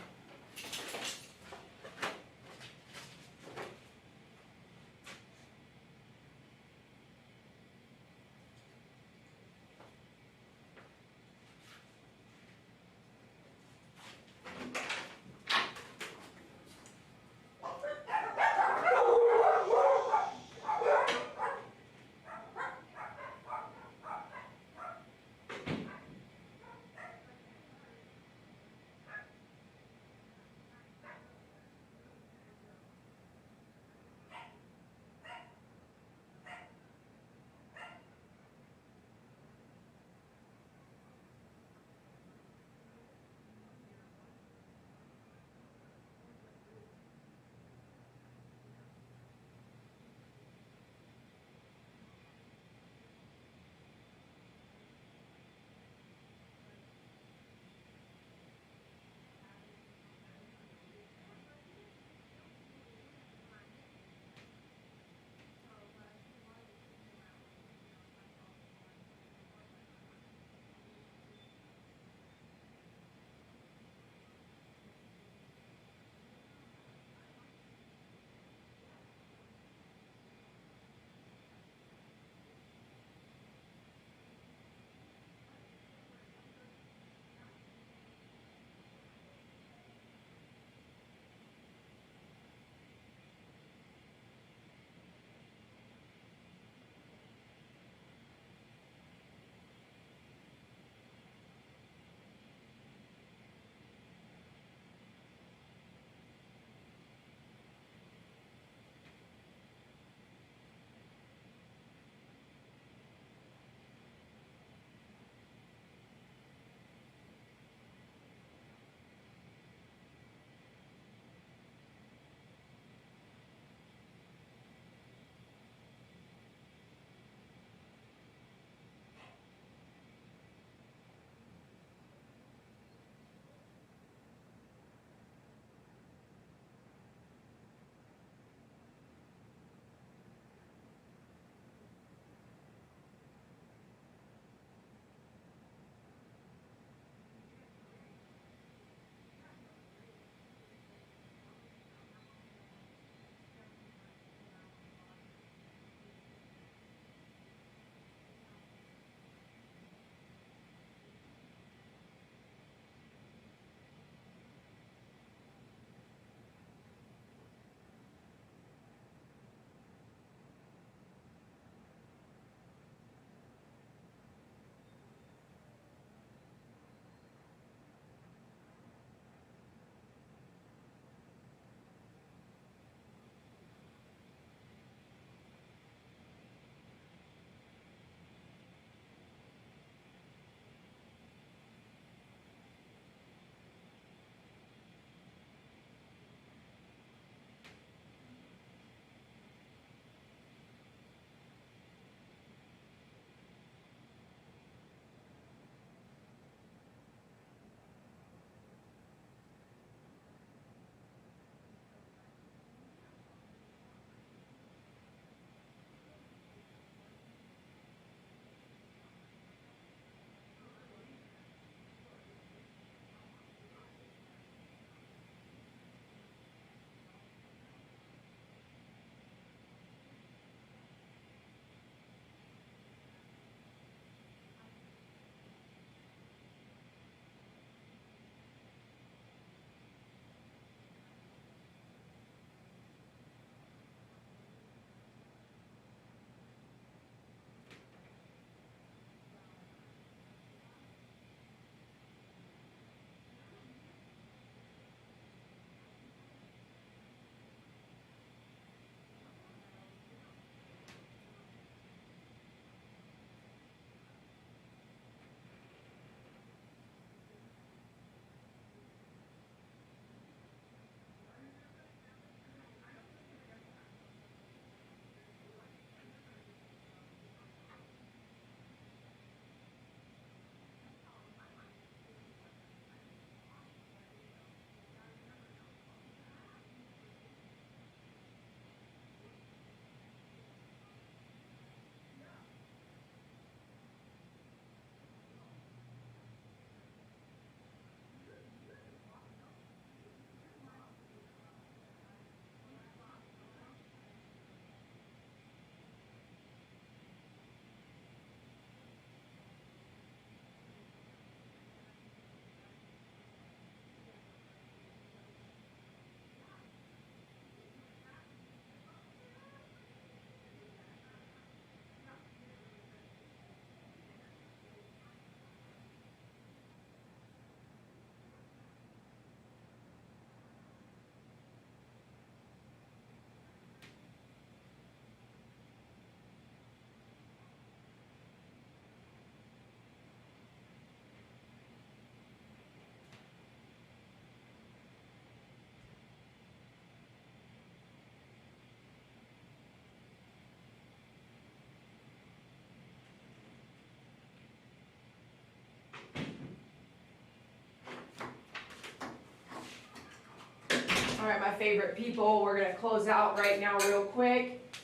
right, my favorite people, we're gonna close out right now real quick.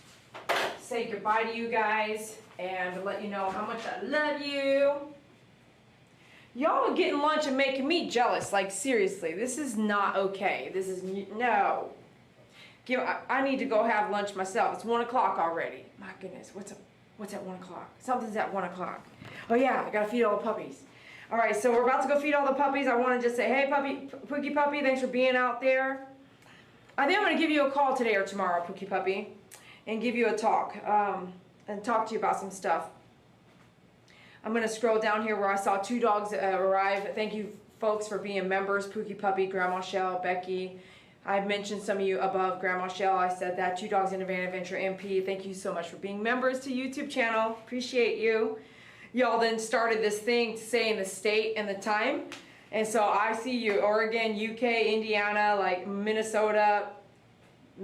Say goodbye to you guys and let you know how much I love you. Y'all are getting lunch and making me jealous. Like, seriously, this is not okay. This is, no. I need to go have lunch myself. It's 1 o'clock already. My goodness, what's at 1 o'clock? Something's at 1 o'clock. Oh yeah, I gotta feed all the puppies. All right, so we're about to go feed all the puppies. I want to just say, hey, Pookie Puppy, thanks for being out there. I think I'm going to give you a call today or tomorrow, Pookie Puppy, and give you a talk, and talk to you about some stuff. I'm going to scroll down here where I saw 2 dogs arrive. Thank you, folks, for being members, Pookie Puppy, Grandma Shell, Becky. I've mentioned some of you above, Grandma Shell. I said that. 2 Dogs in a Van Adventure MP. Thank you so much for being members to YouTube channel. Appreciate you. Y'all then started this thing saying the state and the time. And so I see you, Oregon, UK, Indiana, like Minnesota,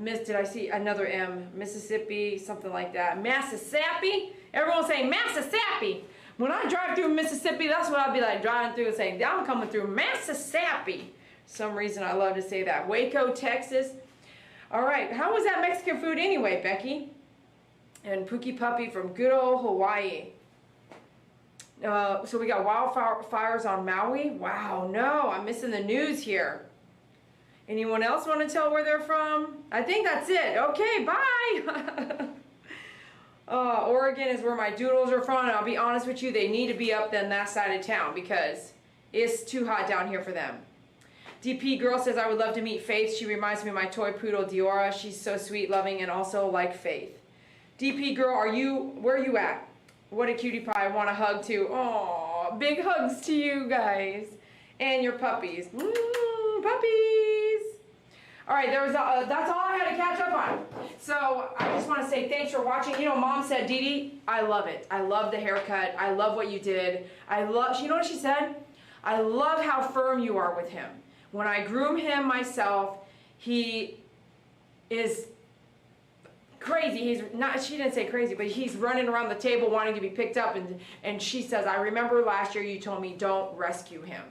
did I see another M? Mississippi, something like that. Mississippi? Everyone's saying Mississippi. When I drive through Mississippi, that's what I'll be like, driving through and saying, I'm coming through Mississippi. Some reason I love to say that. Waco, Texas. All right, how was that Mexican food anyway, Becky? And Pookie Puppy from good old Hawaii. So we got wildfires on Maui. Wow, no, I'm missing the news here. Anyone else want to tell where they're from? I think that's it. Okay, bye. Oregon is where my doodles are from, and I'll be honest with you, they need to be up on that side of town because it's too hot down here for them. DP Girl says, I would love to meet Faith. She reminds me of my toy poodle, Diora. She's so sweet, loving, and also like Faith. DP Girl, where are you at? What a cutie pie. I want a hug too. Oh, big hugs to you guys. And your puppies. Puppies. All right, that's all I had to catch up on. So I just want to say thanks for watching. You know, Mom said, Dee Dee, I love it. I love the haircut. I love what you did. You know what she said? I love how firm you are with him. When I groom him myself, he is crazy. She didn't say crazy, but he's running around the table wanting to be picked up, and she says, I remember last year you told me don't rescue him.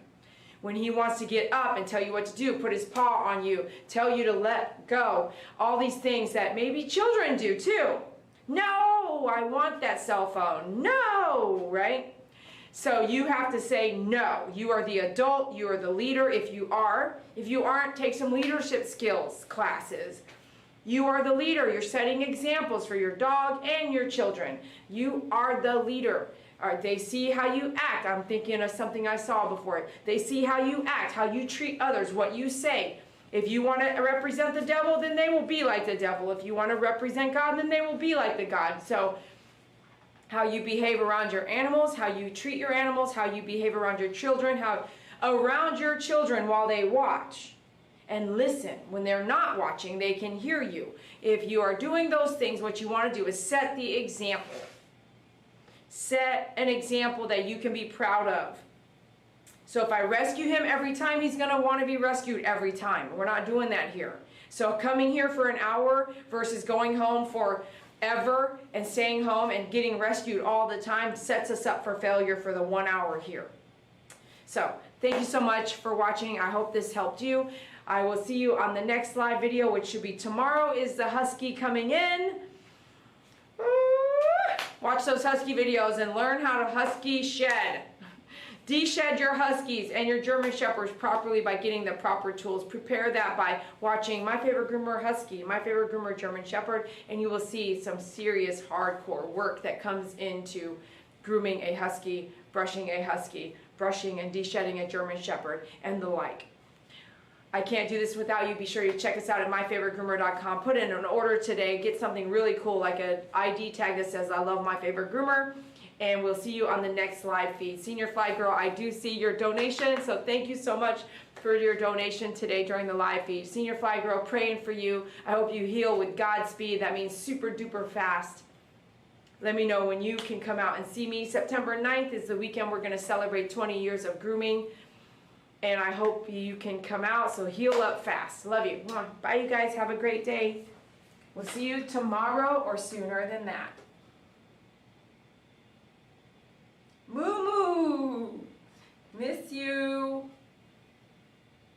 When he wants to get up and tell you what to do, put his paw on you, tell you to let go, all these things that maybe children do too. No, I want that cell phone. No, right? So you have to say no. You are the adult, you are the leader if you are. If you aren't, take some leadership skills classes. You are the leader. You're setting examples for your dog and your children. You are the leader. They see how you act. I'm thinking of something I saw before. They see how you act, how you treat others, what you say. If you want to represent the devil, then they will be like the devil. If you want to represent God, then they will be like the God. So how you behave around your animals, how you treat your animals, how you behave around your children, how around your children while they watch. And listen. When they're not watching, they can hear you. If you are doing those things, what you want to do is set the example. Set an example that you can be proud of. So if I rescue him every time, he's going to want to be rescued every time. We're not doing that here. So coming here for an hour versus going home forever and staying home and getting rescued all the time sets us up for failure for the 1 hour here. So thank you so much for watching. I hope this helped you. I will see you on the next live video, which should be tomorrow. Is the husky coming in? Watch those husky videos and learn how to husky shed. De-shed your huskies and your German shepherds properly by getting the proper tools. Prepare that by watching My Favorite Groomer Husky, My Favorite Groomer German Shepherd, and you will see some serious hardcore work that comes into grooming a husky, brushing and de-shedding a German Shepherd, and the like. I can't do this without you. Be sure you check us out at myfavoritegroomer.com. Put in an order today. Get something really cool like an ID tag that says, I love My Favorite Groomer. And we'll see you on the next live feed. Senior Fly Girl, I do see your donation. So thank you so much for your donation today during the live feed. Senior Fly Girl, praying for you. I hope you heal with Godspeed. That means super duper fast. Let me know when you can come out and see me. September 9th is the weekend we're going to celebrate 20 years of grooming. And I hope you can come out, so heal up fast. Love you. Bye, you guys. Have a great day. We'll see you tomorrow or sooner than that.